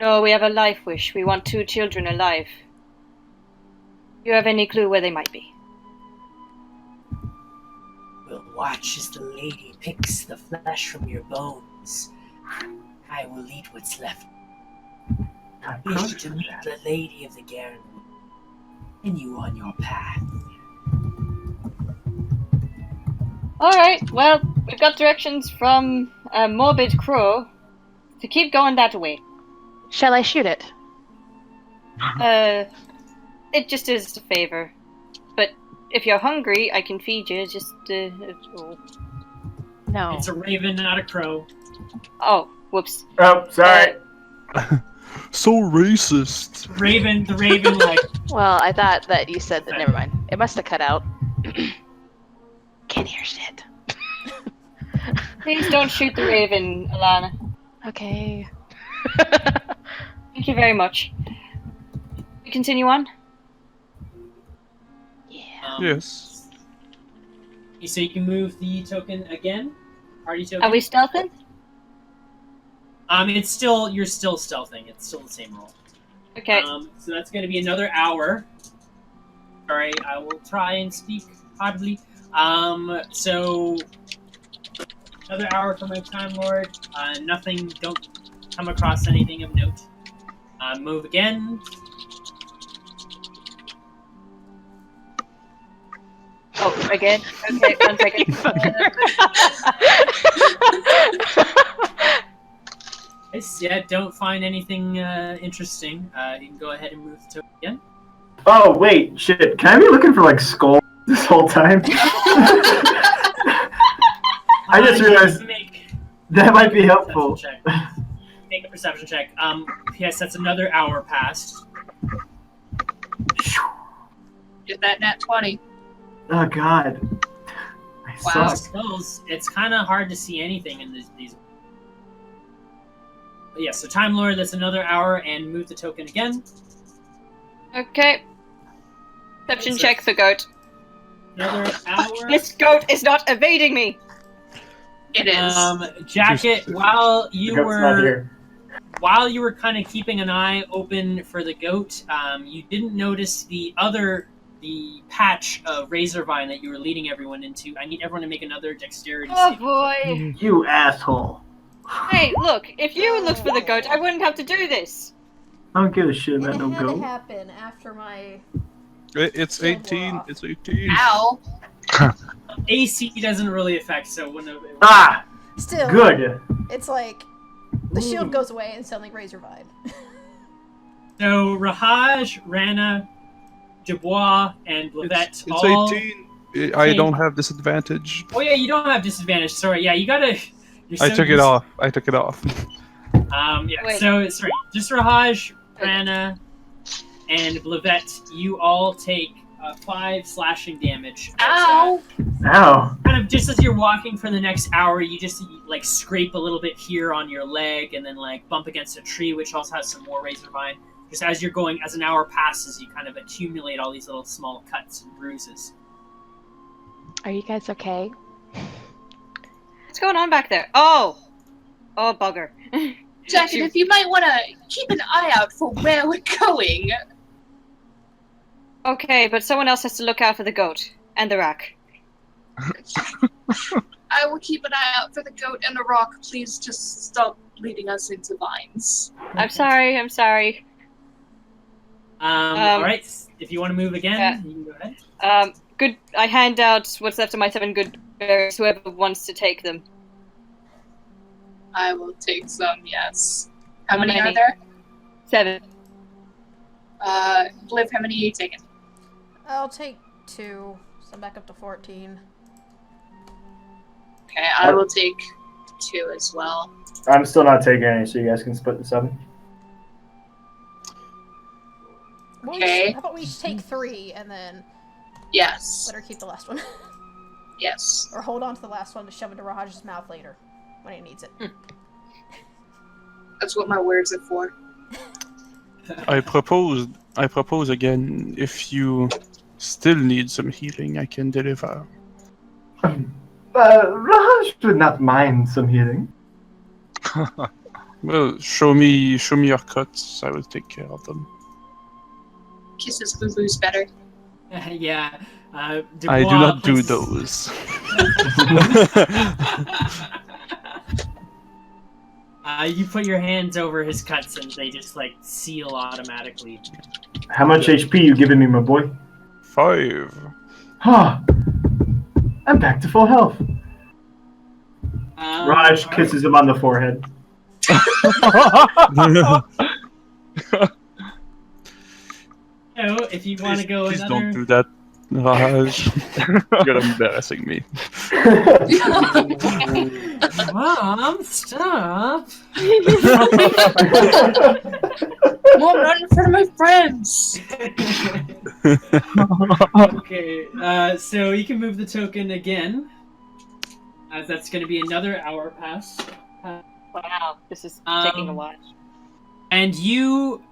No, we have a life wish. We want 2 children alive. Do you have any clue where they might be? We'll watch as the lady picks the flesh from your bones. I will eat what's left. Wish to meet the lady of the Garen. Continue on your path. Alright, well, we've got directions from Morbid Crow to keep going that way. Shall I shoot it? It just is a favor. But if you're hungry, I can feed you. Just, oh. No. It's a raven, not a crow. Oh, whoops. Oh, sorry. So racist. The raven, like, Well, I thought that you said that. Never mind. It must have cut out. Can't hear shit. Please don't shoot the raven, Alana. Okay. Thank you very much. We continue on? Yeah. Yes. So you can move the token again. Party token. Are we stealthing? You're still stealthing. It's still the same roll. Okay. So that's going to be another hour. Sorry, I will try and speak audibly. So another hour for my Time Lord. Don't come across anything of note. Move again. again. Okay, 1 second. Yeah, don't find anything interesting. You can go ahead and move the token again. Oh, wait, shit. Can I be looking for, like, skull this whole time? I just realized that might be helpful. Make a perception check. Yes, that's another hour passed. Get that nat 20. Oh, God. I Wow. suck. Skulls, it's kind of hard to see anything in these. But yeah, so Time Lord, that's another hour, and move the token again. Okay. Perception check for goat. Another hour. This goat is not evading me. It is. Jacket, while you The goat's not here. were kind of keeping an eye open for the goat, you didn't notice the patch of razor vine that you were leading everyone into. I need everyone to make another dexterity Oh save. boy. You asshole. Hey, look, if you looked for the goat, I wouldn't have to do this. I don't give a shit And about it no had to goat. happen after my... It's Shield 18. wore off. It's 18. Ow. AC doesn't really affect, so when the Ah! Still, Good. it's like the shield goes away and suddenly razor vine. So Rahaj, Rana, Dubois, and Blivette It's all. 18. I don't have disadvantage. Oh yeah, you don't have disadvantage. Sorry, yeah, you gotta. I took it off. I took it off. Yeah. Wait. So sorry, just Rahaj, Rana, and Blivette. You all take 5 slashing damage. Ow. Ow. Kind of just as you're walking for the next hour, you just like scrape a little bit here on your leg, and then like bump against a tree, which also has some more razor vine. Just as you're going, as an hour passes, you kind of accumulate all these little small cuts and bruises. Are you guys okay? What's going on back there? Oh, bugger. Jacket, if you might want to keep an eye out for where we're going. Okay, but someone else has to look out for the goat and the rack. I will keep an eye out for the goat and the rock. Please just stop leading us into vines. I'm sorry. All right. If you want to move again, yeah. you can go ahead. Good. I hand out what's left of my 7 good berries. Whoever wants to take them. I will take some, yes. How How many are many? there? 7. Bliv, how many are you taking? I'll take 2, so I'm back up to 14. Okay, I will take 2 as well. I'm still not taking any, so you guys can split the 7. Okay. How about we each take 3 and then Yes. let her keep the last one? Yes. Or hold on to the last one to shove into Rahaj's mouth later when he needs it. That's what my words are for. I propose again, if you still need some healing, I can deliver. Raj would not mind some healing. Well, show me your cuts. I will take care of them. Kisses boo-boos better. Yeah. I Dubois do not do puts- those. You put your hands over his cuts and they just like seal automatically. How much HP you giving me, my boy? 5. Huh. I'm back to full health. Raj kisses him on the forehead. So, if you want to go Please another. don't do that, Raj. You're embarrassing me. Mom, stop! Mom, not in front of my friends! Okay, so you can move the token again. As that's going to be another hour pass. Wow, this is taking a while. And you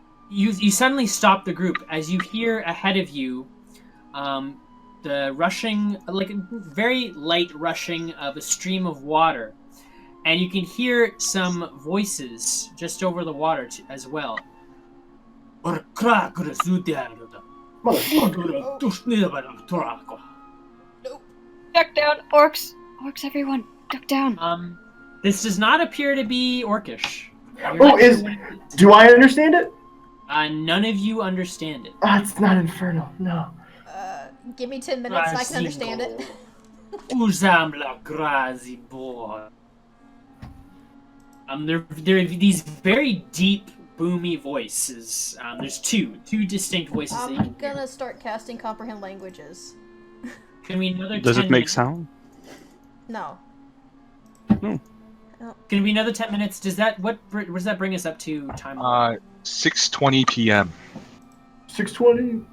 suddenly stop the group as you hear ahead of you the rushing, like very light rushing of a stream of water. And you can hear some voices just over the water as well. Duck down, orcs! Orcs, everyone, duck down. This does not appear to be Orcish. You're Oh, not sure what it is. do I understand it? None of you understand it. Ah, it's not infernal. No. Give me 10 minutes and I can understand it. Usam la grazi boy. There are these very deep, boomy voices. There's two distinct voices. that you I'm can hear. gonna start casting comprehend languages. Can we another Does 10 it make minutes? sound? No. Can we another 10 minutes? Does that what does that bring us up to time? 6:20 p.m. 6:20.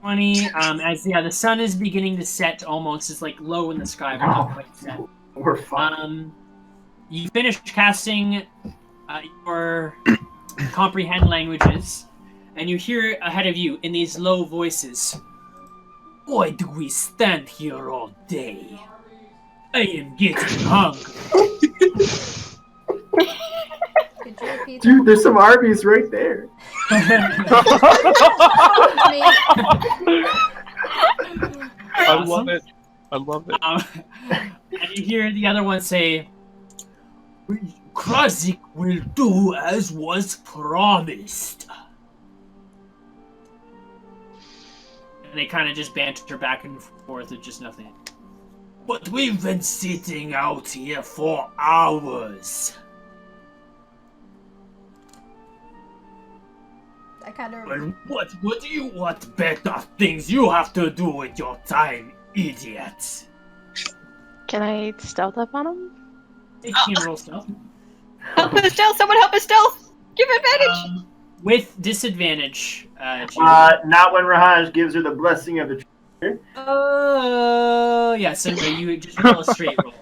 20. As the sun is beginning to set, almost it's like low in the sky, but not quite set. We're fine. You finish casting your comprehend languages, and you hear ahead of you in these low voices. Why do we stand here all day? I am getting hungry. Could you repeat Dude, there's some Arby's right there. I love it. I love it. And you hear the other one say, Krazik will do as was promised. And they kind of just banter back and forth with just nothing. But we've been sitting out here for hours. I kind of. Well, what do you want better things you have to do with your time, idiot? Can I stealth up on him? You can roll stealth. Help us stealth! Someone help us stealth! Give advantage! With disadvantage, Not when Rahaj gives her the blessing of the tree. yeah, so you just roll a straight roll.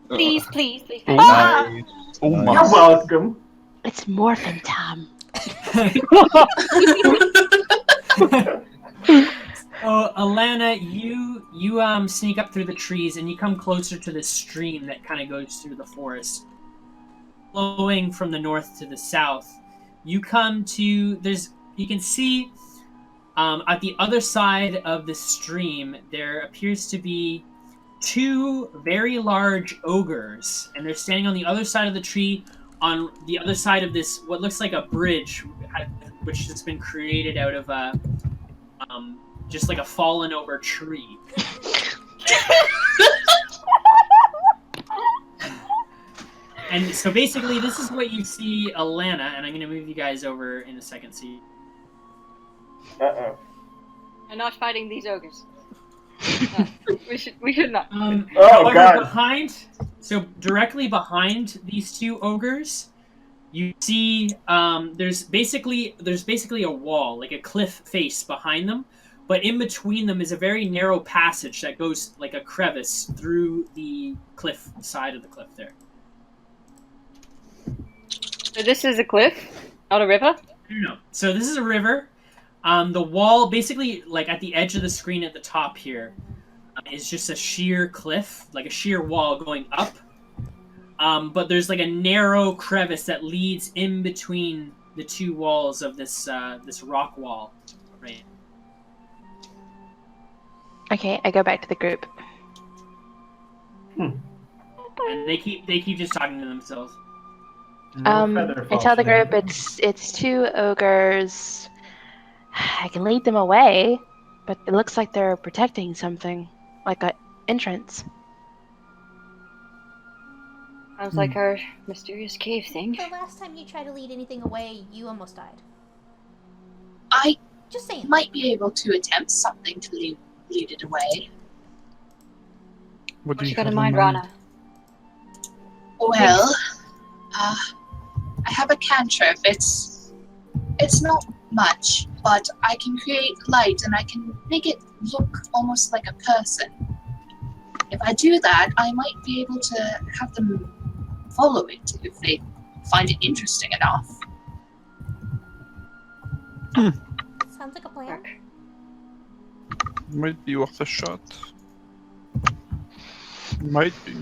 Please, please, please. Oh Ah! my. Oh You're my. welcome. It's morphin' time. Oh, Alana, you sneak up through the trees and you come closer to this stream that kind of goes through the forest, flowing from the north to the south. You come to you can see at the other side of the stream there appears to be two very large ogres, and they're standing on the other side of the tree, on the other side of this what looks like a bridge, which has been created out of just like a fallen over tree. And so basically this is what you see, Alana, and I'm going to move you guys over in a second. See. Uh-oh. I'm not fighting these ogres. No, we should not. However, God. directly behind these two ogres, you see there's basically a wall, like a cliff face behind them, but in between them is a very narrow passage that goes like a crevice through the cliff side of the cliff there. So this is a cliff, not a river? No. So this is a river. The wall, basically, like at the edge of the screen at the top here, is just a sheer cliff, like a sheer wall going up. But there's like a narrow crevice that leads in between the two walls of this rock wall, right? Okay, I go back to the group. And they keep just talking to themselves. I tell the group it's two ogres. I can lead them away, but it looks like they're protecting something, like an entrance. Sounds like our mysterious cave thing. The last time you tried to lead anything away, you almost died. I Just saying. might be able to attempt something to lead it away. What do What you you got have in mind, mind? Rana? Well, I have a cantrip. It's not much, but I can create light and I can make it look almost like a person. If I do that, I might be able to have them follow it if they find it interesting enough. Sounds like a plan. Might be worth a shot. Might be.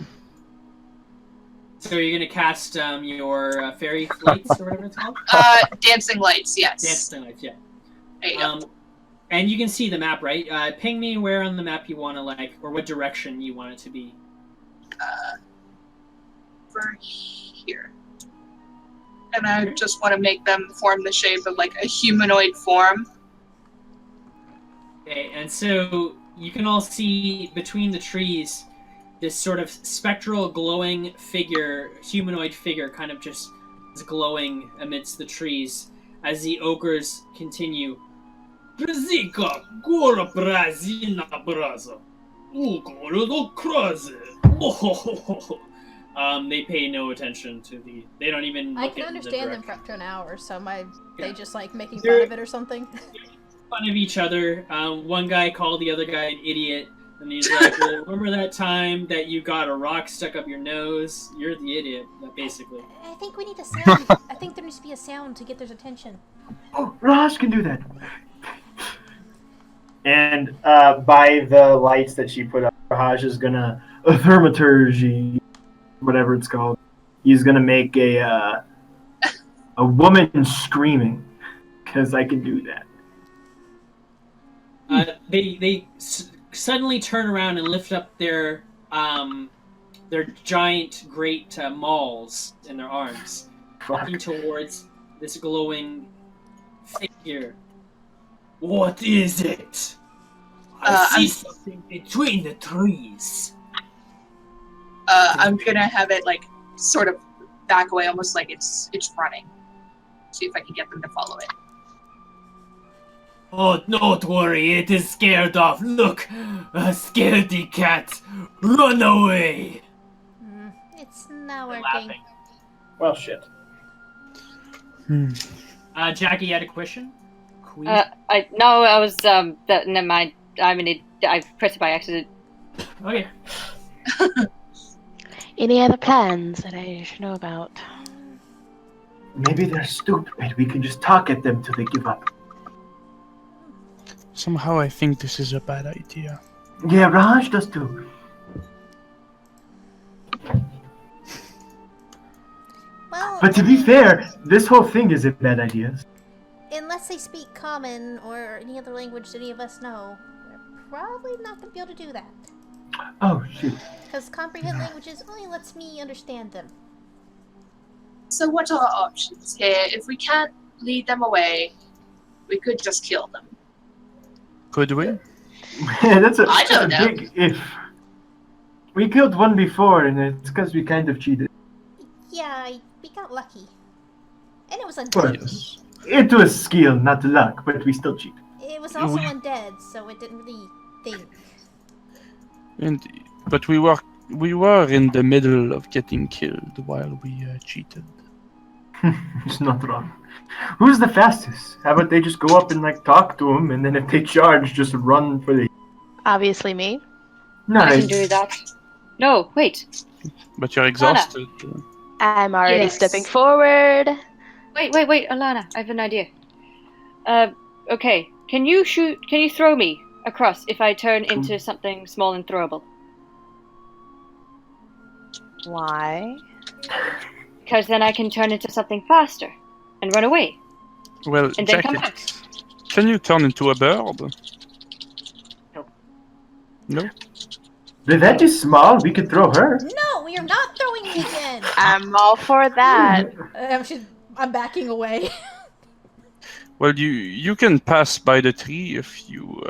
So you're gonna cast your fairy lights or whatever it's called? Dancing lights, yes. Dancing lights, yeah. There you go. And you can see the map, right? Ping me where on the map you want to or what direction you want it to be. Over here. And I just want to make them form the shape of like a humanoid form. Okay, and so you can all see between the trees this sort of spectral glowing figure, humanoid figure, kind of just is glowing amidst the trees as the ogres continue. Brazika, gora brazina braza. They pay no attention to the. They don't even. I Look can at understand the them for up to an hour, so they Yeah. just like making They're- fun of it or something? Fun of each other. One guy called the other guy an idiot, and he's like, "Well, remember that time that you got a rock stuck up your nose? You're the idiot, basically." I think we need a sound. I think there needs to be a sound to get their attention. Oh, Raj can do that. And by the lights that she put up, Raj is gonna thermaturgy, whatever it's called. He's gonna make a woman screaming, because I can do that. They suddenly turn around and lift up their giant, great mauls in their arms, walking towards this glowing figure. What is it? I see something between the trees. I'm gonna have it like sort of back away, almost like it's running. See if I can get them to follow it. Oh, don't worry, it is scared off. Look, a scaredy cat. Run away. It's not They're working. laughing. Well, shit. Jackie, you had a question? I was never mind. I pressed it by accident. Okay. Any other plans that I should know about? Maybe they're stupid. We can just talk at them till they give up. Somehow I think this is a bad idea. Yeah, Raj does too. Well, But to be fair, this whole thing is a bad idea. unless they speak common or any other language any of us know, we're probably not going to be able to do that. Oh, shoot. Because comprehend languages only lets me understand them. So what are our options here? If we can't lead them away, we could just kill them. Could we? That's a, I don't that's a know. big if. We killed one before, and it's because we kind of cheated. Yeah, we got lucky. And it was Well, undead. it was skill, not luck, but we still cheated. It was also we- undead, so it didn't really think. But we were in the middle of getting killed while we cheated. It's not wrong. Who's the fastest? How about they just go up and like talk to them, and then if they charge, just run for the. Obviously me. I Nice. can do that. No, wait. But you're exhausted. I'm already Yes. stepping forward. Wait, Alana, I have an idea. Okay. Can you throw me across if I turn into something small and throwable? Why? Because then I can turn into something faster and run away. Well, And then come Jackie, can you turn into a bird? No. No? Blivette is small. We could throw her. No, we are not throwing me again! I'm all for that. I'm backing away. Well, you can pass by the tree if you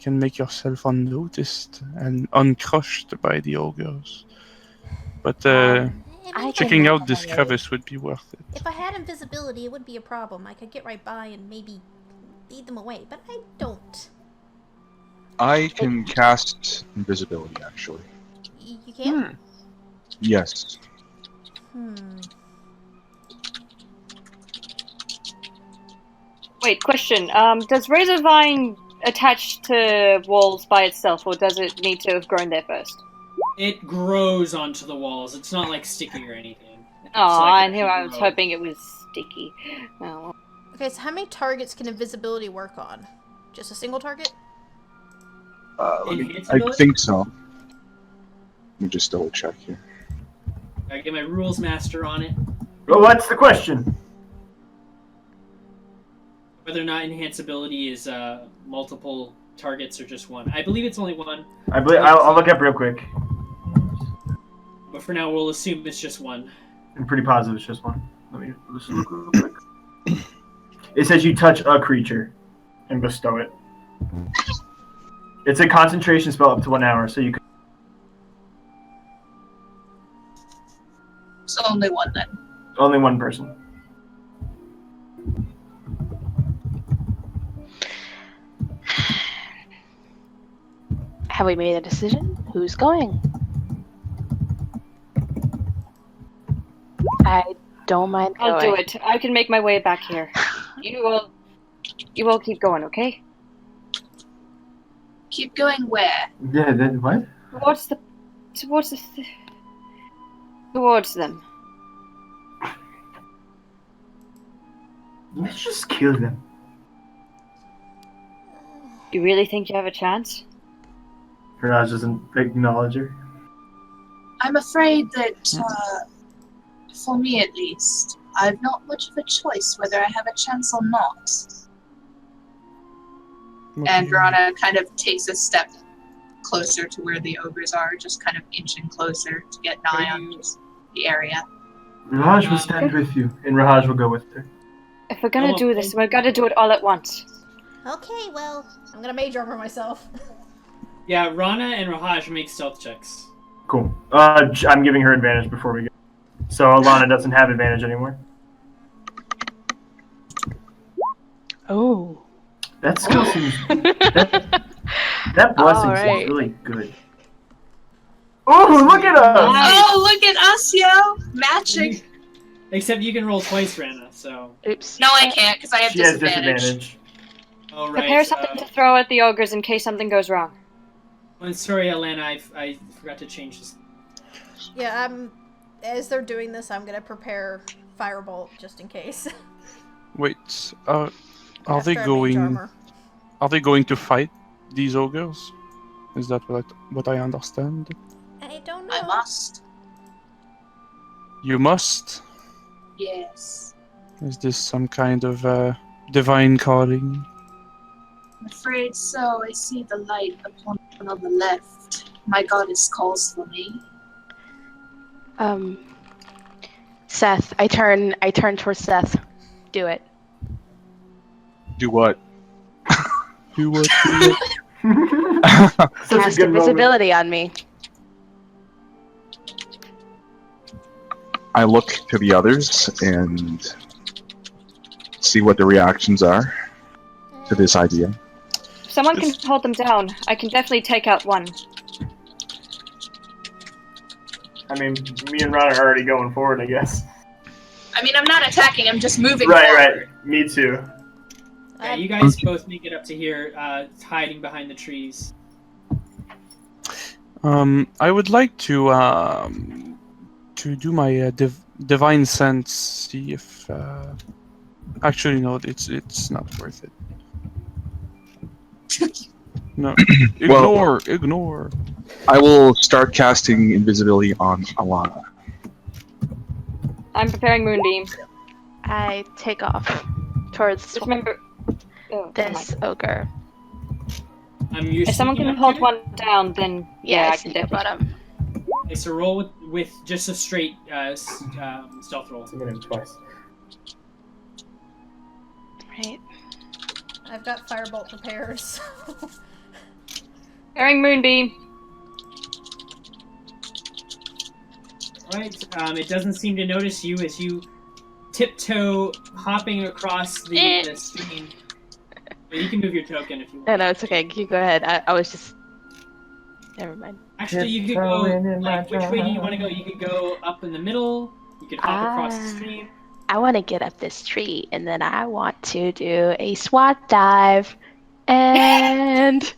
can make yourself unnoticed and uncrushed by the ogres. But I checking can- out this crevice would be worth it. If I had invisibility, it would be a problem. I could get right by and maybe lead them away, but I don't. I can cast invisibility, actually. You can? Yes. Wait, question. Does Razorvine attach to walls by itself, or does it need to have grown there first? It grows onto the walls. It's not like sticky or anything. It's Oh, like I knew I was grow. hoping it was sticky. Oh, well. Okay, so how many targets can invisibility work on? Just a single target? I Enhanceability? think so. Let me just double check here. I get my rules master on it. Well, what's the question? Whether or not enhanceability is multiple targets or just one. I believe it's only one, I believe I'll look up real quick. but for now we'll assume it's just one. I'm pretty positive it's just one. Let me just look real quick. It says you touch a creature and bestow it. It's a concentration spell up to 1 hour, so you can. So only one then. Only one person. Have we made a decision? Who's going? I don't mind going. I'll do it. I can make my way back here. You all keep going, okay? Keep going where? Yeah, then what? Towards them. Let's just kill them. You really think you have a chance? Raj doesn't acknowledge her. I'm afraid that, for me at least, I've not much of a choice whether I have a chance or not. And Verona kind of takes a step closer to where the ogres are, just kind of inching closer to get nigh on just the area. Raj will stand with you, and Raj will go with her. If we're gonna do this, we've got to do it all at once. Okay, well, I'm gonna mage armor myself. Yeah, Rana and Rahaj make stealth checks. Cool. I'm giving her advantage before we go. So Alana doesn't have advantage anymore. Oh. That skill seems... That blessing seems really good. Oh, look at us! Oh, look at us, yo! Magic! Except you can roll twice, Rana, so... Oops. No, I can't, because I have She has disadvantage. disadvantage. Oh, right. Prepare something to throw at the ogres in case something goes wrong. I'm sorry, Alana, I forgot to change this. Yeah, as they're doing this, I'm gonna prepare firebolt just in case. Wait, are they After I mage going? armor. Are they going to fight these ogres? Is that what I understand? I don't know. I must. You must. Yes. Is this some kind of divine calling? I'm afraid so. I see the light upon on the left. My goddess calls for me. Seth, I turn towards Seth. Do it. Do what? Do what? Such a Cast good moment. invisibility on me. I look to the others and see what the reactions are to this idea. If someone can hold them down, I can definitely take out one. I mean, me and Ron are already going forward, I guess. I mean, I'm not attacking, I'm just moving Right, forward. right. Me too. Yeah, you guys both make it up to here, hiding behind the trees. I would like to do my divine sense. See if actually no, it's not worth it. No, ignore. I will start casting invisibility on Alana. I'm preparing Moonbeam. I take off towards Just remember... Oh, this ogre. if someone can hold one down, then Yeah, I I can sneak up on definitely... him. Okay, so roll with just a straight stealth roll. I'm gonna twice. Right. I've got firebolt prepared, so... Preparing Moonbeam. Alright, it doesn't seem to notice you as you tiptoe hopping across the stream. But you can move your token if you want. No, it's okay. You go ahead. I was just... Never mind. Actually, you could go, like, which way do you want to go? You could go up in the middle, you could hop across the stream. I want to get up this tree, and then I want to do a SWAT dive and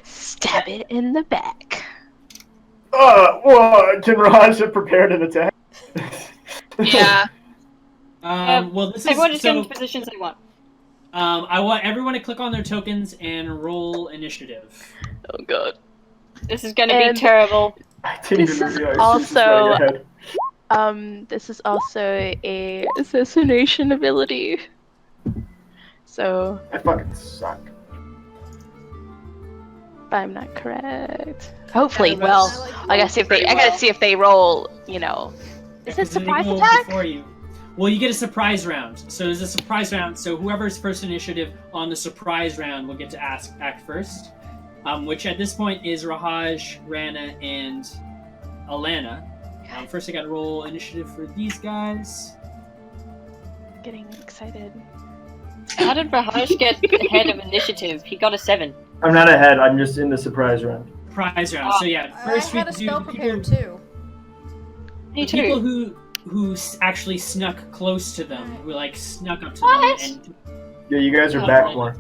stab it in the back. Well, can Raj have prepared an attack? Yeah. Well, this is Everyone just get so. into positions they want. I want everyone to click on their tokens and roll initiative. Oh god. This is gonna be terrible. I didn't This even is realize also- this was This is also a assassination ability. So, I fucking suck. if I'm not correct. Hopefully, Yeah, well, I gotta see if they. I gotta see if they roll. You know, is it Because they surprise go attack? before you. Well, you get a surprise round. So there's a surprise round. So whoever's first initiative on the surprise round will get to act first. Which at this point is Rahaj, Rana, and Alana. First I gotta roll initiative for these guys. Getting excited. How did Rahaj get ahead of initiative? He got a 7. I'm not ahead. I'm just in the surprise round. Surprise round. So yeah, first I had we a do spell the prepared people, too. Me the people too. who actually snuck close to them, who like snuck up to What? them and Yeah, you guys are back more.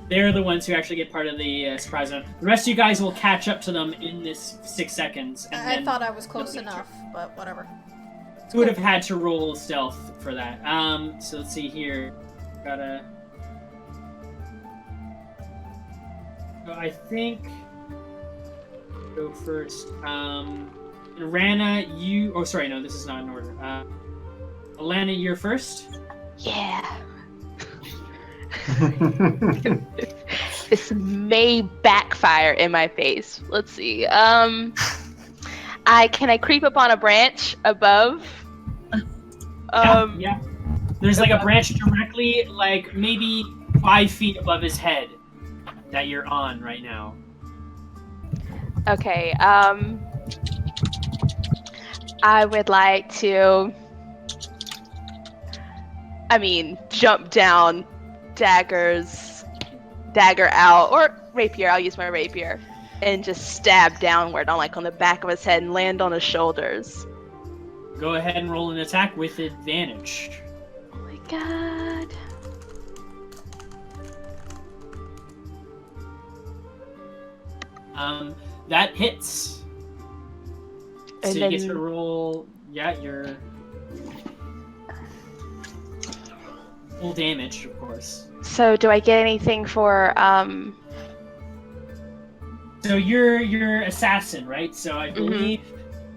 they're the ones who actually get part of the surprise round. The rest of you guys will catch up to them in this 6 seconds. And I then thought I was close enough, but whatever. you would have had to roll stealth for that. So let's see here. Gotta. So I think. Go first. Rana, you. Oh, sorry, no, this is not in order. Alana, you're first. Yeah. This may backfire in my face. Let's see. Can I creep up on a branch above? Yeah. There's like a branch directly, like maybe 5 feet above his head that you're on right now. Okay. I would like to. Jump down, dagger out, or rapier. I'll use my rapier, and just stab downward on the back of his head and land on his shoulders. Go ahead and roll an attack with advantage. Oh my god. That hits. And so you then... get to roll. Yeah, your full damage, of course. So do I get anything for So you're assassin, right? So I believe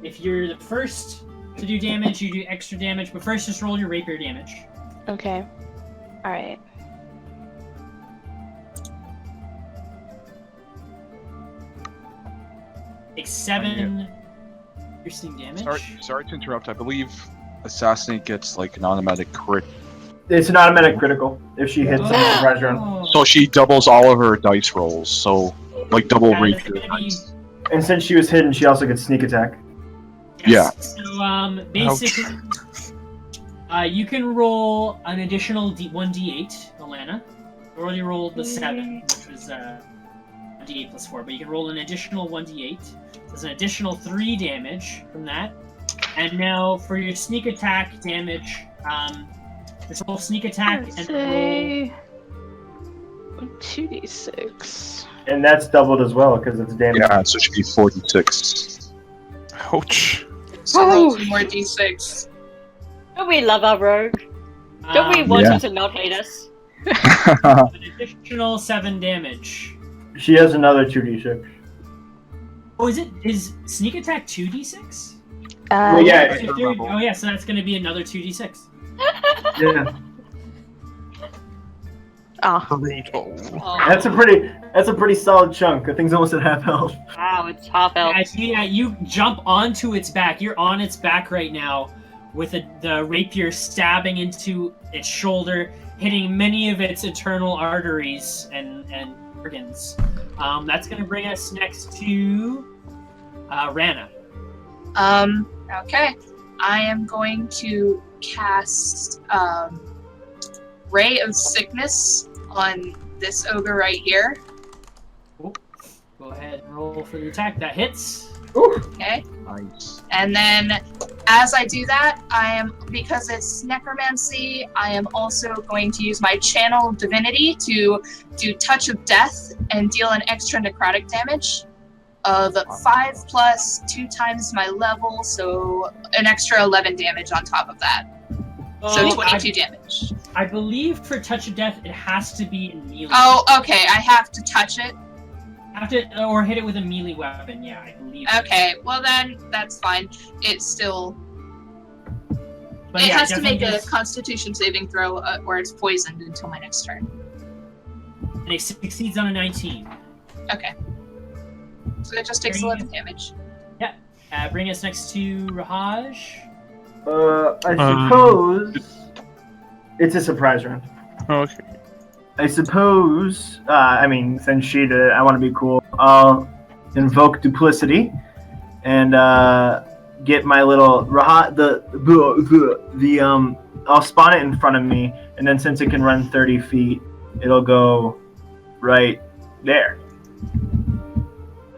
if you're the first to do damage, you do extra damage. But first, just roll your rapier damage. Okay. All right. Take 7 piercing damage. Sorry to interrupt. I believe assassinate gets like an automatic crit. It's an automatic critical if she hits on the surprise round. So she doubles all of her dice rolls. So like double Yeah, that's rapier gonna be- dice. And since she was hidden, she also gets sneak attack. Yes. So basically, you can roll an additional 1d8, Alana. You already rolled the 7, which was d8 plus 4, but you can roll an additional 1d8. There's an additional 3 damage from that. And now for your sneak attack damage, just roll sneak attack and roll 2d6. And that's doubled as well because it's damage. Yeah, so it should be 46. Ouch. So roll 2 more d6. Don't we love our rogue? Don't we want Yeah. him to not hate us? an additional 7 damage. She has another 2d6. Oh, is sneak attack 2d6? Well, yeah. So if you're- oh yeah, so that's going to be another 2d6. Yeah. Oh. Brutal. Oh, That's a pretty solid chunk. The thing's almost at half health. wow, it's half elf. Yeah, you jump onto its back. You're on its back right now with the rapier stabbing into its shoulder, hitting many of its internal arteries and organs. That's going to bring us next to Rana. Okay. I am going to cast Ray of Sickness on this ogre right here. Go ahead and roll for the attack. That hits. Okay. Nice. And then as I do that, because it's necromancy, I am also going to use my channel divinity to do Touch of Death and deal an extra necrotic damage of 5 plus 2 times my level, so an extra 11 damage on top of that. So 22 damage. I believe for Touch of Death, it has to be in melee. Oh, okay. I have to touch it. Have to, or hit it with a melee weapon. Yeah, I believe. Okay, well then that's fine. It's still. But It yeah, has to make definitely a Constitution saving throw, or it's poisoned until my next turn. And it succeeds on a 19. Okay. So it just takes 11 damage. Bring us next to Rahaj. I suppose it's a surprise round. Okay. I suppose, since she did it, I want to be cool. I'll invoke duplicity and get my little I'll spawn it in front of me, and then since it can run 30 feet, it'll go right there.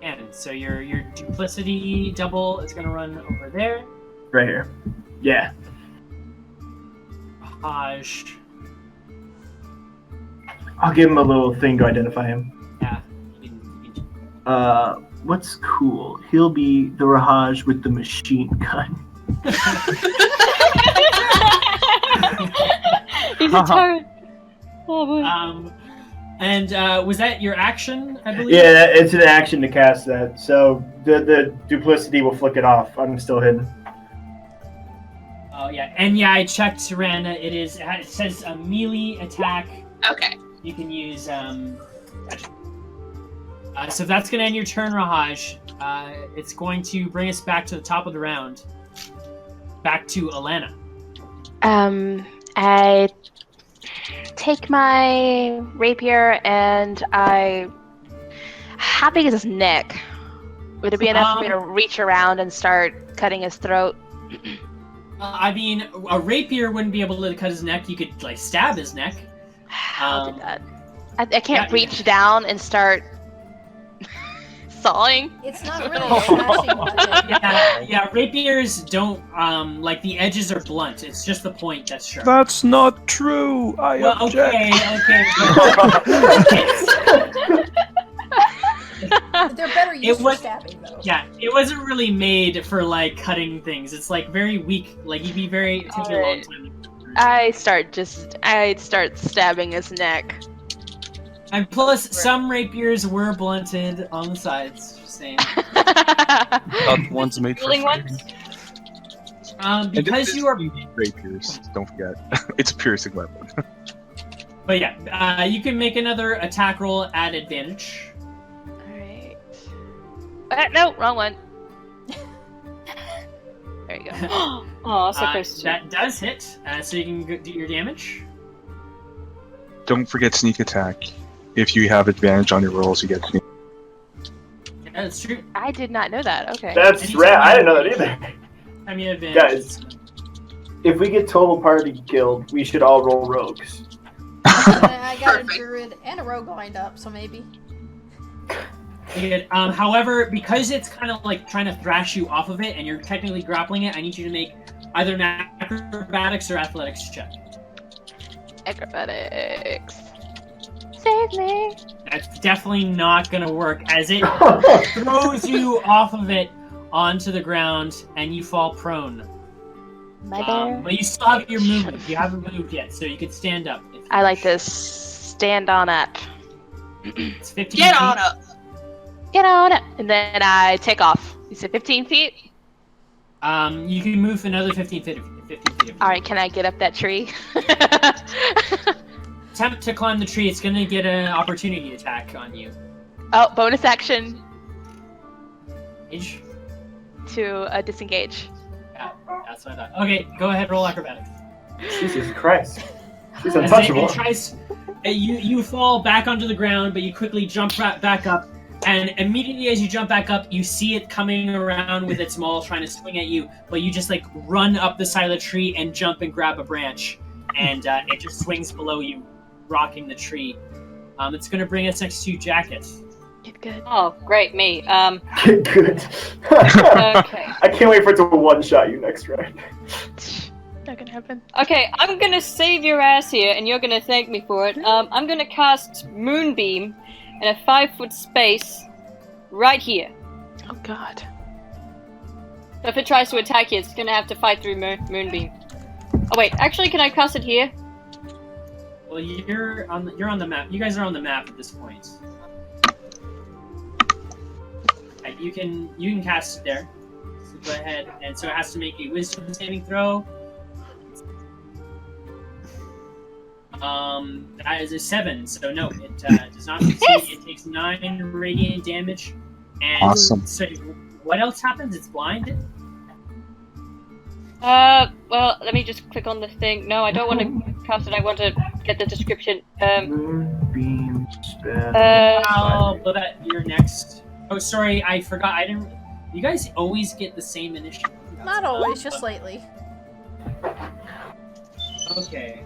And so your duplicity double is going to run over there. Right here. Yeah. Haj. I'll give him a little thing to identify him. Yeah. What's cool? He'll be the Rahaj with the machine gun. He's a turret. Oh boy. And was that your action, I believe? Yeah, it's an action to cast that. So the duplicity will flick it off. I'm still hidden. Oh yeah, and yeah, I checked, Rana. It says a melee attack. Okay. You can use so that's gonna end your turn, Rahaj. It's going to bring us back to the top of the round. Back to Alana. I take my rapier and how big is his neck? Would it be enough for me to reach around and start cutting his throat? A rapier wouldn't be able to cut his neck. You could like stab his neck. I'll do that. I can't reach down and start sawing. It's not really a slashing weapon. Yeah, rapiers don't like the edges are blunt. It's just the point that's sharp. That's not true. I object. Okay. They're better used for stabbing, though. Yeah, it wasn't really made for like cutting things. It's like very weak. Like you'd be it'd take you a long time. I'd start stabbing his neck. And plus, some rapiers were blunted on the sides. Just saying. Not ones made for fighting. Because you are rapiers. Don't forget, it's a piercing weapon. But yeah, you can make another attack roll at advantage. No, wrong one. There you go. Oh, so close. That does hit, so you can do your damage. Don't forget sneak attack. If you have advantage on your rolls, you get sneak. Yeah, that's true. I did not know that. Okay. That's rad. I didn't know that either. I mean, advantage. Guys, if we get total party killed, we should all roll rogues. I got a druid and a rogue lined up, so maybe. Good. However, because it's kind of like trying to thrash you off of it, and you're technically grappling it, I need you to make either an acrobatics or athletics check. Acrobatics. Save me. That's definitely not gonna work, as it throws you off of it onto the ground, and you fall prone. But you still have your movement. You haven't moved yet, so you could stand up. I like this. Stand on up. It's 15 Get feet. on up. Get on up. And then I take off. You said 15 feet? You can move another 15 feet. Alright, can I get up that tree? Attempt to climb the tree. It's going to get an opportunity attack on you. Oh, bonus action Age? to disengage. Yeah, that's what I thought. Okay, go ahead, roll acrobatics. Jesus Christ. She's As untouchable. it tries, you fall back onto the ground, but you quickly jump back up. And immediately as you jump back up, you see it coming around with its maul trying to swing at you, but you just like run up the side of the tree and jump and grab a branch, and it just swings below you, rocking the tree. It's going to bring us next to Jacket. Get good. Oh, great, me. Good. Okay. I can't wait for it to one-shot you next round. Not gonna happen. Okay, I'm gonna save your ass here, and you're gonna thank me for it. I'm gonna cast Moonbeam in a 5-foot space right here. Oh god. So if it tries to attack you, it's gonna have to fight through Moonbeam. Oh wait, actually, can I cast it here? Well, you're on the map. You guys are on the map at this point. You can cast it there. So go ahead, and so it has to make a Wisdom saving throw. That is a 7, so no, it does not succeed. It takes 9 radiant damage. And Awesome. So what else happens? It's blinded? Well, let me just click on the thing. No, I don't want to cast it. I want to get the description. Moonbeam spell. Blivette, you're next. Oh, sorry, I forgot. I didn't. You guys always get the same initiative. Not always, just lately. Okay.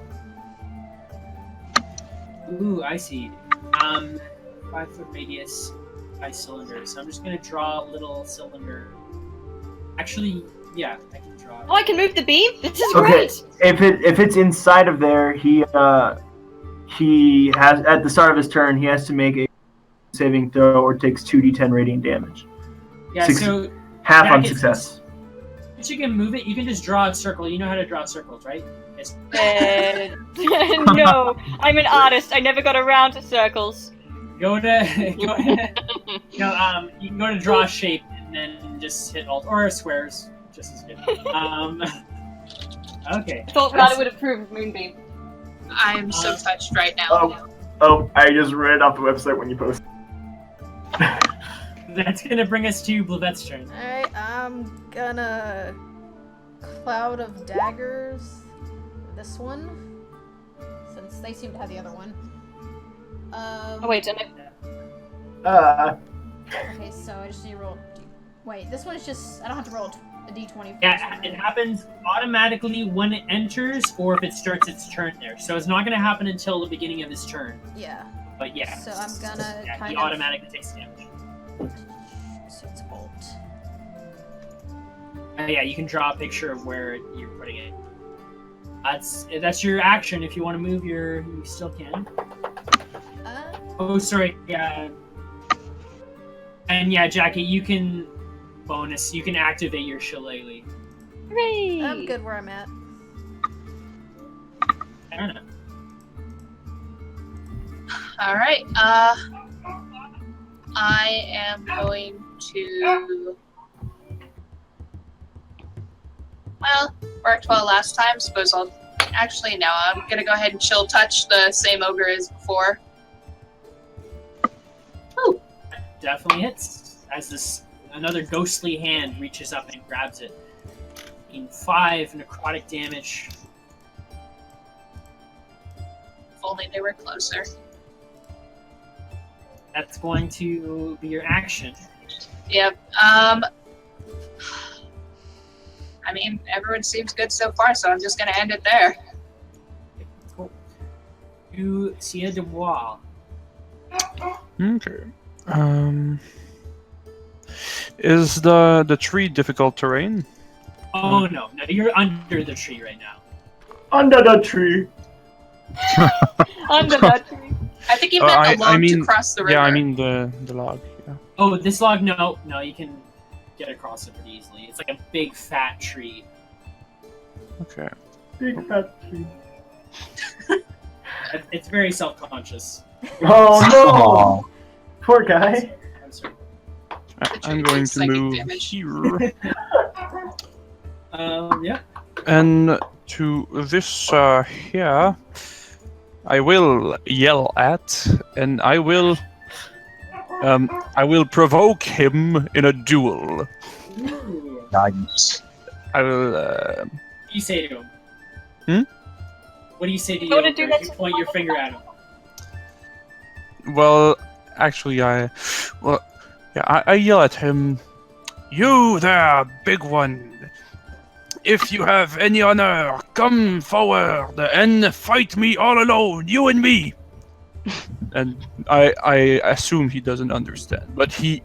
Ooh, I see. 5-foot radius, 5 cylinders. So I'm just gonna draw a little cylinder. Actually, yeah, I can draw it. Oh, I can move the beam. This is Okay, great. if it's inside of there, he has at the start of his turn he has to make a saving throw or takes 2d10 radiant damage. Yeah, so half yeah, on success. Since you can move it, you can just draw a circle. You know how to draw circles, right? Yes. No, I'm an artist. I never got around to circles. You can go to draw a shape and then just hit Alt or squares, just as good. Okay. I thought that would approve of Moonbeam. I'm so touched right now. Oh, I just read it off the website when you posted. That's gonna bring us to Blivette's turn. Alright, I'm gonna Cloud of Daggers this one, since they seem to have the other one. Oh wait, Okay, so I just need to roll. Wait, this one is just. I don't have to roll a d20. Yeah, it happens automatically when it enters, or if it starts its turn there. So it's not gonna happen until the beginning of his turn. Yeah. But yeah. So I'm gonna he automatically takes damage. So it's Bolt. Yeah, you can draw a picture of where you're putting it. That's your action. If you want to move you still can. Oh, sorry. Yeah. And yeah, Jackie, you can activate your shillelagh. Hooray! I'm good where I'm at. I don't know. Alright, I am going to... Well, worked well last time, suppose I'll... Actually, no, I'm gonna go ahead and chill touch the same ogre as before. Ooh! Definitely hits. As another ghostly hand reaches up and grabs it. Taking 5 necrotic damage. If only they were closer. That's going to be your action. Yep, I mean, everyone seems good so far, so I'm just gonna end it there. Cool. To Sia de Bois. Okay. Is the tree difficult terrain? Oh no, you're under the tree right now. Under the tree. Under that tree. I think you meant the log to cross the river. Yeah, I mean the log. Yeah. Oh, this log? No, you can get across it pretty easily. It's like a big fat tree. Okay. Big fat tree. It's very self-conscious. Oh no! Poor guy. I'm sorry. I'm going to move damage. here. Yeah. And to this here, I will yell at, and I will provoke him in a duel. Ooh. Nice. I will. What do you say to him? What do you say to You wanna you? do that You to point your finger at him. Well, actually, I yell at him. You there, big one. If you have any honor, come forward and fight me all alone, you and me. And I assume he doesn't understand, but he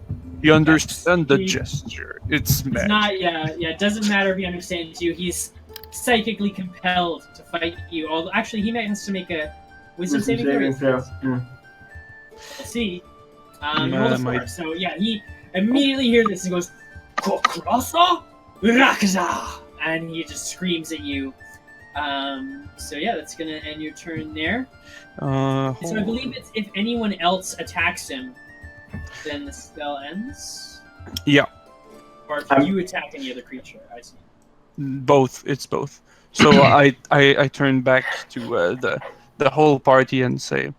understands the gesture. It's magic. It's not. Yeah. It doesn't matter if he understands you. He's psychically compelled to fight you. Although, actually, he might have to make a wisdom saving throw. Yeah. We'll see. Roll the 4. So yeah, he immediately hears this and goes, "Kokrasa Rakaza!" And he just screams at you. So yeah, that's gonna end your turn there. So I believe it's if anyone else attacks him, then the spell ends. Yeah. Or if you attack any other creature, I see. Both. It's both. So I turn back to the whole party and say,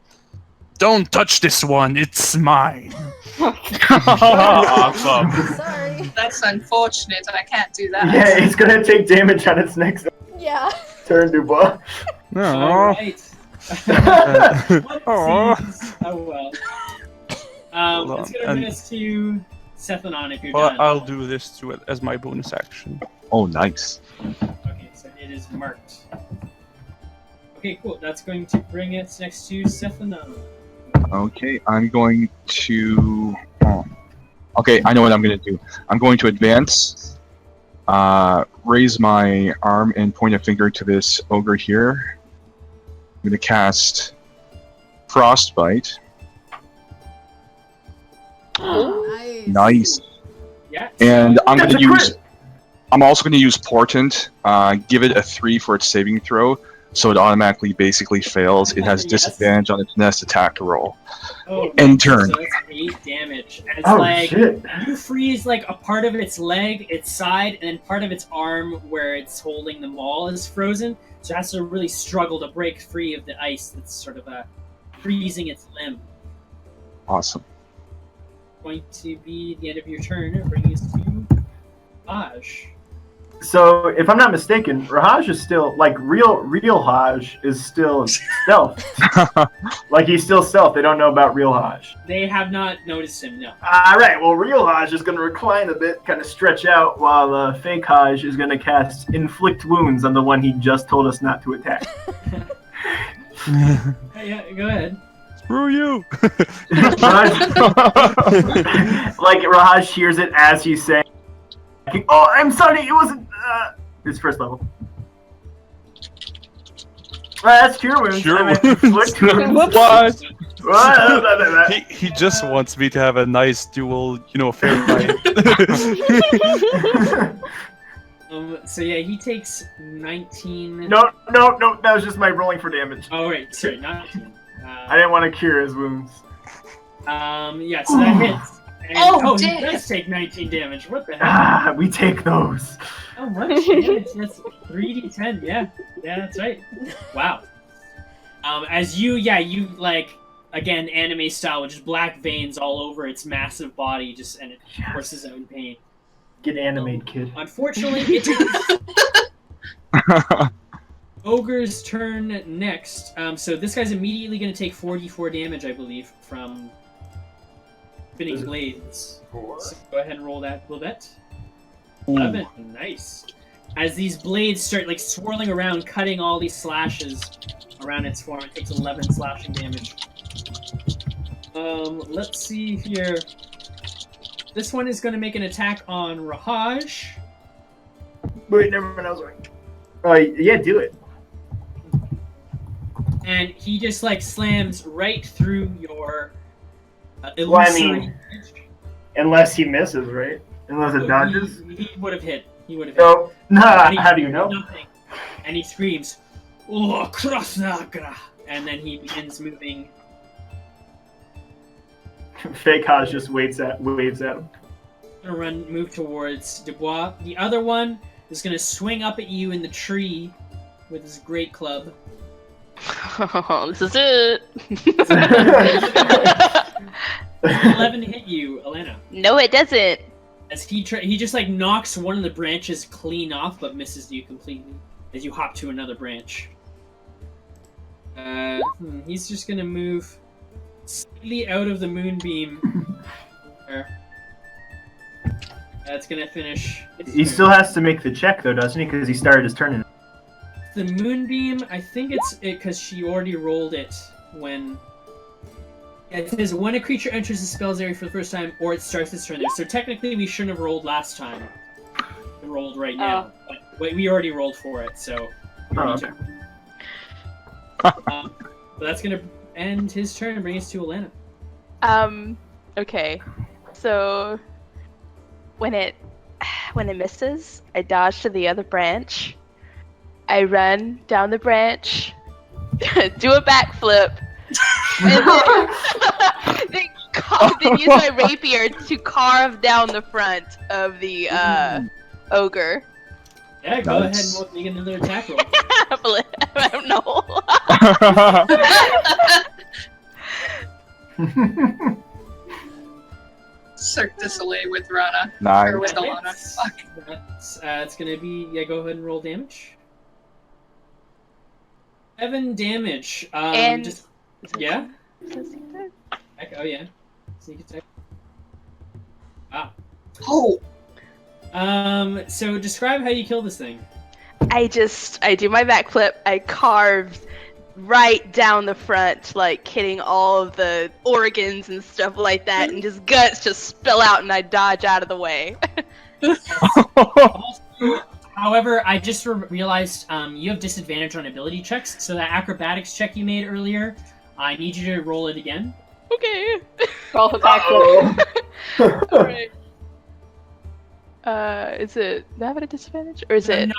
"Don't touch this one. It's mine." Awesome. Sorry. That's unfortunate. I can't do that. Yeah, he's gonna take damage on its next Yeah. turn, Dubois. All Aw. right. Aw. Whoopsies. Oh well. Hold It's on, gonna and- bring us to Sethanon if you're Well, done. I'll do this to it as my bonus action. Oh, nice. Okay, so it is marked. Okay, cool. That's going to bring us next to Sethanon. Okay, I'm going to. Oh. Okay, I know what I'm going to do. I'm going to advance, raise my arm, and point a finger to this ogre here. I'm going to cast Frostbite. Nice. Nice. Yeah. And I'm going That's to a use. crit! I'm also going to use Portent. Give it a 3 for its saving throw, so it automatically basically fails. It has Yes. disadvantage on its next attack roll. Oh, End turn. So that's 8 damage. And it's Oh like shit! you freeze like a part of its leg, its side, and then part of its arm where it's holding the maul is frozen. So it has to really struggle to break free of the ice that's sort of freezing its limb. Awesome. Going to be the end of your turn, bringing us to Aj. So, if I'm not mistaken, Rahaj is still like real Haj is still stealth. Like he's still stealth. They don't know about real Haj. They have not noticed him, no. All right. Well, real Haj is going to recline a bit, kind of stretch out, while fake Haj is going to cast inflict wounds on the one he just told us not to attack. Yeah, go ahead. Screw you! Rahaj hears it as he's saying, "Oh, I'm sorry, it wasn't his first level." That's cure wounds. Cure I meant wounds. inflict wounds. What? He just wants me to have a nice duel, fair fight. So yeah, he takes 19. No, that was just my rolling for damage. Oh right, sorry, 19. I didn't want to cure his wounds. Yeah, so that hits. And, Oh, he damn. does take 19 damage. What the heck? Ah, we take those. How much damage? That's 3d10. Yeah, that's right. Wow. As you like again anime style, with just black veins all over its massive body, and it forces out in pain. Get animate, kid. Unfortunately, it is Ogre's turn next. So this guy's immediately going to take 44 damage, I believe, from spinning blades. So go ahead and roll that, Blivette. 11. Nice. As these blades start like swirling around, cutting all these slashes around its form, it takes 11 slashing damage. Let's see here. This one is going to make an attack on Rahaj. Wait, never mind. I was right. Yeah, do it. And he just like slams right through your illusory. Well, I mean, unless he misses, right? Unless it dodges. He would have hit. He would have hit. No, But he- how do you know? Nothing. And he screams, "Oh, Krasnagra!" And then he begins moving. Fake Haj just waves at him. Gonna move towards Dubois. The other one is gonna swing up at you in the tree with his great club. Oh, this is it. 11 hit you, Elena. No, it doesn't. As he just like knocks one of the branches clean off, but misses you completely as you hop to another branch. He's just gonna move slightly out of the moonbeam. There. That's gonna finish. He still has to make the check though, doesn't he? Because he started his turn in. The moonbeam. I think it's because she already rolled it when. It says when a creature enters the spell's area for the first time, or it starts its turn there. So technically, we shouldn't have rolled last time. We rolled right now, but we already rolled for it. So. Okay. But that's gonna end his turn and bring us to Elena. Okay. So when it misses, I dodge to the other branch. I run down the branch, do a backflip, and then use my rapier to carve down the front of the ogre. Yeah, go Nice. ahead and make another attack roll. I don't know. Cirque du Soleil with Rana. Or Nine. with Alana. Fuck. It's gonna be go ahead and roll damage. 7 damage. And yeah. Attack? Oh yeah. Sneak attack. Ah. Oh! So describe how you kill this thing. I do my backflip. I carved right down the front, like hitting all of the organs and stuff like that, and just guts just spill out, and I dodge out of the way. However, I just realized you have disadvantage on ability checks, so that acrobatics check you made earlier, I need you to roll it again. Okay. Roll for backflip. Alright. Is it that a disadvantage, or is it? No,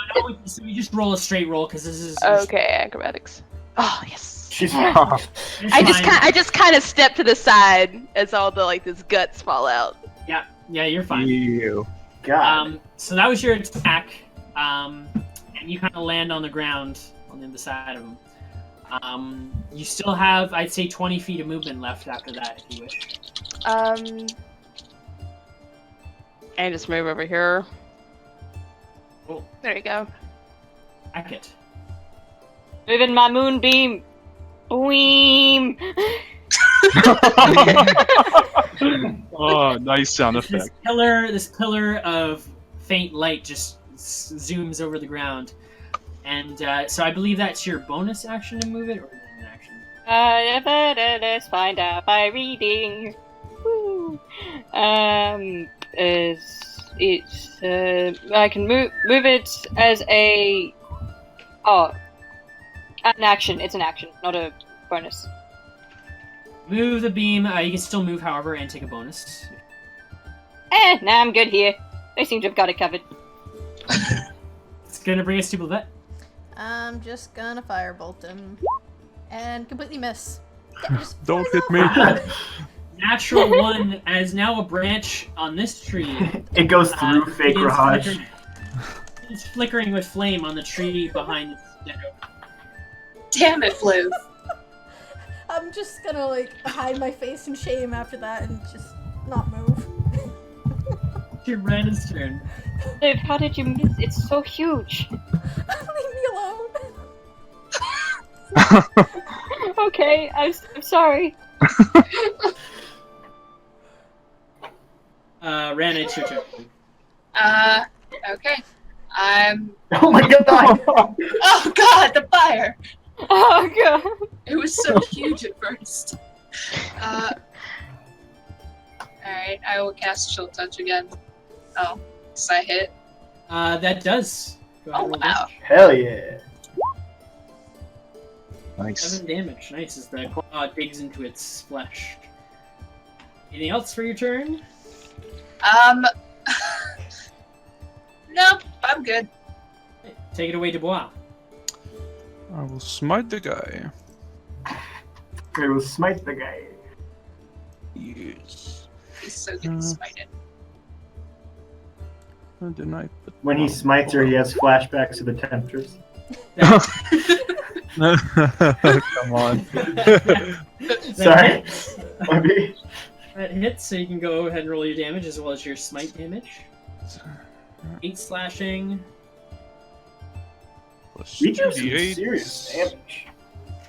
so you just roll a straight roll because this is Okay, acrobatics. Oh yes. She's I just kind of step to the side as all the this guts fall out. Yeah, you're fine. Ew. God. So that was your attack, and you kind of land on the ground on the other side of him. You still have, I'd say, 20 feet of movement left after that, if you wish. And just move over here. Cool. There you go. Hack it. Moving my moonbeam. Boing. Oh, nice sound This effect. pillar of faint light just zooms over the ground, and so I believe that's your bonus action to move it, or is it an action? Let's find out by reading. Woo. I can move it as an action. It's an action, not a bonus. Move the beam. You can still move, however, and take a bonus. Nah, I'm good here. They seem to have got it covered. It's gonna bring us to Blivette. I'm just gonna firebolt him. And completely miss. Don't hit me. Natural 1 as now a branch on this tree. It goes through fake begins Raj. flickering- It's flickering with flame on the tree behind the shadow. Damn it, Blue. I'm just gonna hide my face in shame after that and just not move. Your Rana's turn. Liv, how did you miss? It's so huge. Leave me alone. Okay, I'm sorry. Rana, it's your turn. Okay. I'm... Oh my god! Oh god, the fire! Oh god. It was so huge at first. Alright, I will cast Chill Touch again. Oh, does I hit? That does. Go ahead Oh and roll wow. Hell yeah. damage. Nice. 7 damage. Nice, as the claw digs into its flesh. Anything else for your turn? Nope, I'm good. Take it away, Dubois. I will smite the guy. It will smite the guy. Yes. He's so good at smiting. And then I put When he smites her, he has flashbacks to the Temptress. Come on. Sorry. Hits. Maybe. That hits, so you can go ahead and roll your damage as well as your smite damage. 8 slashing. Plus We do some 2d8 serious damage.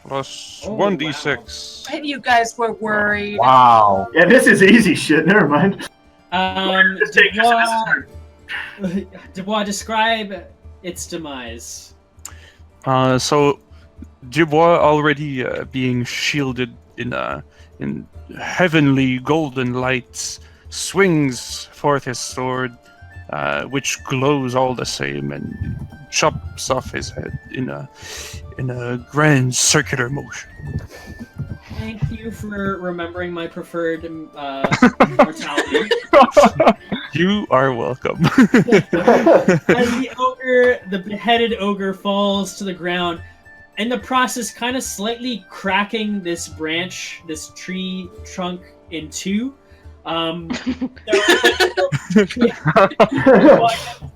plus Oh, 1d6. And you guys were worried. Wow. Yeah, this is easy shit. Never mind. Just take this as a turn. Dubois, describe its demise. So Dubois, already being shielded in heavenly golden lights, swings forth his sword, which glows all the same, and chops off his head in a grand circular motion. Thank you for remembering my preferred mortality. You are welcome. As the beheaded ogre falls to the ground, in the process kind of slightly cracking this tree trunk in two.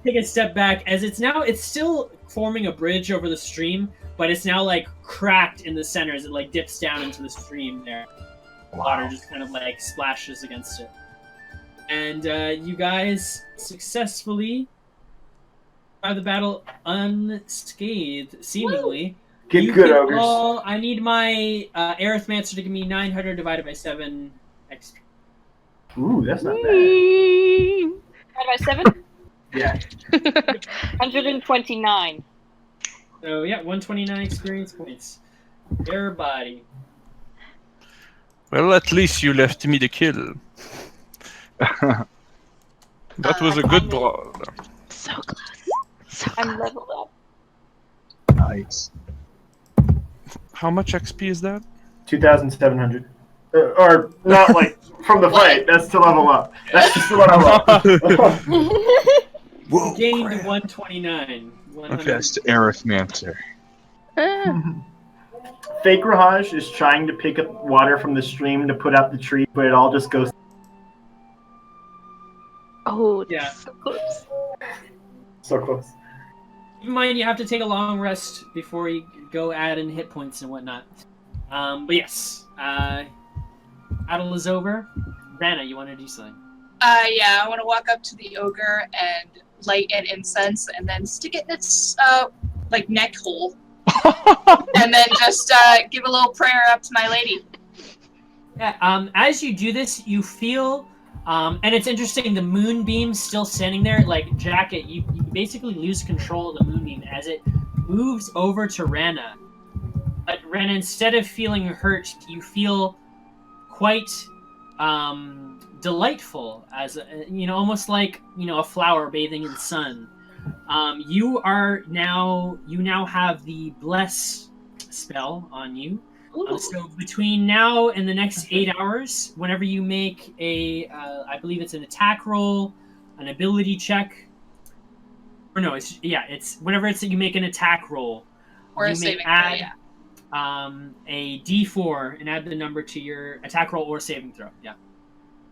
Take a step back, as it's still forming a bridge over the stream, but it's now cracked in the center as it dips down into the stream there. Wow. Water just kind of splashes against it. And you guys successfully survive the battle unscathed, seemingly. Get You good, can ogres. all, I need my arithmancer to give me 900 divided by 7 XP. Ooh, that's not bad. Divided by 7? Yeah. 129. So yeah, 129 experience points. Everybody. Well, at least you left me the kill. That was a good brawl. So close. So I'm close. leveled up. Nice. How much XP is that? 2,700. Or not like from the fight. That's to level up. That's just to level up. Whoa, Gained crap. 129. 100. Best arithmancer. Fake Rahaj is trying to pick up water from the stream to put out the tree, but it all just goes. Oh, Yeah. so close. So close. Keep in mind, you have to take a long rest before you go add in hit points and whatnot. But yes, battle is over. Rana, you want to do something? Yeah, I want to walk up to the ogre and light an incense and then stick it in its, like, neck hole. And then just, give a little prayer up to my lady. Yeah, as you do this, you feel, and it's interesting, the moonbeam's still standing there. Like, Jacket, you basically lose control of the moonbeam as it moves over to Rana. But Rana, instead of feeling hurt, you feel quite delightful, as almost like a flower bathing in the sun. You now have the bless spell on you. So between now and the next 8 hours, whenever you make a, I believe it's an attack roll, an ability check, or no, it's whenever you make an attack roll, Or you a may saving throw, add yeah. a D4 and add the number to your attack roll or saving throw. Yeah.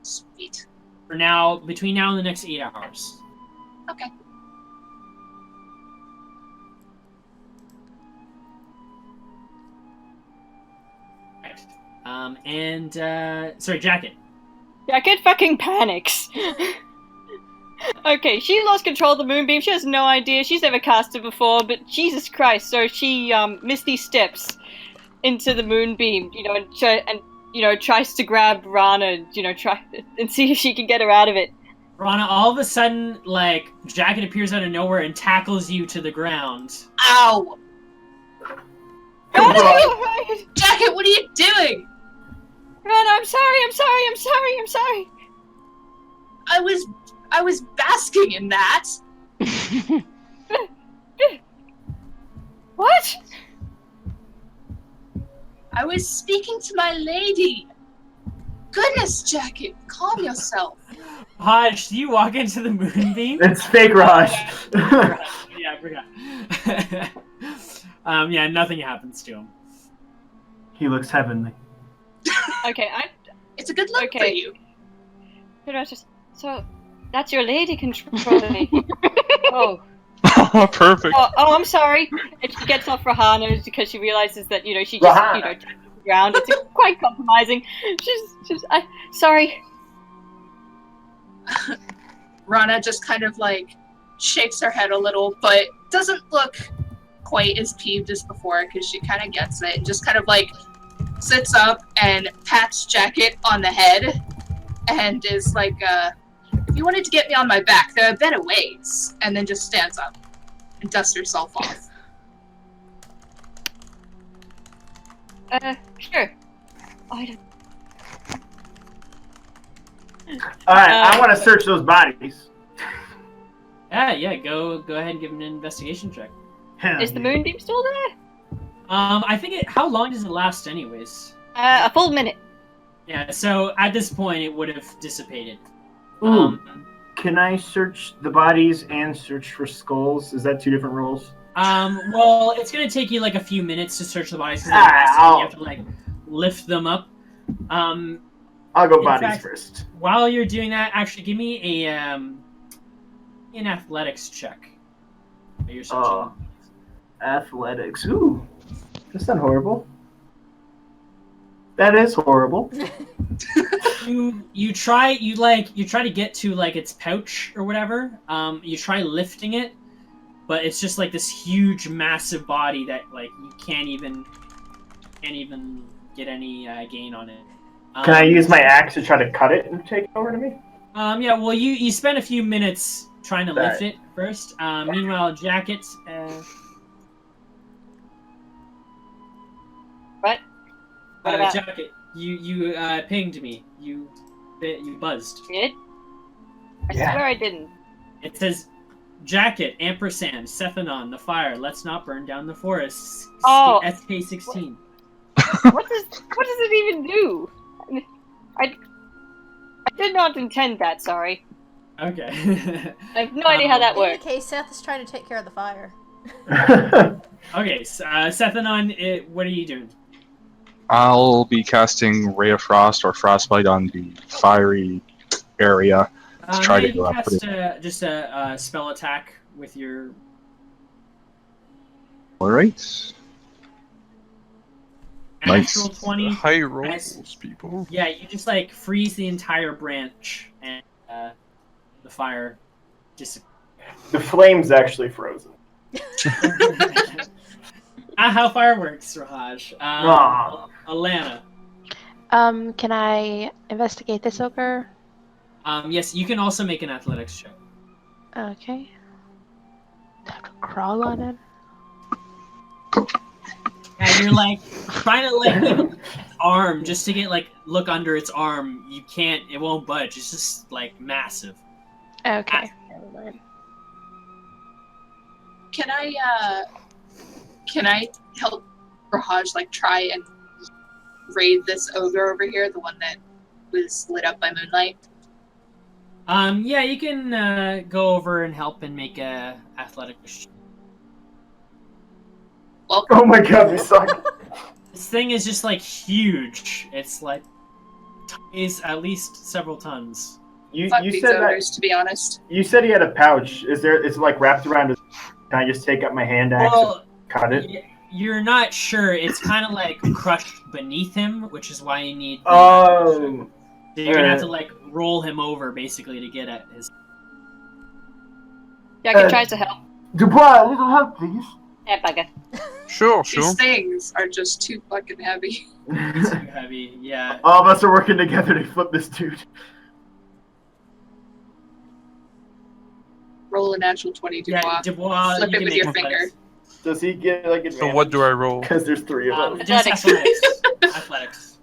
Sweet. For now, between now and the next 8 hours. Okay. Right. Sorry, Jacket. Jacket fucking panics. Okay, she lost control of the moonbeam. She has no idea. She's never cast it before, but Jesus Christ! So she misty steps into the moonbeam, and tries to grab Rana, try and see if she can get her out of it. Rana, all of a sudden, like, Jacket appears out of nowhere and tackles you to the ground. Ow! Rana, right? Jacket, what are you doing? Rana, I'm sorry. I was basking in that. What? I was speaking to my lady. Goodness, Jacket, calm yourself. Hodge, do you walk into the moonbeam? It's fake Raj. Yeah, I forgot. Yeah, nothing happens to him. He looks heavenly. Okay, It's a good look for you. So, that's your lady controlling me. Oh. Perfect. Oh, I'm sorry. And she gets off Rahana because she realizes that, she just, touched the ground. It's quite compromising. Sorry. Rana just kind of, like, shakes her head a little, but doesn't look quite as peeved as before because she kind of gets it and just kind of, like, sits up and pats Jacket on the head and is like, if you wanted to get me on my back, there are better ways. And then just stands up and dusts herself off. Sure. I don't... Alright, I want to search those bodies. Yeah, go ahead and give him an investigation check. Is the moonbeam still there? I think how long does it last anyways? A full minute. Yeah, so at this point it would have dissipated. Ooh, can I search the bodies and search for skulls? Is that two different rolls? Well, it's gonna take you like a few minutes to search the bodies because you have to like lift them up. I'll go bodies first. While you're doing that, actually give me an athletics check. You're searching. Athletics. Ooh, that's not horrible. That is horrible. You try to get to like its pouch or whatever. You try lifting it, but it's just like this huge, massive body that like you can't even get any gain on it. Can I use my axe to try to cut it and take it over to me? Yeah. Well, you spend a few minutes trying to lift Right. it first. Meanwhile, Jacket. What? What about Jacket, you pinged me. You buzzed. it? I Yeah. swear I didn't. It says, Jacket, ampersand, Sethanon, the fire. Let's not burn down the forest. Oh. SK16. What does it even do? I did not intend that. Sorry. Okay. I have no idea how that In any works. case, Seth is trying to take care of the fire. Okay, Sethanon, what are you doing? I'll be casting Ray of Frost or Frostbite on the fiery area. Try Yeah, to you can put cast just a spell attack with your... Alright. Natural Nice. 20. High rolls, people. Yeah, you just like freeze the entire branch and the fire disappears. The flame's actually frozen. How fire works, Rahaj. Aw. Alana. Can I investigate this ogre? Yes, you can also make an athletics check. Okay. Have to crawl on it. And you're like trying to like even its arm just to get like look under its arm. You can't. It won't budge. It's just like massive. Okay. Never mind. Can I help Rahaj like try and raid this ogre over here, the one that was lit up by moonlight? Yeah, you can go over and help and make a athletics. Well, Oh my god, we suck. This thing is just like huge. It's like is at least several tons. You fuck you these said that ogres, to be honest. you said he had a pouch. Is it like wrapped around his? Can I just take up my hand axe Well, and cut it? you're not sure. It's kind of like crushed beneath him, which is why you need. Oh. So you're gonna have to like roll him over basically to get at his. Jacket tries to help. Dubois, a little help, please. Eh, bugger. Sure. These things are just too fucking heavy. Too heavy, yeah. All of us are working together to flip this dude. Roll a natural 20, Dubois. Yeah, Dubois. Flip you it can with make your athletics. finger. Does he get like advantage? So what do I roll? Because there's three of us. Just Athletics. athletics.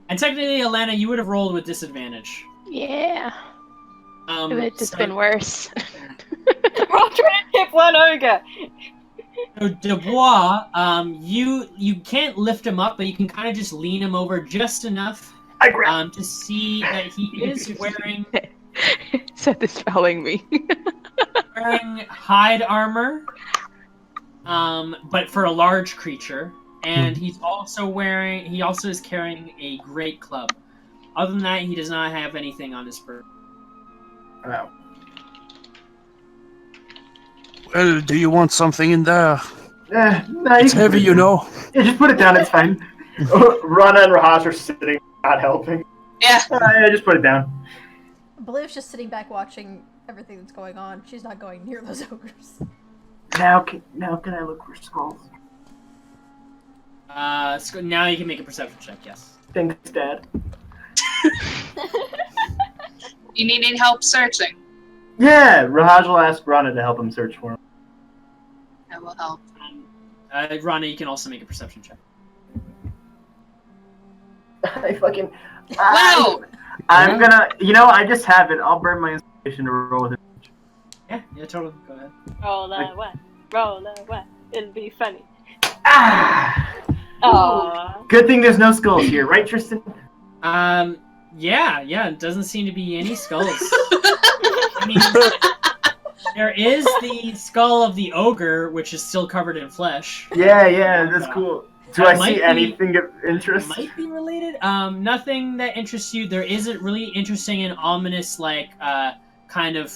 And technically, Alana, you would have rolled with disadvantage. Yeah. It would have just so- been worse. We're all trying to tip one ogre. So Dubois, you can't lift him up, but you can kind of just lean him over just enough I grab. to see that he is wearing Seth is fouling me. hide armor, but for a large creature, and he also is carrying a great club. Other than that, he does not have anything on his person. Oh. Well, do you want something in there? No, It's heavy, you know. Yeah, just put it down. It's fine. Rana and Rahaj are sitting, not helping. Yeah. Yeah, just put it down. Bliv's just sitting back watching everything that's going on. She's not going near those ogres. Now can I look for skulls? Now you can make a perception check. Yes. Thanks, Dad. You need any help searching? Yeah, Rahaj will ask Rana to help him search for him. I will help. Rana, you can also make a perception check. I fucking. Wow! I'm gonna. I just have it. I'll burn my inspiration to roll with it. Yeah, totally. Go ahead. Roll away. Roll away. It'll be funny. Ah! Aww. Good thing there's no skulls here, right, Tristan? Yeah. It doesn't seem to be any skulls. I mean, there is the skull of the ogre, which is still covered in flesh. Yeah, that's cool. Do I That might see be- anything of It interest? might be related. Nothing that interests you. There is a really interesting and ominous, like, kind of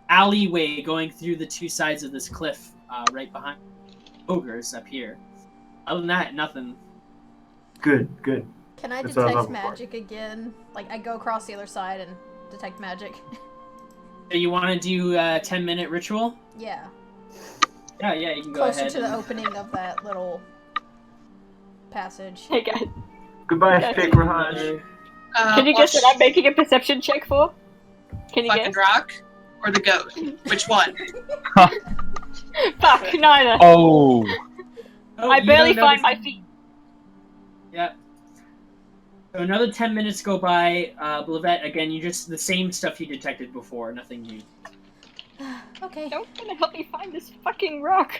alleyway going through the two sides of this cliff, right behind ogres up here. Other than that, nothing. Good. Can I That's what I detect love magic again? Like, I go across the other side and detect magic. So you want to do a 10-minute ritual? Yeah. Yeah, you can go Closer ahead. to the opening of that little passage. Hey guys, Goodbye, Yes. fake Raj. can you guess what I'm making a perception check for? Can you Fucking guess? rock or the goat? Which one? Fuck, neither. Oh, Oh, I you barely don't find notice- my feet. Yeah. So another 10 minutes go by. Blivette, again, you just the same stuff you detected before, nothing new. Okay. Don't gonna help me find this fucking rock.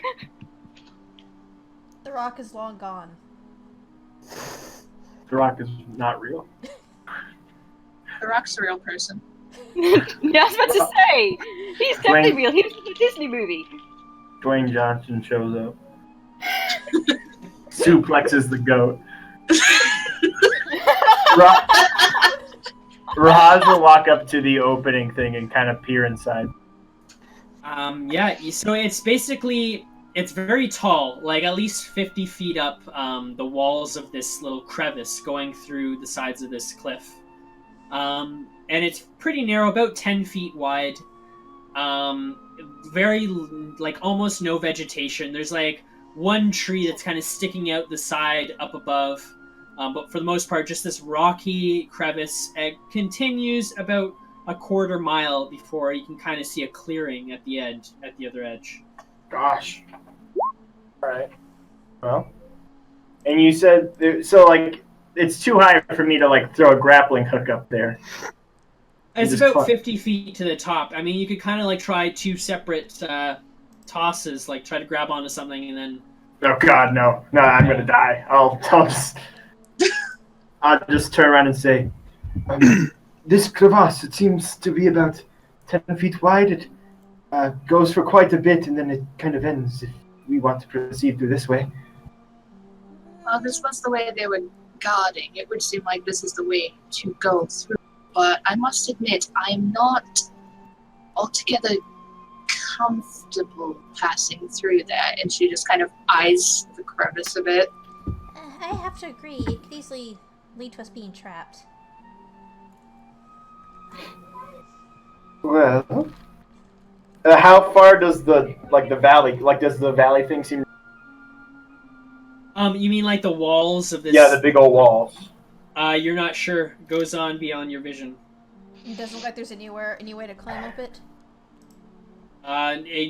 The rock is long gone. The rock is not real. The rock's a real person. Yeah, I was about to say. He's definitely Dwayne- real. He was in the Disney movie. Dwayne Johnson shows up. Suplexes the goat. Raj will walk up to the opening thing and kind of peer inside. So it's basically, it's very tall, like at least 50 feet up the walls of this little crevice going through the sides of this cliff. And it's pretty narrow, about 10 feet wide. Very, like, almost no vegetation. There's, like, one tree that's kind of sticking out the side up above. But for the most part, just this rocky crevice. It continues about a quarter mile before you can kind of see a clearing at the end, at the other edge. Gosh. Alright. Well. And you said, so, like, it's too high for me to, like, throw a grappling hook up there. It's just about climb. 50 feet to the top. I mean, you could kind of, like, try two separate tosses, like, try to grab onto something and then... Oh, God, no. No, I'm gonna die. I'll just turn around and say, this crevasse, it seems to be about 10 feet wide. It goes for quite a bit, and then it kind of ends if we want to proceed through this way. Well, this was the way they were guarding. It would seem like this is the way to go through. But I must admit, I am not altogether comfortable passing through there. And she just kind of eyes the crevice a bit. I have to agree. It could easily lead to us being trapped. Well, how far does the valley, does the valley thing seem? You mean like the walls of this? Yeah, the big old walls. You're not sure. It goes on beyond your vision. It doesn't look like there's any way to climb up it.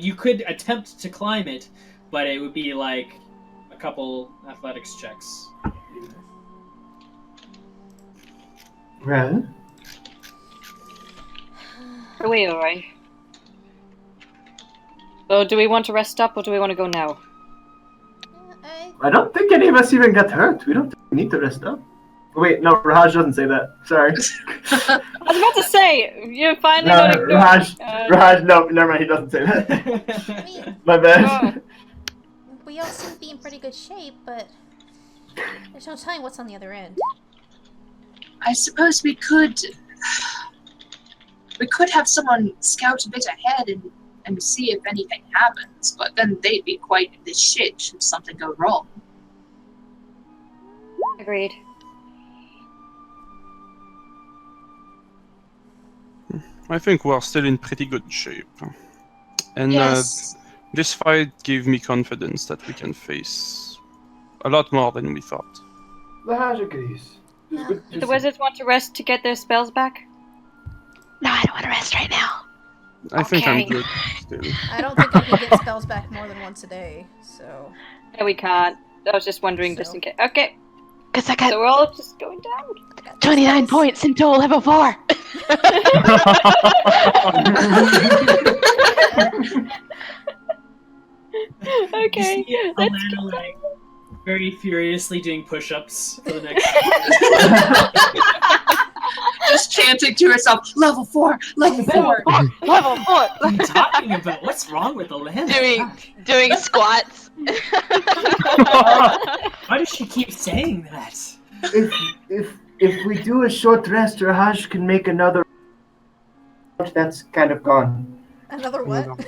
You could attempt to climb it, but it would be like a couple athletics checks. Well, Are we alright? So, do we want to rest up or do we want to go now? I don't think any of us even got hurt. We don't need to rest up. Wait, no, Raj doesn't say that. Sorry. I was about to say, you're finally No, going to Raj, no, never mind, he doesn't say that. I mean, My bad. we all seem to be in pretty good shape, but there's no telling what's on the other end. I suppose we could have someone scout a bit ahead and see if anything happens, but then they'd be quite in the shit should something go wrong. Agreed. I think we're still in pretty good shape. And Yes. this fight gave me confidence that we can face a lot more than we thought. Raj agrees. It's good to Do the see. wizards want to rest to get their spells back? No, I don't want to rest right now. I think I'm Okay. good still. I don't think I can get spells back more than once a day, so... No, we can't. I was just wondering just in case. Okay, Because I got so we're all just going down. 29 points until level 4. Okay, You see let's Alana, go. like, very furiously doing push-ups for the next. Just chanting to herself, level 4, level 4. Level 4. What are you talking about? What's wrong with Alana? doing squats. Why does she keep saying that? If we do a short rest, Raj can make another. That's kind of gone. Another what?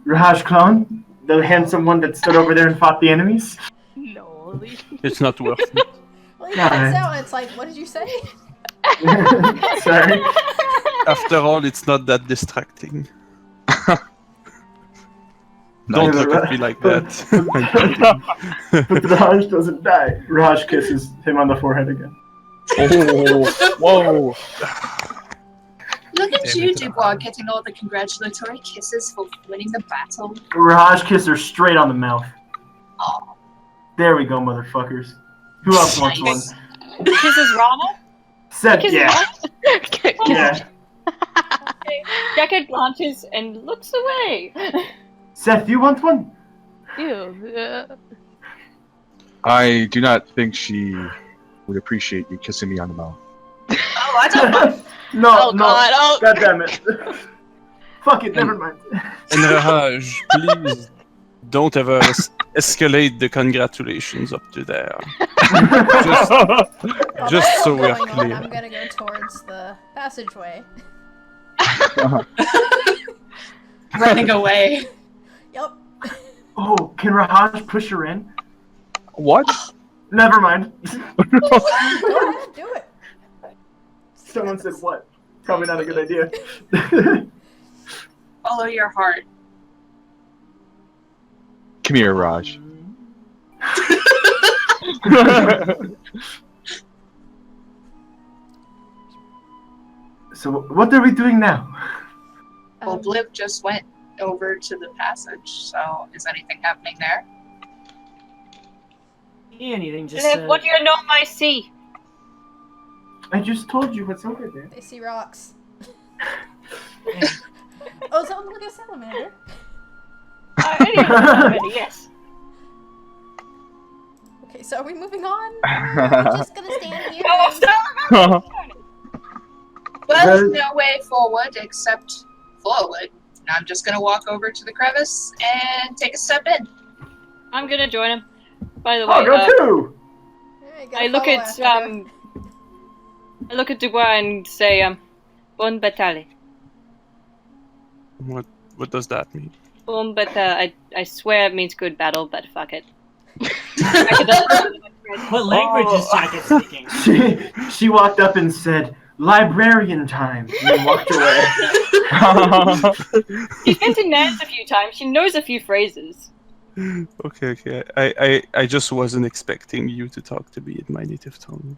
Raj clone, the handsome one that stood over there and fought the enemies. No. It's not worth it. Well, he cuts out and it's like, what did you say? Sorry. After all, it's not that distracting. No, Don't Yeah, look at me like that. But Raj doesn't die. Raj kisses him on the forehead again. Oh, whoa. Look at Damn you, it. Dubois, getting all the congratulatory kisses for winning the battle. Raj kissed her straight on the mouth. There we go, motherfuckers. Who else wants one? Nice. Kisses Rana? Seth, Kisses yeah. Rana? Yeah. Jacket blanches and looks away. Seth, you want one? Ew. I do not think she would appreciate you kissing me on the mouth. Oh, I don't mind. No, Oh no. god, oh! God damn it. Fuck it, never mind. And Rahaj, please don't ever escalate the congratulations up to there. While Just that's so all we're going on, clear. I'm gonna go towards the passageway. Running away. Yep. Oh, can Rahaj push her in? What? Never mind. Go ahead, do it. Someone said what? Probably not a good idea. Follow your heart. Come here, Raj. So, what are we doing now? Well, Bliv just went over to the passage, so is anything happening there? Anything, just Liv, what do you know I see? I just told you what's over there. They see rocks. Oh, someone look at a salamander. Already, yes. Okay, so are we moving on? Or are we just gonna stand here? Oh, and- salamander! Well, Well- there's no way forward except forward. I'm just gonna walk over to the crevice and take a step in. I'm gonna join him. By the way, Oh, go too! Yeah, you gotta I look follow at after her. I look at Dubois and say bon battale. What does that mean? Bon battale. I swear it means good battle, but fuck it. what language is Jacket speaking? She walked up and said, "Librarian time," and then walked away. She's been to Nance a few times. She knows a few phrases. Okay. I just wasn't expecting you to talk to me in my native tongue.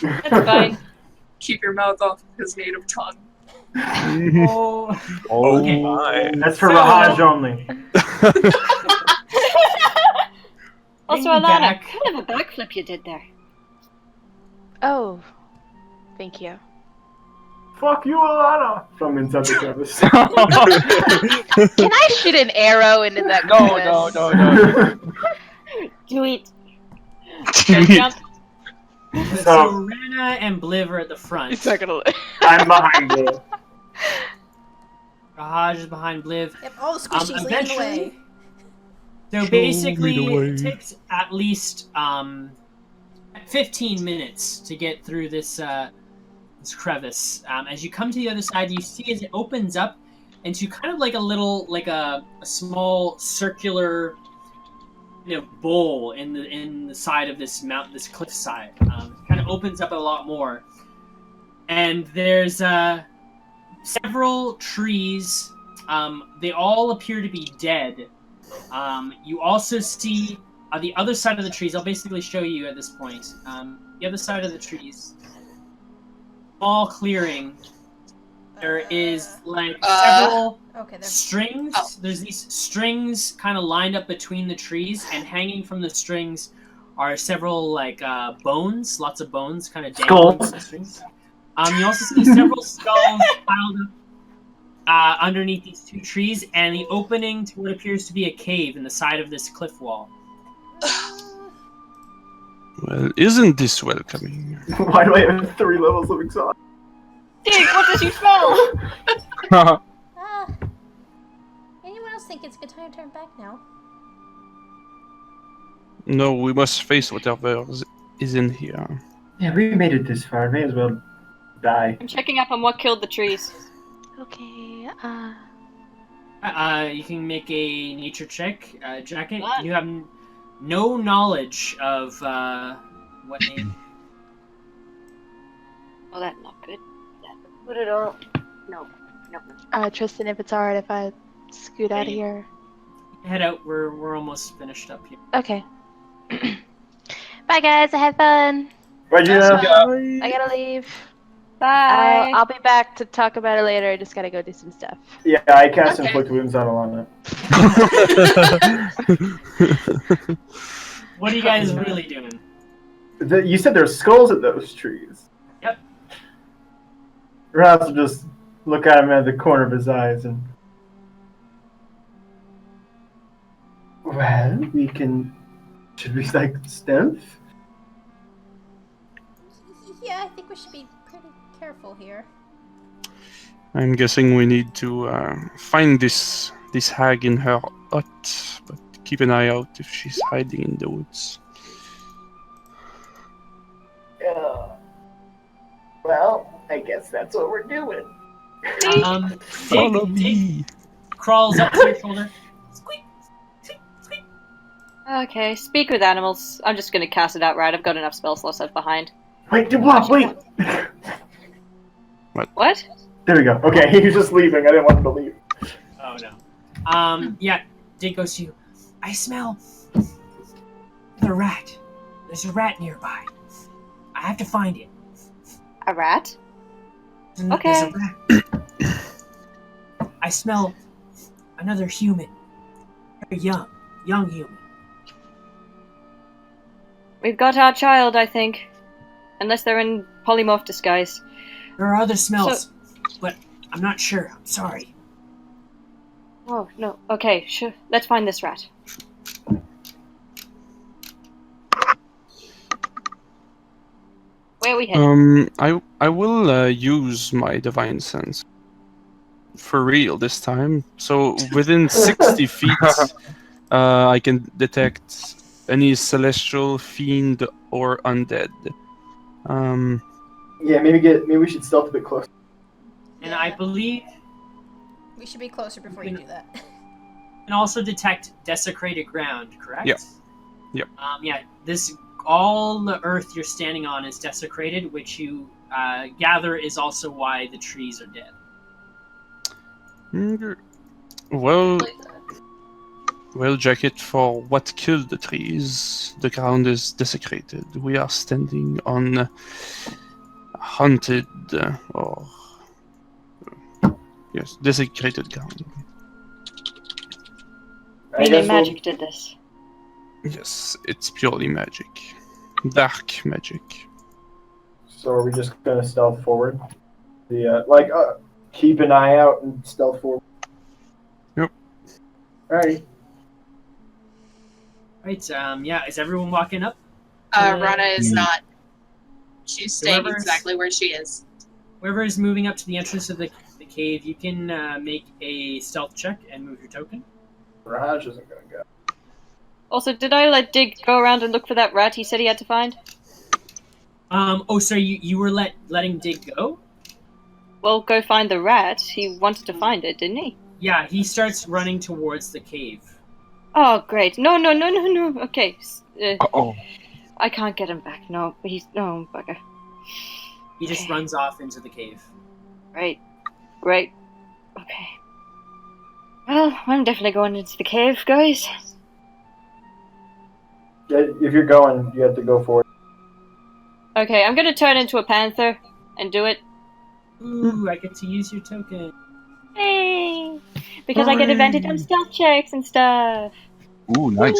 That's fine. Keep your mouth off his native tongue. Oh, Oh Okay. my. That's for So- Rahaj only. Also, Bring me Alana, back. what kind of a backflip you did there? Oh, thank you. Fuck you, Alana! From inside the crevice. Can I shoot an arrow into that crevice? No. Do it. no. so Rana and Bliv are at the front. It's not gonna. I'm behind you. Rahaj is behind Bliv. Yep, all the squishies leading the way. eventually- So Show me basically, the way. it takes at least 15 minutes to get through this this crevice. As you come to the other side, you see as it opens up into kind of like a little, like a small circular, bowl in the side of this mountain, this cliffside. It kind of opens up a lot more, and there's several trees. They all appear to be dead. You also see the other side of the trees. I'll basically show you at this point. The other side of the trees, small clearing. There is like several Okay, there's strings. Oh. There's these strings kind of lined up between the trees, and hanging from the strings are several like bones, lots of bones, kind of dangling from the strings. You also see several skulls piled up underneath these two trees, and the opening to what appears to be a cave in the side of this cliff wall. Well, isn't this welcoming? Why do I have 3 levels of exhaust? Dig, what does you smell? Anyone else think it's a good time to turn back now? No, we must face whatever is in here. Yeah, we made it this far. May as well die. I'm checking up on what killed the trees. Okay. You can make a nature check, Jacket. What? You have no knowledge of what name. Oh, that's not good. That's not good at all. No. Tristan, if it's alright if I scoot out of here. Head out. We're almost finished up here. Okay. Bye guys, I had fun. Where'd you go? I gotta leave. Bye. I'll be back to talk about it later. I just gotta go do some stuff. Yeah, I cast Okay. Inflict Wounds on Alana. What are you guys really doing? You said there's skulls at those trees. Yep. Ross will just look at him at the corner of his eyes and... Well, we can... Should we, like, stealth? Yeah, I think we should be pretty careful here. I'm guessing we need to find this hag in her hut, but keep an eye out if she's hiding in the woods. Yeah. Well, I guess that's what we're doing. Follow Dig me. crawls up to your shoulder. Squeak, squeak, squeak. Okay, speak with animals. I'm just gonna cast it outright. I've got enough spell slots left behind. Wait, Dubois, wait! What? There we go. Okay, he was just leaving. I didn't want him to leave. Oh no. Yeah. Dig goes to you. I smell the rat. There's a rat nearby. I have to find it. A rat? There's Okay. a rat. I smell another human. Very young human. We've got our child, I think. Unless they're in polymorph disguise. There are other smells, but I'm not sure. I'm sorry. Oh, no. Okay, sure. Let's find this rat. Where are we heading? I will use my divine sense for real this time. So within 60 feet, I can detect any celestial, fiend, or undead. Yeah, maybe we should stealth a bit closer. And I believe We should be closer before you do that. you can also detect desecrated ground, correct? Yep. Yep. Yeah, all the earth you're standing on is desecrated, which you gather is also why the trees are dead. Well, Jacket, for what killed the trees, the ground is desecrated. We are standing on haunted, or... yes, desecrated ground. Meaning magic did this. Yes, it's purely magic. Dark magic. So are we just gonna stealth forward? Keep an eye out and stealth forward. Yep. Alrighty. Right, yeah, is everyone walking up? Rana is not. She's staying Whoever's- exactly where she is. Whoever is moving up to the entrance of the cave, you can make a stealth check and move your token. Raj isn't gonna go. Also, did I let Dig go around and look for that rat he said he had to find? So you were letting Dig go? Well, go find the rat. He wanted to find it, didn't he? Yeah, he starts running towards the cave. Oh, great. No. Okay. Uh-oh. I can't get him back. No, no, bugger. He just runs off into the cave. Great. Okay. Well, I'm definitely going into the cave, guys. Yeah, if you're going, you have to go for it. Okay, I'm gonna turn into a panther and do it. Ooh, I get to use your token. Hey! Because I get advantage on stealth checks and stuff. Ooh, nice.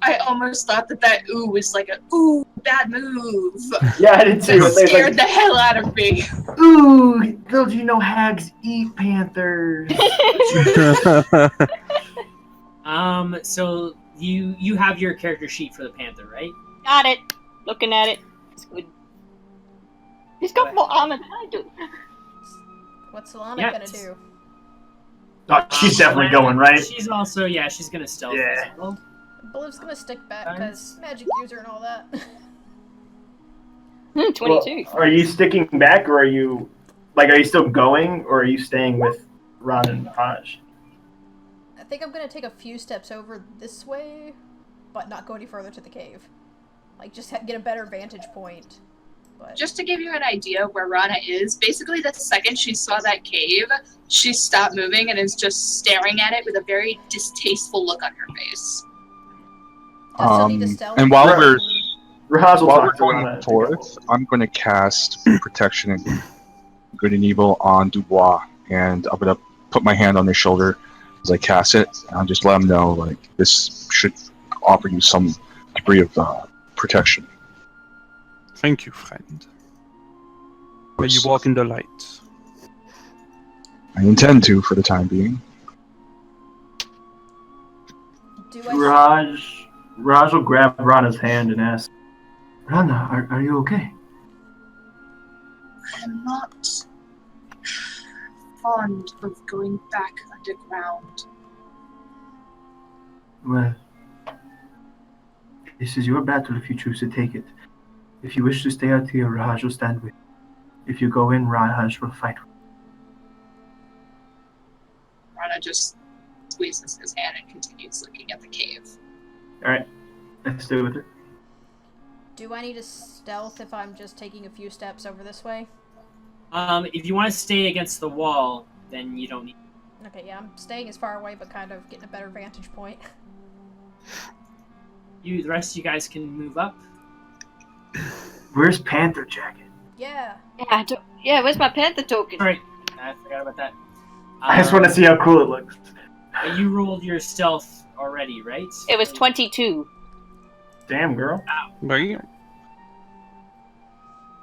I almost thought that ooh was like a ooh bad move. Yeah, I did too. That It's scared the hell out of me. Ooh, little do you know hags eat panthers. So you have your character sheet for the panther, right? Got it. Looking at it. It's good. He's got more armor than I do. What's Solana Yeah, gonna it's- do? Oh, she's definitely going, right? She's also, she's gonna stealth Yeah. as well. Bliv's gonna stick back because magic user and all that. 22. Well, are you sticking back, or are you still going, or are you staying with Ron and Raj? I think I'm gonna take a few steps over this way, but not go any further to the cave. Like, just get a better vantage point But Just to give you an idea of where Rana is, basically the second she saw that cave, she stopped moving and is just staring at it with a very distasteful look on her face. do I still need to stealth? And while Right. we're Rahaz will while talk we're to him. going forth, I'm going to cast protection and good and evil on Dubois, and I'm going to put my hand on his shoulder as I cast it, and I'll just let him know like this should offer you some degree of protection. Thank you, friend. May you walk in the light. I intend to for the time being. Do I? Raj will grab Rana's hand and ask, Rana, are you okay? I'm not fond of going back underground. Well, this is your battle if you choose to take it. If you wish to stay out here, Raj will stand with you. If you go in, Raj will fight with Rana just squeezes his hand and continues looking at the cave. you. Alright, let's stay with it. Do I need to stealth if I'm just taking a few steps over this way? If you want to stay against the wall, then you don't need. Okay, yeah, I'm staying as far away, but kind of getting a better vantage point. The rest of you guys can move up. Where's Panther Jacket? Yeah. Yeah, where's my panther token? All right, I forgot about that. I just want to see how cool it looks. You rolled your stealth already, right? It was 22. Damn, girl. Right?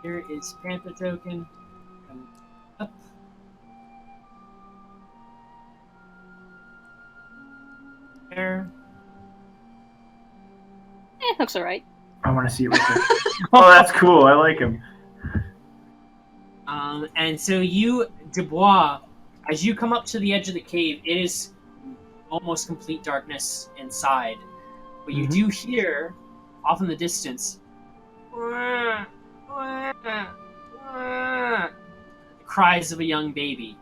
Here is Panther token. Come up. There. Looks alright. I want to see it right there. Oh, that's cool. I like him. And so you, Dubois, as you come up to the edge of the cave, it is almost complete darkness inside. But you do hear, off in the distance, the cries of a young baby.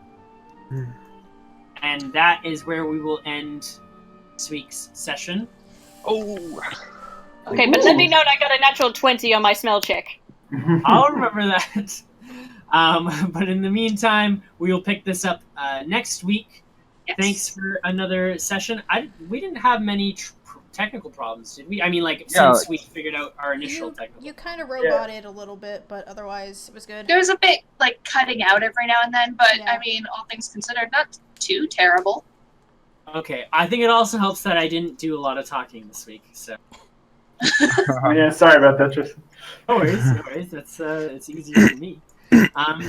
And that is where we will end this week's session. Oh! Okay, but let me know I got a natural 20 on my smell check. I'll remember that. But in the meantime, we will pick this up next week. Yes. Thanks for another session. We didn't have many technical problems, did we? I mean, like, Yeah. since we figured out our initial technical. You kind of roboted a little bit, but otherwise it was good. There was a bit like cutting out every now and then, but Yeah. I mean, all things considered, not too terrible. Okay, I think it also helps that I didn't do a lot of talking this week, so. Yeah, sorry about that, Tristan. No worries. That's it's easier for me.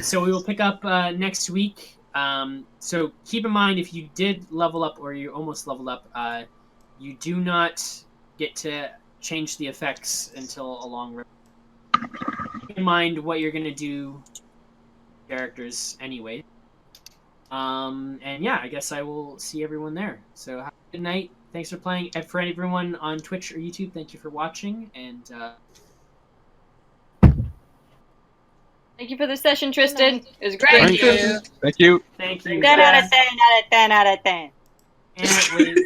So we will pick up next week. So keep in mind, if you did level up or you almost leveled up, you do not get to change the effects until a long rest. Keep in mind what you're gonna do, characters anyway. And yeah, I guess I will see everyone there. So have a good night. Thanks for playing. And for everyone on Twitch or YouTube, thank you for watching. And Thank you for the session, Tristan. It was great. Thank you. Thank you. thank you. 10 out of 10 out of 10 out of 10. And wait.